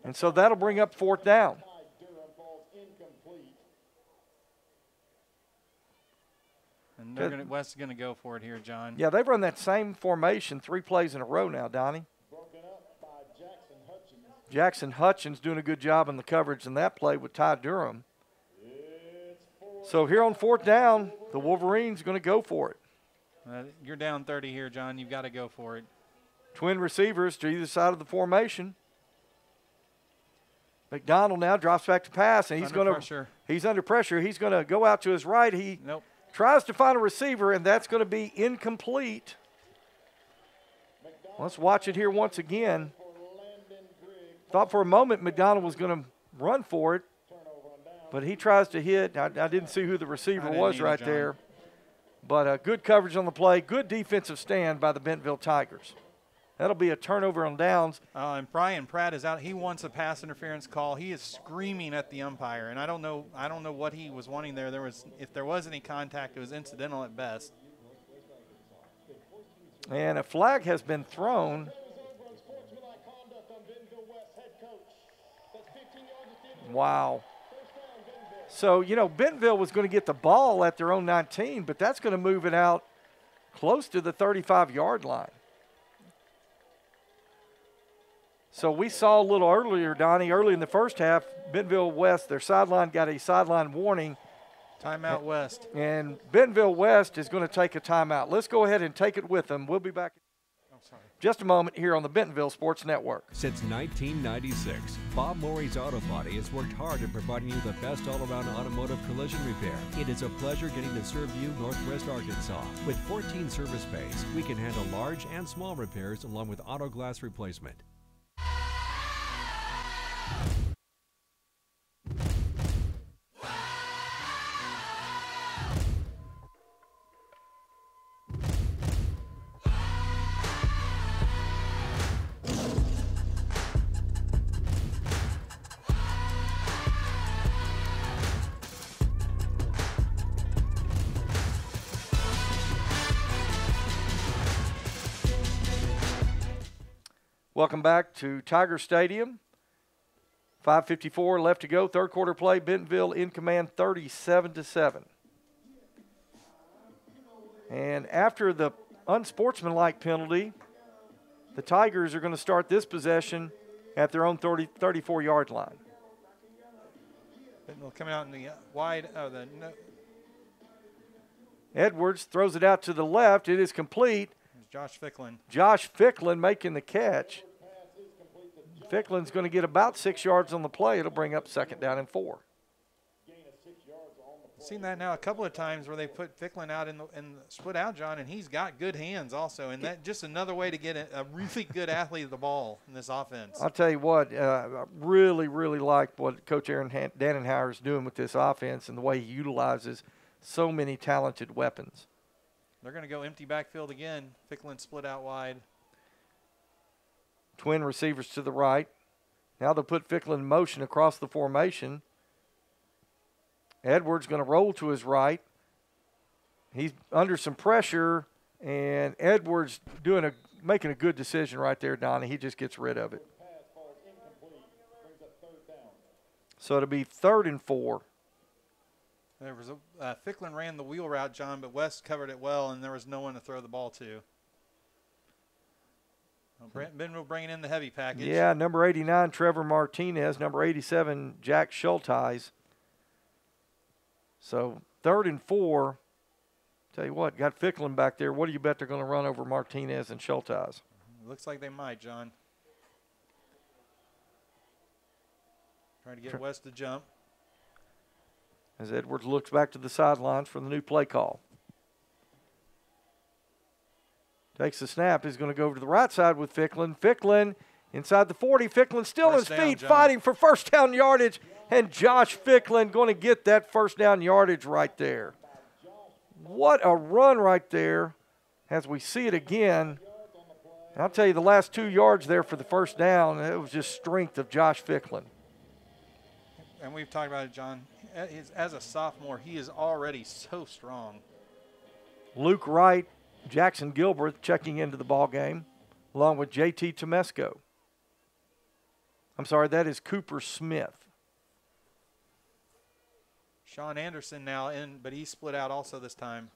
And so that'll bring up 4th down. And West is going to go for it here, John. Yeah, they've run that same formation 3 plays in a row now, Donnie. Broken up by Jackson Hutchins. Jackson Hutchins doing a good job in the coverage in that play with Ty Durham. So here on 4th down, the Wolverines are going to go for it. You're down 30 here, John. You've got to go for it. Twin receivers to either side of the formation. McDonald now drops back to pass, and he's going to. He's under pressure. He's going to go out to his right. He Tries to find a receiver, and that's going to be incomplete. Let's watch it here once again. Thought for a moment McDonald was going to run for it, but he tries to hit. I didn't see who the receiver was right there. But good coverage on the play. Good defensive stand by the Bentonville Tigers. That'll be a turnover on downs. And Brian Pratt is out. He wants a pass interference call. He is screaming at the umpire, and I don't know what he was wanting there. If there was any contact, it was incidental at best. And a flag has been thrown. Wow. So, Bentonville was going to get the ball at their own 19, but that's going to move it out close to the 35-yard line. So we saw a little earlier, Donnie, early in the first half, Bentonville West, their sideline got a sideline warning. Timeout West. And Bentonville West is going to take a timeout. Let's go ahead and take it with them. We'll be back just a moment here on the Bentonville Sports Network. Since 1996, Bob Morey's Auto Body has worked hard in providing you the best all-around automotive collision repair. It is a pleasure getting to serve you Northwest Arkansas. With 14 service bays, we can handle large and small repairs along with auto glass replacement. Welcome back to Tiger Stadium. 5:54 left to go. Third quarter play. Bentonville in command 37-7. And after the unsportsmanlike penalty, the Tigers are going to start this possession at their own 34-yard line. Bentonville coming out in the wide of the no. Edwards throws it out to the left. It is complete. Josh Ficklin. Josh Ficklin making the catch. Ficklin's going to get about 6 yards on the play. It'll bring up 2nd down and 4. Seen that now a couple of times where they put Ficklin out in the split out, John, and he's got good hands also. And that just another way to get a really good athlete of the ball in this offense. I'll tell you what, I really, really like what Coach Aaron Dannenhauer is doing with this offense and the way he utilizes so many talented weapons. They're going to go empty backfield again. Ficklin split out wide. Twin receivers to the right. Now they'll put Ficklin in motion across the formation. Edwards going to roll to his right. He's under some pressure, and Edwards making a good decision right there, Donnie. He just gets rid of it. So it'll be 3rd and 4. There was Ficklin ran the wheel route, John, but West covered it well, and there was no one to throw the ball to. Bentonville bringing in the heavy package. Yeah, number 89, Trevor Martinez. Number 87, Jack Schulteis. So 3rd and 4. Tell you what, got Ficklin back there. What do you bet they're going to run over Martinez and Schulteis? Looks like they might, John. Trying to get West to jump. As Edwards looks back to the sidelines for the new play call. Takes the snap. He's going to go over to the right side with Ficklin. Ficklin inside the 40. Ficklin still on his feet, fighting for first down yardage. And Josh Ficklin going to get that first down yardage right there. What a run right there as we see it again. And I'll tell you, the last 2 yards there for the first down, it was just strength of Josh Ficklin. And we've talked about it, John. As a sophomore, he is already so strong. Luke Wright, Jackson Gilbert checking into the ball game, along with J.T. Tomesco. I'm sorry, that is Cooper Smith. Sean Anderson now in, but he split out also this time.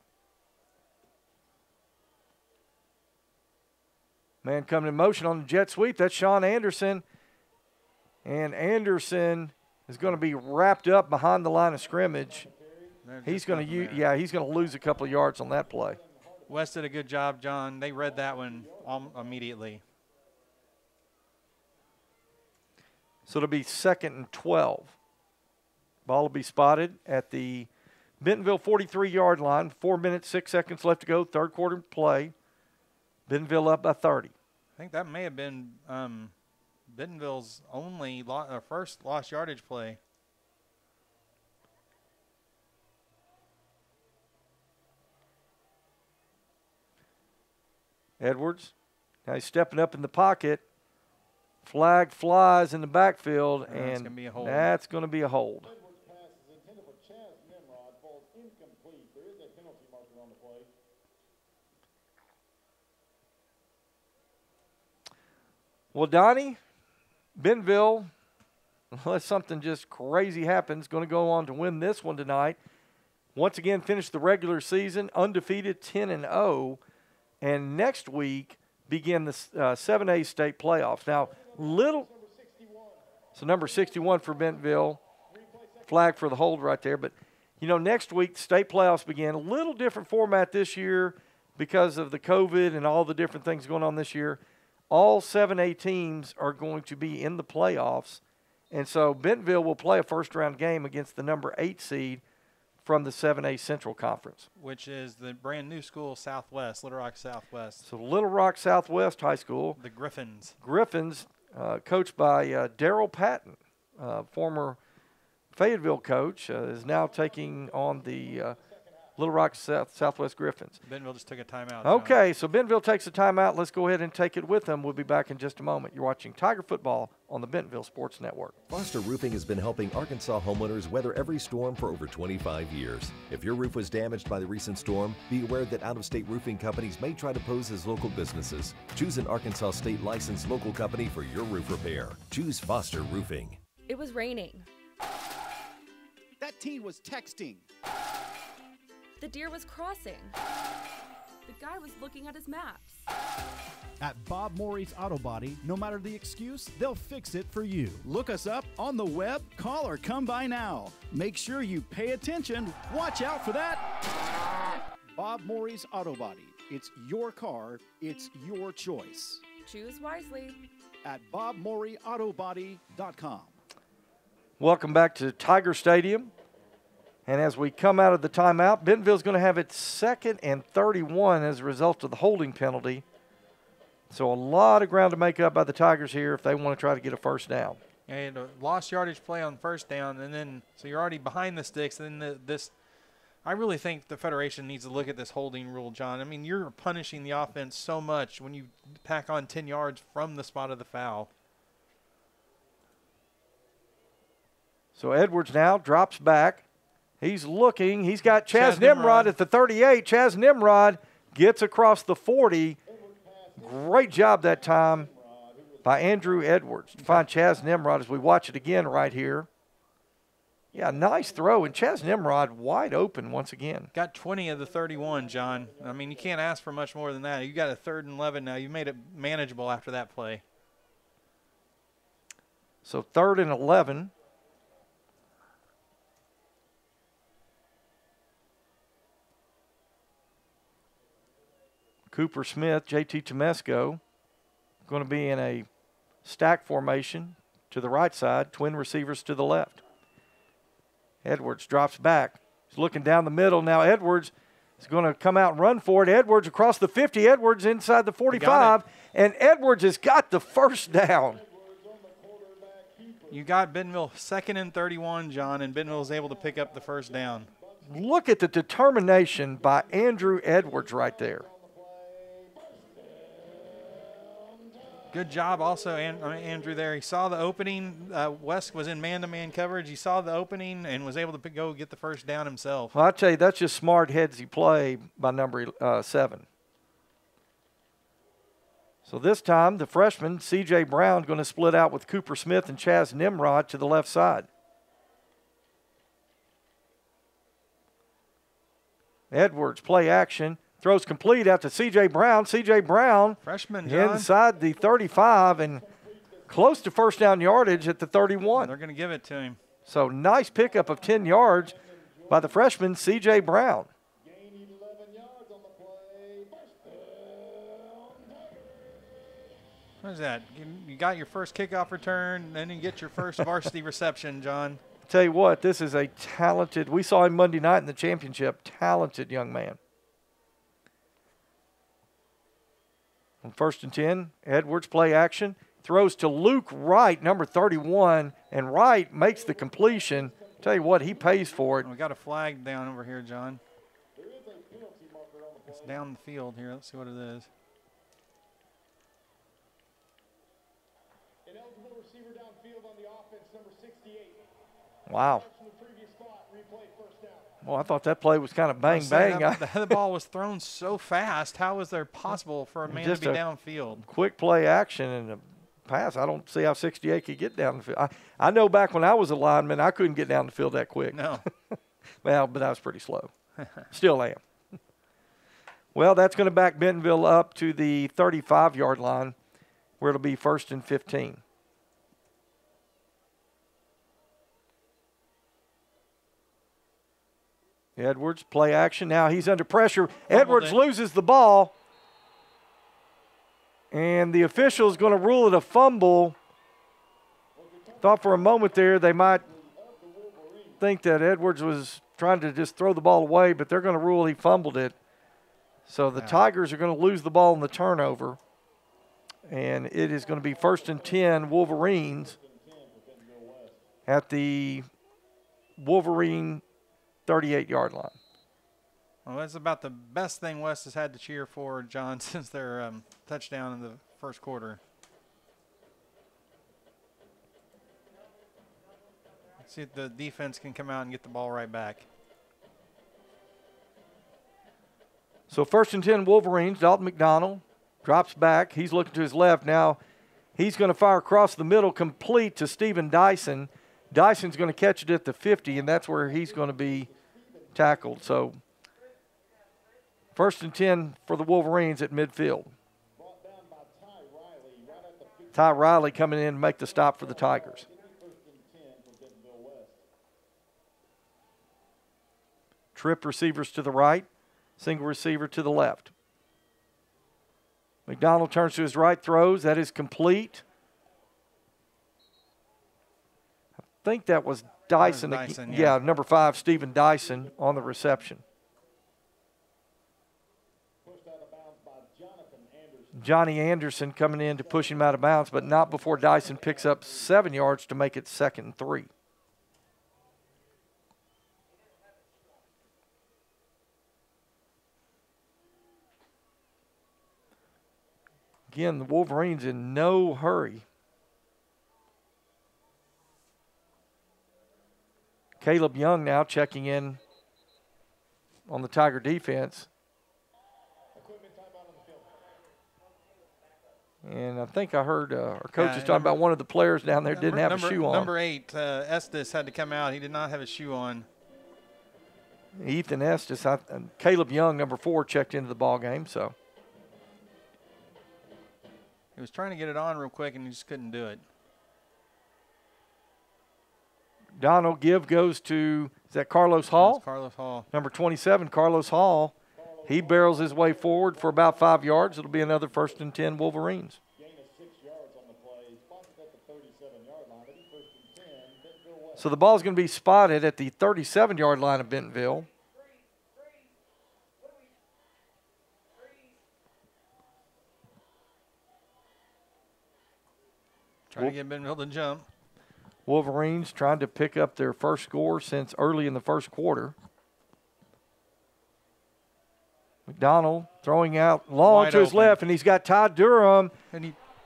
Man coming in motion on the jet sweep. That's Sean Anderson. And Anderson is going to be wrapped up behind the line of scrimmage. He's going to lose a couple of yards on that play. West did a good job, John. They read that one immediately. So it'll be 2nd and 12. Ball will be spotted at the Bentonville 43-yard line. 4 minutes, 6 seconds left to go. Third quarter play. Bentonville up by 30. I think that may have been Bentonville's only first lost yardage play. Edwards, now he's stepping up in the pocket. Flag flies in the backfield, and that's going to be a hold. Edwards' pass is intended for Chaz Nimrod, falls incomplete. There is a penalty marker on the play. Well, Donnie, Bentonville, unless something just crazy happens, going to go on to win this one tonight. Once again, finish the regular season undefeated, 10-0, and next week begin the 7A state playoffs. Now, so number 61 for Bentonville, flag for the hold right there. But, you know, next week the state playoffs begin. A little different format this year because of the COVID and all the different things going on this year. All 7A teams are going to be in the playoffs. And so Bentonville will play a first-round game against the number 8 seed from the 7A Central Conference. Which is the brand-new school Southwest, Little Rock Southwest. So Little Rock Southwest High School. The Griffins. Griffins, coached by Daryl Patton, former Fayetteville coach, is now taking on the Little Rock Southwest Griffins. Bentonville just took a timeout. Okay, so Bentonville takes a timeout. Let's go ahead and take it with them. We'll be back in just a moment. You're watching Tiger Football on the Bentonville Sports Network. Foster Roofing has been helping Arkansas homeowners weather every storm for over 25 years. If your roof was damaged by the recent storm, be aware that out-of-state roofing companies may try to pose as local businesses. Choose an Arkansas state licensed local company for your roof repair. Choose Foster Roofing. It was raining. That teen was texting. The deer was crossing. The guy was looking at his maps. At Bob Morey's Auto Body, no matter the excuse, they'll fix it for you. Look us up on the web, call or come by now. Make sure you pay attention. Watch out for that. Bob Morey's Auto Body. It's your car. It's your choice. Choose wisely. At BobMoreyAutoBody.com. Welcome back to Tiger Stadium. And as we come out of the timeout, Bentonville's going to have its 2nd and 31 as a result of the holding penalty. So a lot of ground to make up by the Tigers here if they want to try to get a first down. And a lost yardage play on first down, and then so you're already behind the sticks. And then I really think the Federation needs to look at this holding rule, John. I mean, you're punishing the offense so much when you pack on 10 yards from the spot of the foul. So Edwards now drops back. He's looking. He's got Chaz Nimrod at the 38. Chaz Nimrod gets across the 40. Great job that time by Andrew Edwards to find Chaz Nimrod as we watch it again right here. Yeah, nice throw. And Chaz Nimrod wide open once again. Got 20 of the 31, John. I mean, you can't ask for much more than that. You got a 3rd and 11 now. You made it manageable after that play. So 3rd and 11. Cooper Smith, JT Temesco, going to be in a stack formation to the right side, twin receivers to the left. Edwards drops back. He's looking down the middle. Now Edwards is going to come out and run for it. Edwards across the 50. Edwards inside the 45. And Edwards has got the first down. You got Bentonville 2nd and 31, John, and Bentonville was able to pick up the first down. Look at the determination by Andrew Edwards right there. Good job also, Andrew, there. He saw the opening. West was in man-to-man coverage. He saw the opening and was able to go get the first down himself. Well, I tell you, that's just smart headsy play by number 7. So this time, the freshman, C.J. Brown, going to split out with Cooper Smith and Chaz Nimrod to the left side. Edwards, play action. Throws complete out to C.J. Brown. C.J. Brown, freshman, John, inside the 35 and close to first down yardage at the 31. They're going to give it to him. So nice pickup of 10 yards by the freshman, C.J. Brown. What is that? You got your first kickoff return, then you get your first varsity reception, John. Tell you what, this is a talented, we saw him Monday night in the championship, talented young man. On 1st and 10, Edwards play action. Throws to Luke Wright, number 31, and Wright makes the completion. Tell you what, he pays for it. We got a flag down over here, John. It's down the field here. Let's see what it is. An eligible receiver downfield on the offense, number 68. Wow. Well, I thought that play was kind of bang, bang. The ball was thrown so fast. How is there possible for a man to be downfield? Quick play action and a pass. I don't see how 68 could get down the field. I know back when I was a lineman, I couldn't get down the field that quick. No. Well, but I was pretty slow. Still am. Well, that's going to back Bentonville up to the 35-yard line where it'll be 1st and 15. Edwards, play action. Now he's under pressure. Edwards loses the ball. And the official is going to rule it a fumble. Thought for a moment there they might think that Edwards was trying to just throw the ball away, but they're going to rule he fumbled it. So the Tigers are going to lose the ball in the turnover. And it is going to be 1st and 10 Wolverines at the Wolverine 38-yard line. Well, that's about the best thing West has had to cheer for, John, since their touchdown in the first quarter. Let's see if the defense can come out and get the ball right back. So 1st and 10 Wolverines. Dalton McDonald drops back. He's looking to his left. Now he's going to fire across the middle, complete to Stephen Dyson. Dyson's going to catch it at the 50, and that's where he's going to be tackled. So 1st and 10 for the Wolverines at midfield. Ty Riley coming in to make the stop for the Tigers. Trip receivers to the right, single receiver to the left. McDonald turns to his right, throws. That is complete. I think that was Dyson. Dyson, yeah, number 5, Stephen Dyson on the reception. Johnny Anderson coming in to push him out of bounds, but not before Dyson picks up 7 yards to make it 2nd and 3. Again, the Wolverines in no hurry. Caleb Young now checking in on the Tiger defense. And I think I heard our coach is talking about one of the players down there didn't have a shoe on. Number 8, Estes had to come out. He did not have a shoe on. Ethan Estes. And Caleb Young, number 4, checked into the ball game. So he was trying to get it on real quick, and he just couldn't do it. Donald give goes to, is that Carlos Hall? That's Carlos Hall. Number 27, Carlos Hall. He barrels his way forward for about 5 yards. It'll be another 1st and 10 Wolverines. So the ball's going to be spotted at the 37-yard line of Bentonville. Trying to get Bentonville to jump. Wolverines trying to pick up their first score since early in the first quarter. McDonald throwing out long to his left, and he's got Ty Durham.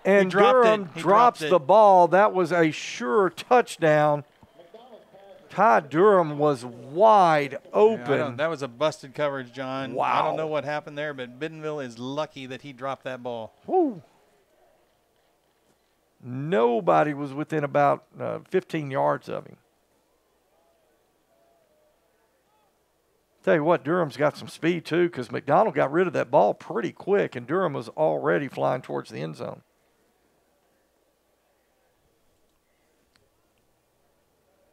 And Durham drops the ball. That was a sure touchdown. Ty Durham was wide open. Yeah, that was a busted coverage, John. Wow. I don't know what happened there, but Bentonville is lucky that he dropped that ball. Woo. Nobody was within about 15 yards of him. Tell you what, Durham's got some speed too, because McDonald got rid of that ball pretty quick, and Durham was already flying towards the end zone.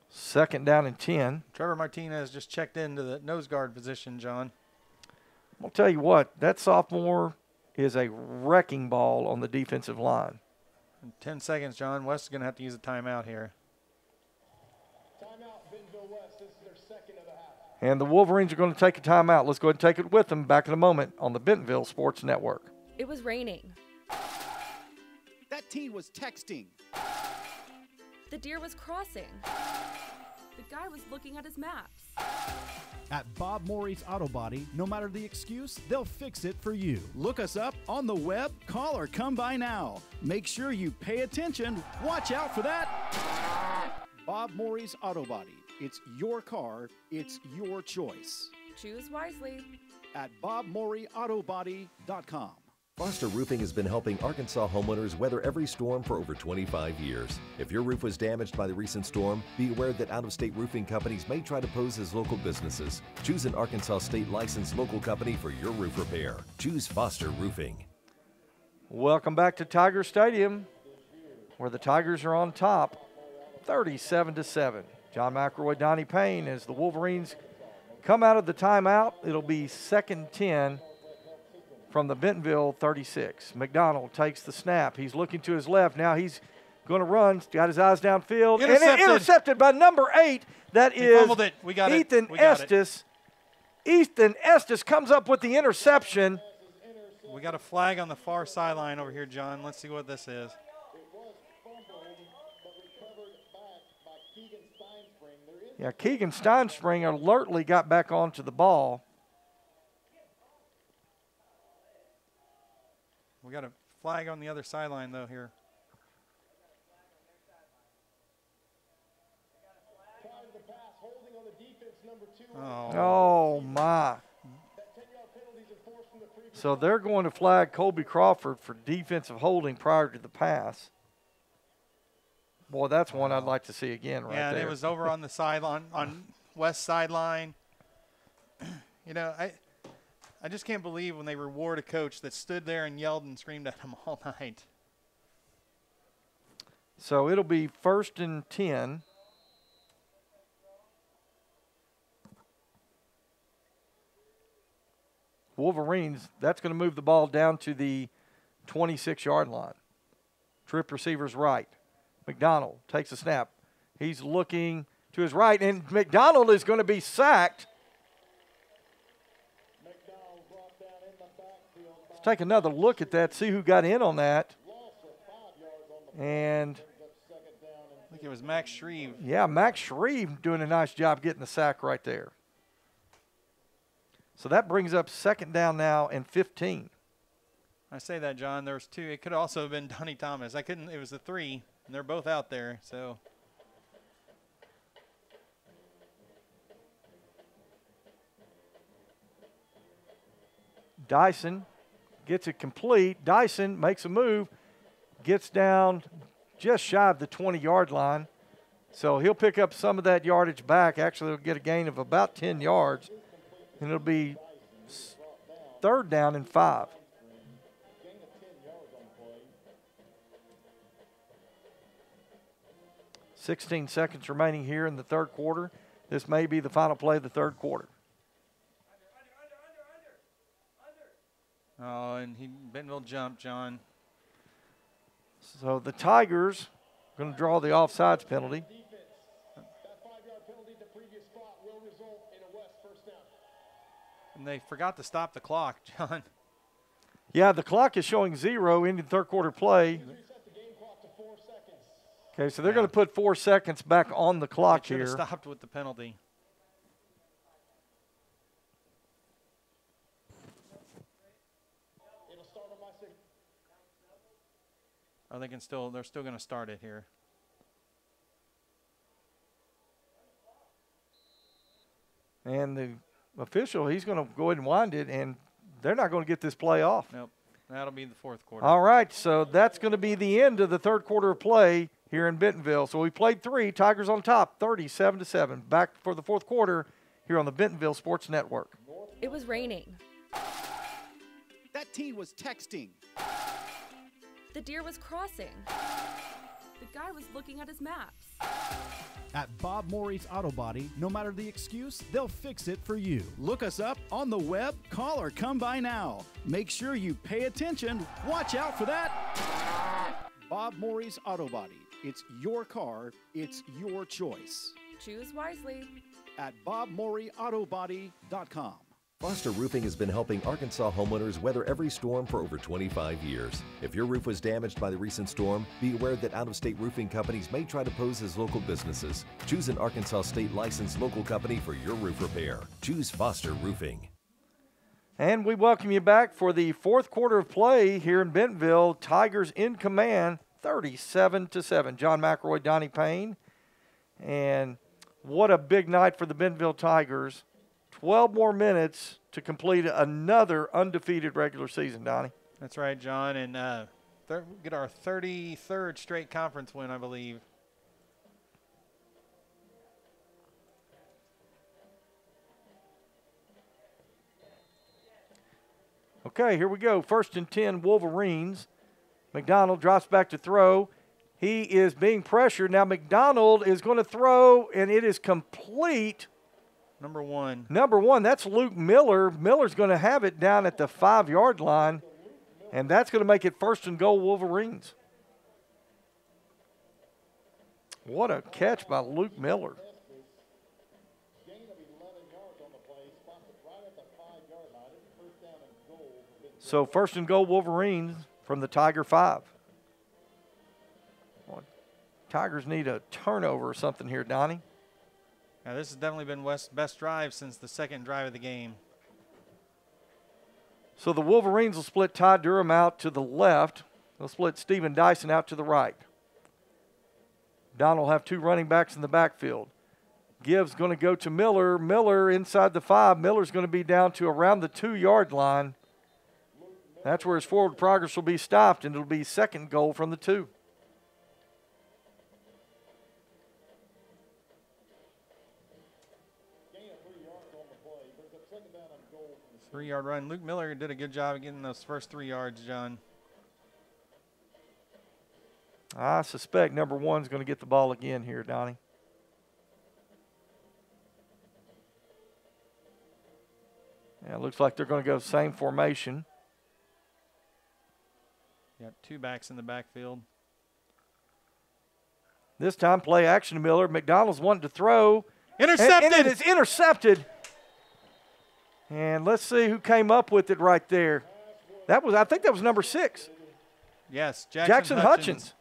Second down and 10. Trevor Martinez just checked into the nose guard position, John. I'll tell you what, that sophomore is a wrecking ball on the defensive line. In 10 seconds, John. West is going to have to use a timeout here. And the Wolverines are going to take a timeout. Let's go ahead and take it with them back in a moment on the Bentonville Sports Network. It was raining. That teen was texting. The deer was crossing. The guy was looking at his maps. At Bob Morey's Auto Body, no matter the excuse, they'll fix it for you. Look us up on the web, call or come by now. Make sure you pay attention. Watch out for that. Bob Morey's Auto Body. It's your car, it's your choice. Choose wisely. At BobMoreyAutoBody.com. Foster Roofing has been helping Arkansas homeowners weather every storm for over 25 years. If your roof was damaged by the recent storm, be aware that out-of-state roofing companies may try to pose as local businesses. Choose an Arkansas state licensed local company for your roof repair. Choose Foster Roofing. Welcome back to Tiger Stadium, where the Tigers are on top, 37-7. John McElroy, Donnie Payne, as the Wolverines come out of the timeout. It'll be 2nd 10 from the Bentonville 36. McDonald takes the snap. He's looking to his left. Now he's going to run. Got his eyes downfield. Intercepted. And intercepted by number 8. That He is fumbled it. We got Ethan it. We got it. Estes. Ethan Estes comes up with the interception. We got a flag on the far sideline over here, John. Let's see what this is. Yeah, Keegan Steinspring alertly got back onto the ball. We got a flag on the other sideline, though, here. Oh, my. So they're going to flag Colby Crawford for defensive holding prior to the pass. Boy, that's one I'd like to see again right yeah, and there. it was over on the sideline, on west sideline. You know, I just can't believe when they reward a coach that stood there and yelled and screamed at him all night. So it'll be 1st and 10. Wolverines, that's going to move the ball down to the 26-yard line. Trip receiver's right. McDonald takes a snap. He's looking to his right, and McDonald is going to be sacked. Let's take another look at that, see who got in on that. And I think it was Max Shreve. yeah, Max Shreve doing a nice job getting the sack right there. So that brings up 2nd down now and 15. I say that, John. There was 2. It could also have been Donnie Thomas. It was the 3, and they're both out there. So Dyson gets it complete. Dyson makes a move, gets down just shy of the 20-yard line. So he'll pick up some of that yardage back. Actually, he'll get a gain of about 10 yards. And it'll be 3rd down and 5. .16 seconds remaining here in the 3rd quarter. This may be the final play of the 3rd quarter. oh, and Bentonville jumped, John. So the Tigers are going to draw the offsides penalty. And they forgot to stop the clock, John. Yeah, the clock is showing 0 in the 3rd quarter play. Okay, so they're going to put 4 seconds back on the clock Should here. have stopped with the penalty. Oh, they're still going to start it here. And the official, he's going to go ahead and wind it, and they're not going to get this play off. Nope. That'll be the 4th quarter. All right, so that's going to be the end of the 3rd quarter of play here in Bentonville. So we played 3, Tigers on top, 37-7. Back for the 4th quarter here on the Bentonville Sports Network. It was raining. That teen was texting. The deer was crossing. The guy was looking at his maps. At Bob Morey's Auto Body, no matter the excuse, they'll fix it for you. Look us up on the web, call or come by now. Make sure you pay attention. Watch out for that. Bob Morey's Auto Body. It's your car, it's your choice. Choose wisely. at bobmorryautobody.com. Foster Roofing has been helping Arkansas homeowners weather every storm for over 25 years. If your roof was damaged by the recent storm, be aware that out-of-state roofing companies may try to pose as local businesses. Choose an Arkansas state licensed local company for your roof repair. Choose Foster Roofing. And we welcome you back for the fourth quarter of play here in Bentonville. Tigers in command, 37-7. John McElroy, Donnie Payne. And what a big night for the Bentonville Tigers. 12 more minutes to complete another undefeated regular season, Donnie. That's right, John. And get our 33rd straight conference win, I believe. Okay, here we go. 1st and 10, Wolverines. McDonald drops back to throw. He is being pressured. Now McDonald is going to throw, and it is complete. Number one. That's Luke Miller. Miller's going to have it down at the 5-yard line, and that's going to make it 1st and goal, Wolverines. What a catch by Luke Miller. So 1st and goal, Wolverines from the Tiger 5. Well, Tigers need a turnover or something here, Donnie. Now, this has definitely been West's best drive since the second drive of the game. So the Wolverines will split Ty Durham out to the left. They'll split Steven Dyson out to the right. Don will have 2 running backs in the backfield. Gibbs going to go to Miller. Miller inside the 5. Miller's going to be down to around the 2-yard line. That's where his forward progress will be stopped, and it'll be 2nd goal from the 2. Three-yard run. Luke Miller did a good job of getting those first 3 yards, John. I suspect number 1's going to get the ball again here, Donnie. Yeah, it looks like they're going to go same formation. Got 2 backs in the backfield. This time play action to Miller. McDonald's wanting to throw. Intercepted! And it is intercepted. And let's see who came up with it right there. I think that was number 6. Yes, Jackson Hutchins.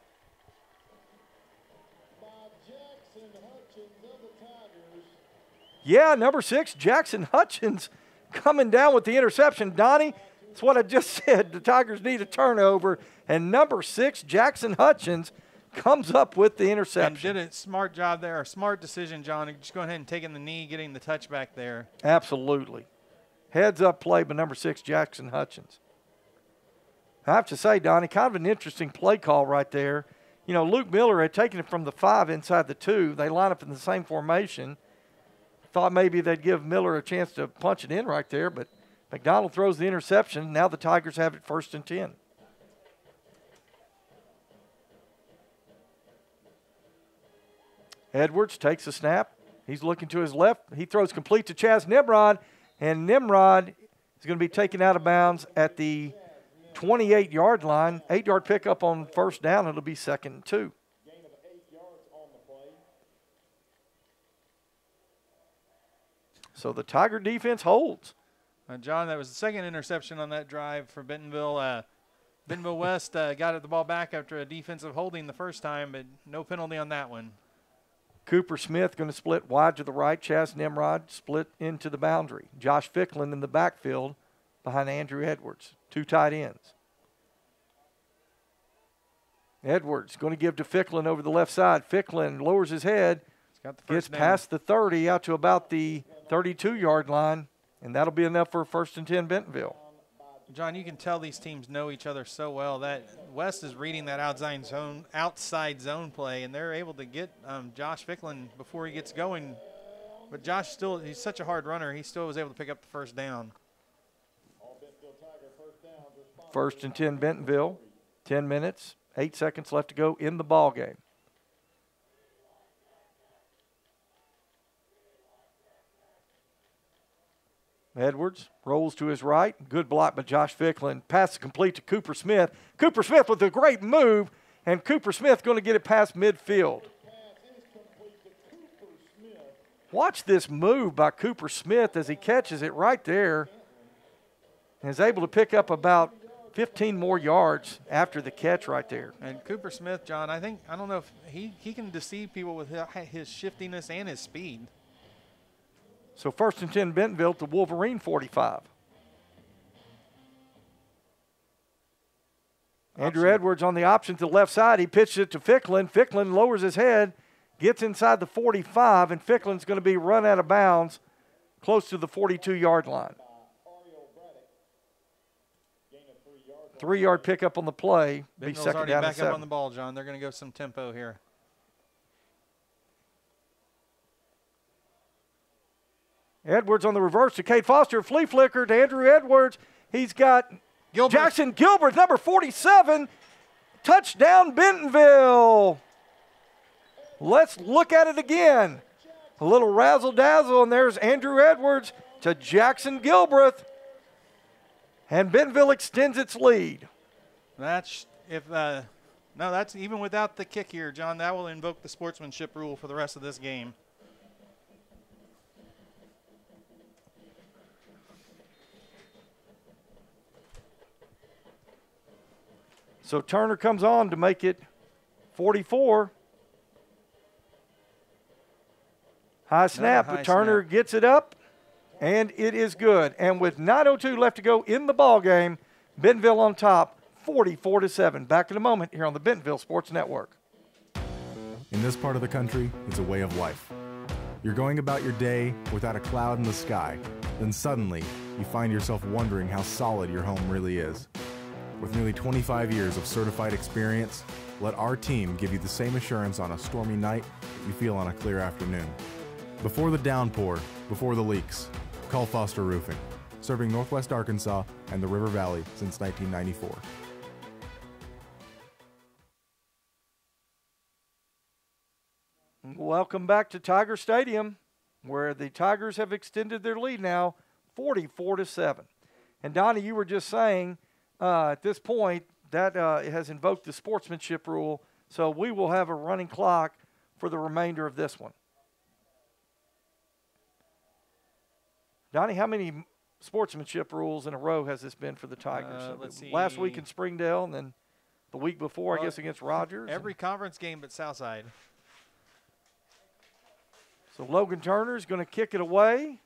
Yeah, number 6, Jackson Hutchins coming down with the interception. Donnie, that's what I just said. The Tigers need a turnover. And number 6, Jackson Hutchins, comes up with the interception. And did a smart job there, a smart decision, John. Just going ahead and taking the knee, getting the touchback there. Absolutely. Heads-up play by number 6, Jackson Hutchins. I have to say, Donnie, kind of an interesting play call right there. You know, Luke Miller had taken it from the 5 inside the 2. They line up in the same formation. Thought maybe they'd give Miller a chance to punch it in right there, but McDonald throws the interception. Now the Tigers have it 1st and 10. Edwards takes a snap. He's looking to his left. He throws complete to Chaz Nimrod, and Nimrod is going to be taken out of bounds at the 28-yard line. 8-yard pickup on 1st down. It'll be 2nd and 2. So the Tiger defense holds. John, that was the 2nd interception on that drive for Bentonville. Bentonville West got the ball back after a defensive holding the first time, but no penalty on that one. Cooper Smith going to split wide to the right. Chaz Nimrod split into the boundary. Josh Ficklin in the backfield behind Andrew Edwards. 2 tight ends. Edwards going to give to Ficklin over the left side. Ficklin lowers his head. Gets past the 30 out to about the 32-yard line, and that'll be enough for 1st and 10 Bentonville. John, you can tell these teams know each other so well that West is reading that outside zone play, and they're able to get Josh Ficklin before he gets going. But Josh he's such a hard runner, he still was able to pick up the 1st down. 1st and 10 Bentonville, 10 minutes, 8 seconds left to go in the ball game. Edwards rolls to his right. Good block by Josh Ficklin. Pass complete to Cooper Smith. Cooper Smith with a great move, and Cooper Smith going to get it past midfield. Watch this move by Cooper Smith as he catches it right there and is able to pick up about 15 more yards after the catch right there. And Cooper Smith, John, I don't know if he can deceive people with his shiftiness and his speed. So 1st and 10 Bentonville to Wolverine 45. Andrew Edwards on the option to the left side. He pitched it to Ficklin. Ficklin lowers his head, gets inside the 45, and Ficklin's going to be run out of bounds close to the 42-yard line. 3-yard pickup on the play. Be second already down back and 7. up on the ball, John. They're going to go some tempo here. Edwards on the reverse to Cade Foster. Flea flicker to Andrew Edwards. He's got Jackson Gilbert, number 47. Touchdown, Bentonville. Let's look at it again. A little razzle-dazzle, and there's Andrew Edwards to Jackson Gilbert. And Bentonville extends its lead. That's that's even without the kick here, John. That will invoke the sportsmanship rule for the rest of this game. So Turner comes on to make it 44. High snap, but Turner gets it up, and it is good. And with 9:02 left to go in the ball game, Bentonville on top, 44-7. Back in a moment here on the Bentonville Sports Network. In this part of the country, it's a way of life. You're going about your day without a cloud in the sky. Then suddenly, you find yourself wondering how solid your home really is. With nearly 25 years of certified experience, let our team give you the same assurance on a stormy night that you feel on a clear afternoon. Before the downpour, before the leaks, call Foster Roofing, serving Northwest Arkansas and the River Valley since 1994. Welcome back to Tiger Stadium, where the Tigers have extended their lead now 44-7. And Donnie, you were just saying at this point that has invoked the sportsmanship rule, so we will have a running clock for the remainder of this one. Donnie, how many sportsmanship rules in a row has this been for the Tigers? Let's see. Last week in Springdale, and then the week before, I guess, against Rogers. Every conference game but Southside. So Logan Turner is going to kick it away,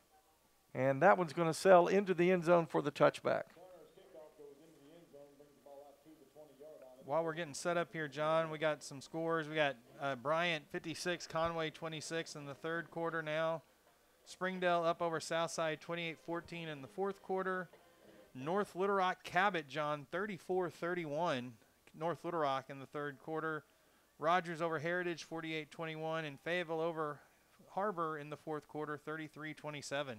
and that one's going to sail into the end zone for the touchback. While we're getting set up here, John, we got some scores. We got Bryant 56, Conway 26 in the third quarter now. Springdale up over Southside 28-14 in the fourth quarter. North Little Rock Cabot, John, 34-31. North Little Rock in the third quarter. Rogers over Heritage 48-21, and Fayetteville over Harbor in the fourth quarter 33-27.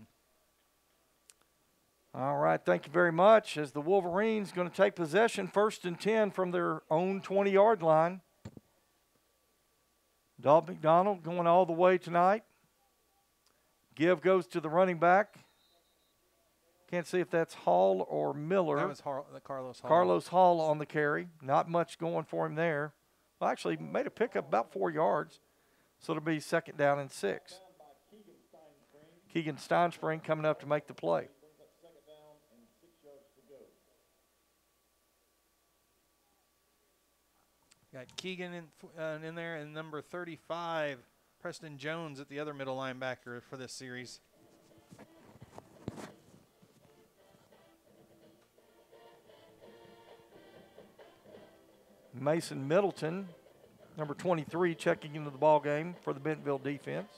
All right, thank you very much. As the Wolverines going to take possession, 1st and 10 from their own 20-yard line. Dalton McDonald going all the way tonight. Give goes to the running back. Can't see if that's Hall or Miller. That was Carlos Hall. Carlos Hall on the carry. Not much going for him there. Well, actually made a pickup about 4 yards. So it'll be 2nd down and 6. Keegan Steinspring coming up to make the play. Got Keegan in there, and number 35, Preston Jones at the other middle linebacker for this series. Mason Middleton, number 23, checking into the ball game for the Bentonville defense.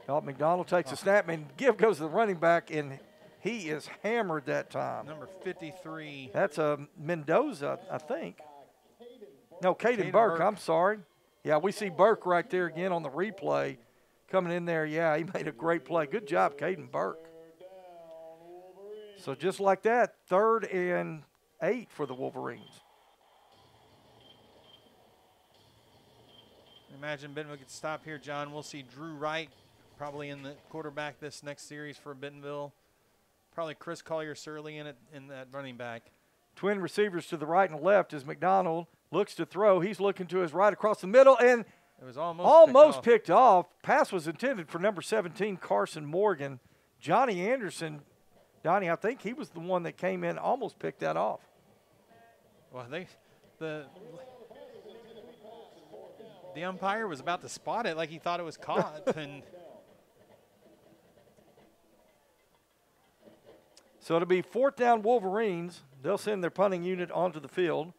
Dalton McDonald takes a snap, and give goes to the running back, and he is hammered that time. Number 53. That's a Mendoza, I think. No, Caden Burke, I'm sorry. Yeah, we see Burke right there again on the replay coming in there. Yeah, he made a great play. Good job, Caden Burke. So just like that, 3rd and 8 for the Wolverines. Imagine Bentonville could stop here, John. We'll see Drew Wright probably in the quarterback this next series for Bentonville. Probably Chris Collier-Surley in that running back. Twin receivers to the right and left as McDonald looks to throw. He's looking to his right across the middle, and it was almost picked off. Pass was intended for number 17, Carson Morgan. Johnny Anderson, Donnie, I think he was the one that came in, almost picked that off. Well, the umpire was about to spot it like he thought it was caught. And so it'll be 4th down Wolverines. They'll send their punting unit onto the field.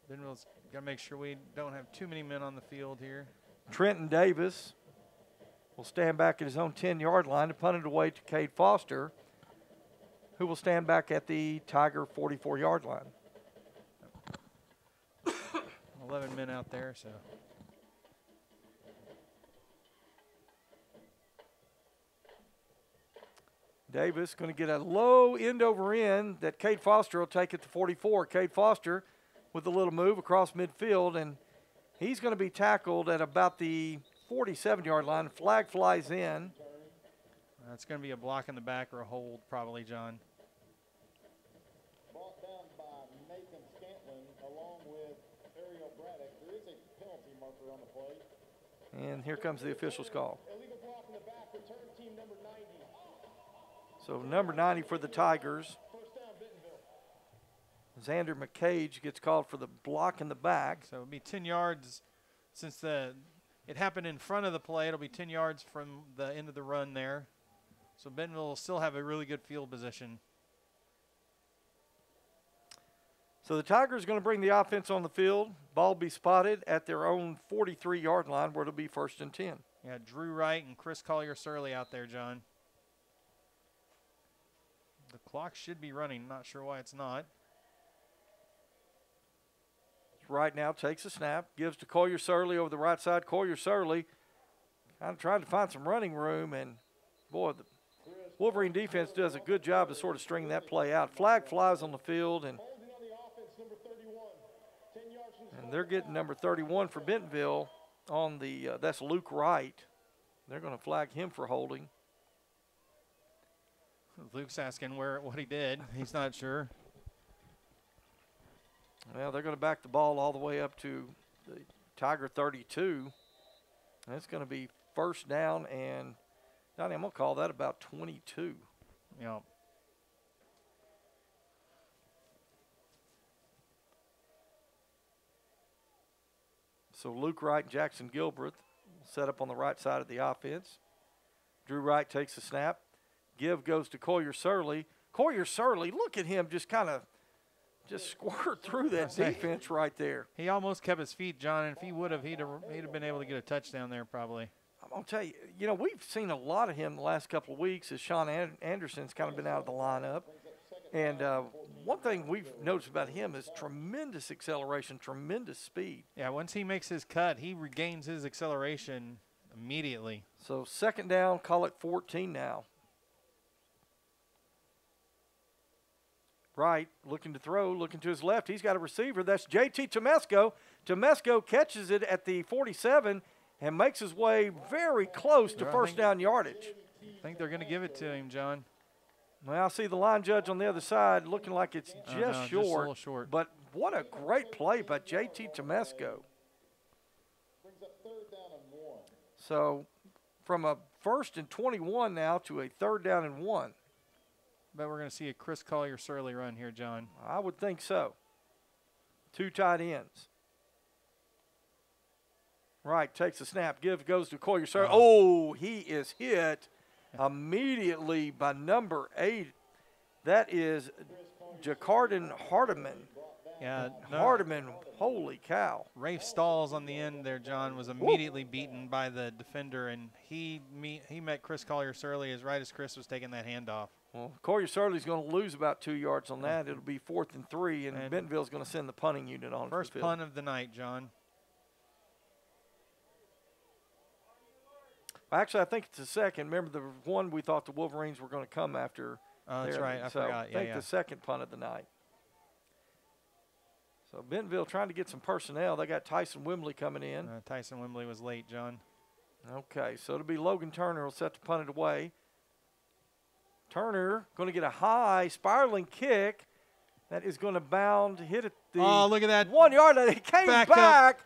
Bentonville's got to make sure we don't have too many men on the field here. Trenton Davis will stand back at his own 10-yard line to punt it away to Cade Foster, who will stand back at the Tiger 44-yard line. 11 men out there, so. Davis going to get a low end over end that Cade Foster will take it to 44. Cade Foster with a little move across midfield, and he's going to be tackled at about the 47-yard line. Flag flies in. That's going to be a block in the back or a hold probably, John. Brought down by Nathan Scantlin along with Ariel Braddock. There is a penalty marker on the play. And here comes the official's call. Illegal block in the back, return team number 90. So number 90 for the Tigers. First down, Bentonville. Xander McCage gets called for the block in the back. So it'll be 10 yards since it happened in front of the play. It'll be 10 yards from the end of the run there. So Bentonville will still have a really good field position. So the Tigers are going to bring the offense on the field. Ball will be spotted at their own 43-yard line where it'll be 1st and 10. Yeah, Drew Wright and Chris Collier-Surley out there, John. The clock should be running. Not sure why it's not. Right now takes a snap, gives to Collier-Surley over the right side. Collier-Surley kind of trying to find some running room, and boy, the Wolverine defense does a good job of sort of stringing that play out. Flag flies on the field, and they're getting number 31 for Bentonville on the, that's Luke Wright. They're going to flag him for holding. Luke's asking what he did. He's not sure. Well, they're going to back the ball all the way up to the Tiger 32. That's going to be 1st down, and Donnie, I'm going to call that about 22. Yeah. So Luke Wright and Jackson Gilbreth set up on the right side of the offense. Drew Wright takes the snap. Give goes to Collier-Surley. Collier-Surley, look at him just kind of just squirt through that defense right there. He almost kept his feet, John, and if he would have, he'd have been able to get a touchdown there probably. I'm going to tell you, we've seen a lot of him the last couple of weeks as Sean Anderson's kind of been out of the lineup. And one thing we've noticed about him is tremendous acceleration, tremendous speed. Yeah, once he makes his cut, he regains his acceleration immediately. So 2nd down, call it 14 now. Right, looking to throw, looking to his left. He's got a receiver. That's J.T. Tomesco. Tomesco catches it at the 47 and makes his way very close to 1st down yardage. I think they're going to give it to him, John. Well, I see the line judge on the other side looking like it's just no, short. Just a little short. But what a great play by J.T. Tomesco. Brings up 3rd down and 1. So from a 1st and 21 now to a 3rd down and 1. Bet we're going to see a Chris Collier-Surley run here, John. I would think so. 2 tight ends. Right, takes the snap. Goes to Collier-Surley. Oh, he is hit immediately by number 8. That is Jacarden Hardiman. Yeah, Hardiman, holy cow. Rafe Stalls on the end there, John, was immediately beaten by the defender, and he met Chris Collier-Surley right as Chris was taking that handoff. Well, Collier-Surley's going to lose about 2 yards on that. It'll be 4th and 3, and Bentonville's going to send the punting unit on. First punt of the night, John. Actually, I think it's the second. Remember the one we thought the Wolverines were going to come after. Oh, that's right. I forgot. I think the second punt of the night. So Bentonville trying to get some personnel. They got Tyson Wimbley coming in. Tyson Wimbley was late, John. Okay, so it'll be Logan Turner will set to punt it away. Turner going to get a high spiraling kick that is going to bound, hit at the look at that 1 yard line. It came back back,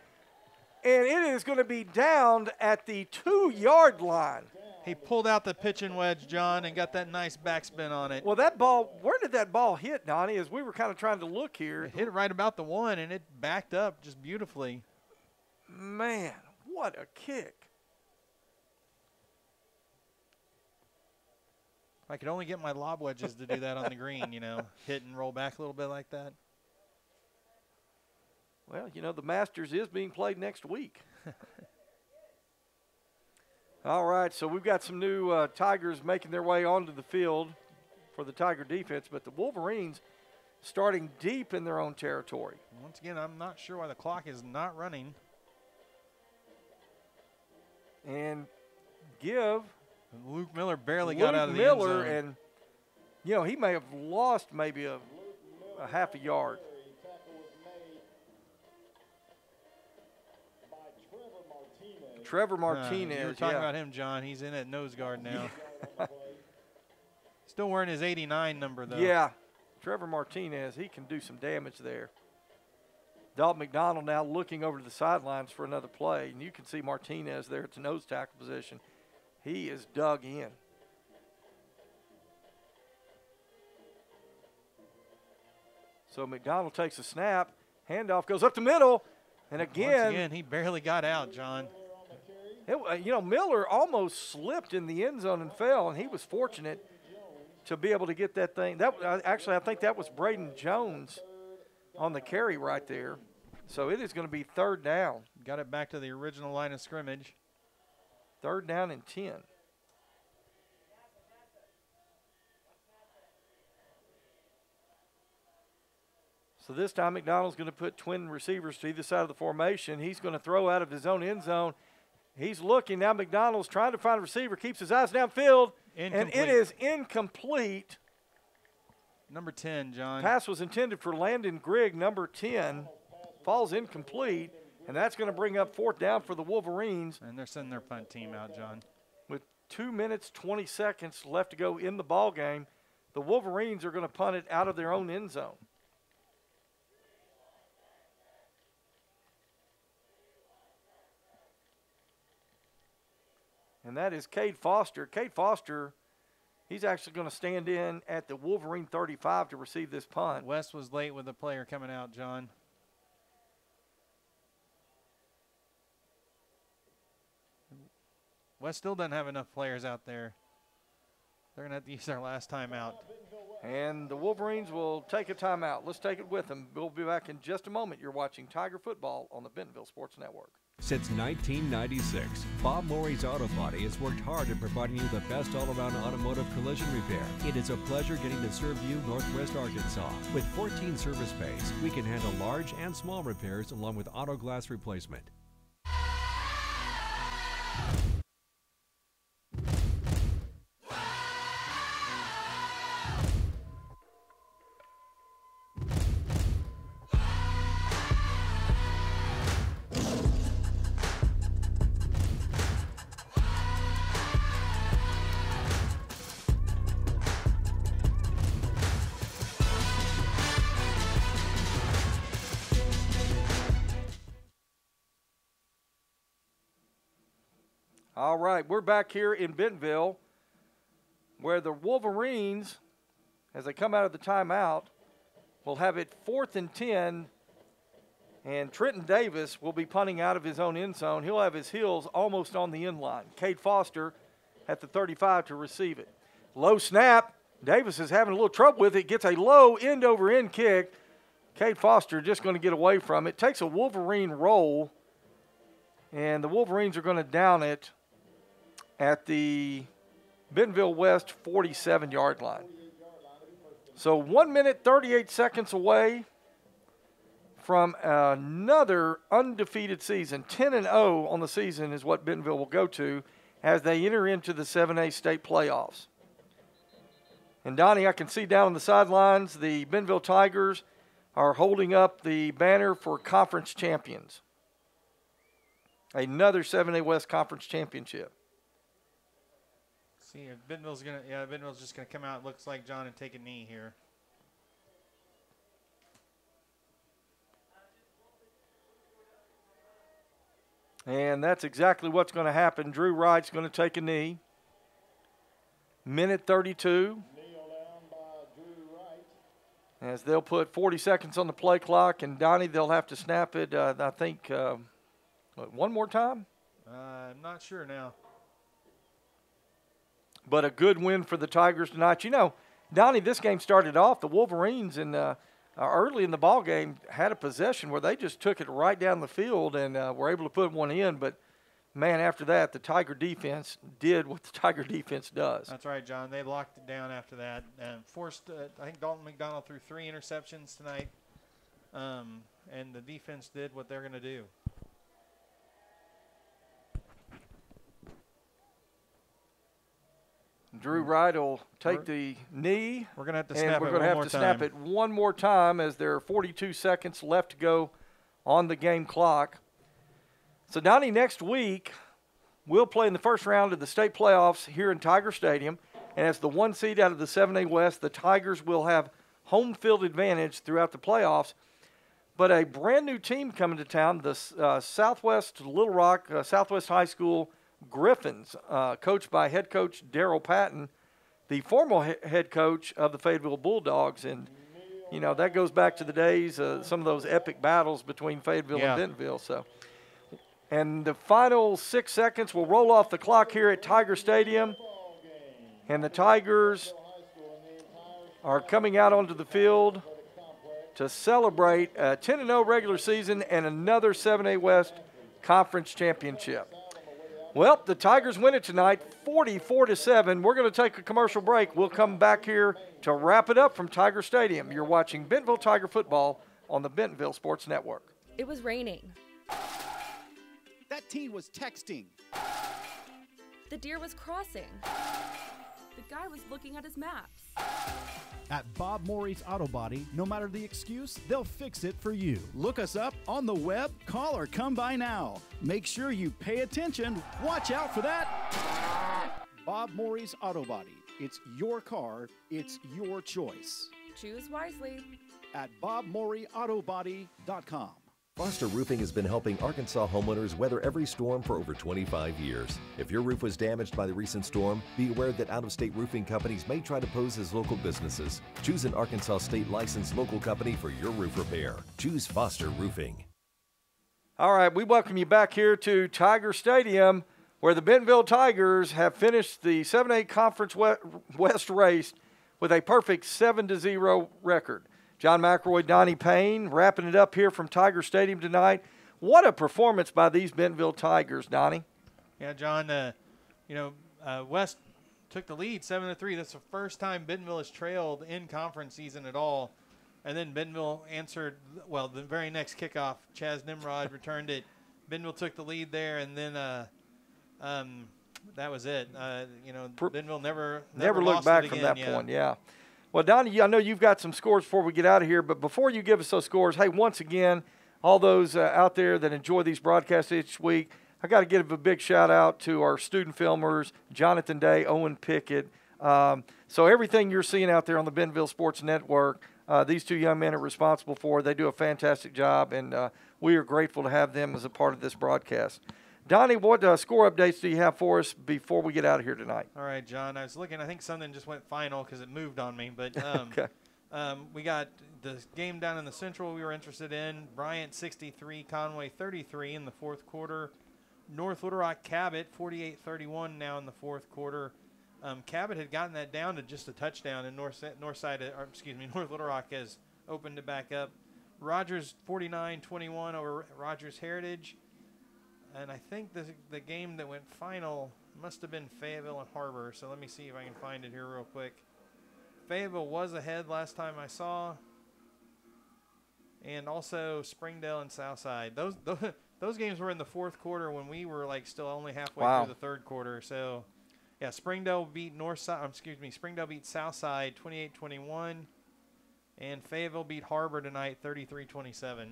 and it is going to be downed at the 2-yard line. He pulled out the pitching wedge, John, and got that nice backspin on it. Well, that ball, where did that ball hit, Donnie, as we were kind of trying to look here? It hit it right about the 1, and it backed up just beautifully. Man, what a kick. I could only get my lob wedges to do that on the green, hit and roll back a little bit like that. Well, the Masters is being played next week. All right, so we've got some new Tigers making their way onto the field for the Tiger defense, but the Wolverines starting deep in their own territory. Once again, I'm not sure why the clock is not running. And give Luke Miller barely got out of the end zone. And, he may have lost maybe a half a yard. Trevor Martinez. You were talking about him, John. He's in at nose guard now. Still wearing his 89 number, though. Yeah. Trevor Martinez, he can do some damage there. Dalton McDonald now looking over to the sidelines for another play. And you can see Martinez there at the nose tackle position. He is dug in. So McDonald takes a snap. Handoff goes up the middle. And Once again, again, he barely got out, John. Miller almost slipped in the end zone and fell, and he was fortunate to be able to get that thing. Actually, I think that was Braden Jones on the carry right there. So it is going to be 3rd down. Got it back to the original line of scrimmage. 3rd down and 10. So this time McDonald's going to put twin receivers to either side of the formation. He's going to throw out of his own end zone. He's looking. Now McDonald's trying to find a receiver, keeps his eyes downfield, and it is incomplete. Number 10, John. Pass was intended for Landon Grigg, number 10. Falls incomplete, and that's going to bring up 4th down for the Wolverines. And they're sending their punt team out, John. With 2 minutes, 20 seconds left to go in the ball game, the Wolverines are going to punt it out of their own end zone. And that is Cade Foster. Cade Foster, he's actually going to stand in at the Wolverine 35 to receive this punt. West was late with the player coming out, John. West still doesn't have enough players out there. They're going to have to use their last time out. And the Wolverines will take a timeout. Let's take it with them. We'll be back in just a moment. You're watching Tiger Football on the Bentonville Sports Network. Since 1996, Bob Morey's Auto Body has worked hard at providing you the best all-around automotive collision repair. It is a pleasure getting to serve you Northwest Arkansas. With 14 service bays, we can handle large and small repairs along with auto glass replacement. All right, we're back here in Bentonville where the Wolverines, as they come out of the timeout, will have it 4th and 10, and Trenton Davis will be punting out of his own end zone. He'll have his heels almost on the end line. Cade Foster at the 35 to receive it. Low snap. Davis is having a little trouble with it. Gets a low end-over-end kick. Cade Foster just going to get away from it. Takes a Wolverine roll, and the Wolverines are going to down it at the Bentonville West 47-yard line. So 1 minute, 38 seconds away from another undefeated season. 10-0 on the season is what Bentonville will go to as they enter into the 7A state playoffs. And Donnie, I can see down on the sidelines, the Bentonville Tigers are holding up the banner for conference champions. Another 7A West Conference championship. See, Bentonville's just gonna come out. Looks like John and take a knee here. And that's exactly what's going to happen. Drew Wright's going to take a knee. Minute 32. As they'll put 40 seconds on the play clock, and Donnie, they'll have to snap it, I think, one more time? I'm not sure now. But a good win for the Tigers tonight. You know, Donnie, this game started off, the Wolverines early in the ball game had a possession where they just took it right down the field and were able to put one in. But, man, after that, the Tiger defense did what the Tiger defense does. That's right, John. They locked it down after that and forced, I think Dalton McDonald threw 3 interceptions tonight. And the defense did what they're going to do. Drew Wright will take the knee. We're going to have to snap it one more time. And we're going to have to snap it one more time as there are 42 seconds left to go on the game clock. So, Donnie, next week we'll play in the first round of the state playoffs here in Tiger Stadium. And as the 1 seed out of the 7A West, the Tigers will have home field advantage throughout the playoffs. But a brand new team coming to town, the Southwest Little Rock, Southwest High School Griffins, coached by head coach Darryl Patton, the former head coach of the Fayetteville Bulldogs. And, you know, that goes back to the days, some of those epic battles between Fayetteville and Bentonville. So, and the final 6 seconds will roll off the clock here at Tiger Stadium. And the Tigers are coming out onto the field to celebrate a 10-0 regular season and another 7A West Conference championship. Well, the Tigers win it tonight, 44-7. We're going to take a commercial break. We'll come back here to wrap it up from Tiger Stadium. You're watching Bentonville Tiger football on the Bentonville Sports Network. It was raining. That teen was texting. The deer was crossing. The guy was looking at his maps. At Bob Morey's Auto Body, no matter the excuse, they'll fix it for you. Look us up on the web, call or come by now. Make sure you pay attention. Watch out for that. Bob Morey's Auto Body. It's your car. It's your choice. Choose wisely. At BobMoreyAutoBody.com. Foster Roofing has been helping Arkansas homeowners weather every storm for over 25 years. If your roof was damaged by the recent storm, be aware that out-of-state roofing companies may try to pose as local businesses. Choose an Arkansas state-licensed local company for your roof repair. Choose Foster Roofing. All right, we welcome you back here to Tiger Stadium, where the Bentonville Tigers have finished the 7A Conference West race with a perfect 7-0 record. John McElroy, Donnie Payne, wrapping it up here from Tiger Stadium tonight. What a performance by these Bentonville Tigers, Donnie. Yeah, John, West took the lead 7-3. That's the first time Bentonville has trailed in conference season at all. And then Bentonville answered, well, the very next kickoff, Chaz Nimrod returned it. Bentonville took the lead there, and then that was it. Bentonville never looked back from that point, yeah. Well, Donnie, I know you've got some scores before we get out of here, but before you give us those scores, hey, once again, all those out there that enjoy these broadcasts each week, I got to give a big shout-out to our student filmers, Jonathan Day, Owen Pickett. So everything you're seeing out there on the Bentonville Sports Network, these two young men are responsible for. They do a fantastic job, and we are grateful to have them as a part of this broadcast. Donnie, what score updates do you have for us before we get out of here tonight? All right, John. I was looking. I think something just went final because it moved on me. But okay. We got the game down in the Central we were interested in. Bryant 63, Conway 33 in the fourth quarter. North Little Rock Cabot 48-31 now in the fourth quarter. Cabot had gotten that down to just a touchdown, and North Little Rock has opened it back up. Rogers 49-21 over Rogers Heritage. And I think the game that went final must have been Fayetteville and Harbor. So let me see if I can find it here real quick. Fayetteville was ahead last time I saw. And also Springdale and Southside. Those games were in the fourth quarter when we were still only halfway through the third quarter. So yeah, Springdale beat Springdale beat Southside 28-21. And Fayetteville beat Harbor tonight 33-27.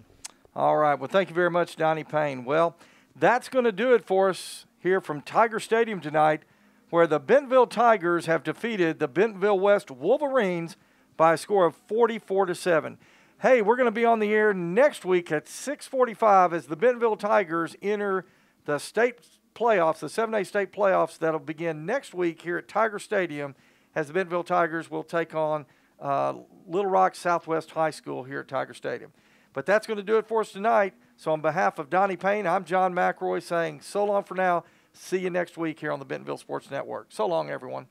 All right. Well, thank you very much, Donnie Payne. Well, that's going to do it for us here from Tiger Stadium tonight where the Bentonville Tigers have defeated the Bentonville West Wolverines by a score of 44-7. Hey, we're going to be on the air next week at 6:45 as the Bentonville Tigers enter the state playoffs, the 7A state playoffs that'll begin next week here at Tiger Stadium as the Bentonville Tigers will take on Little Rock Southwest High School here at Tiger Stadium. But that's going to do it for us tonight. So on behalf of Donnie Payne, I'm John McElroy saying so long for now. See you next week here on the Bentonville Sports Network. So long, everyone.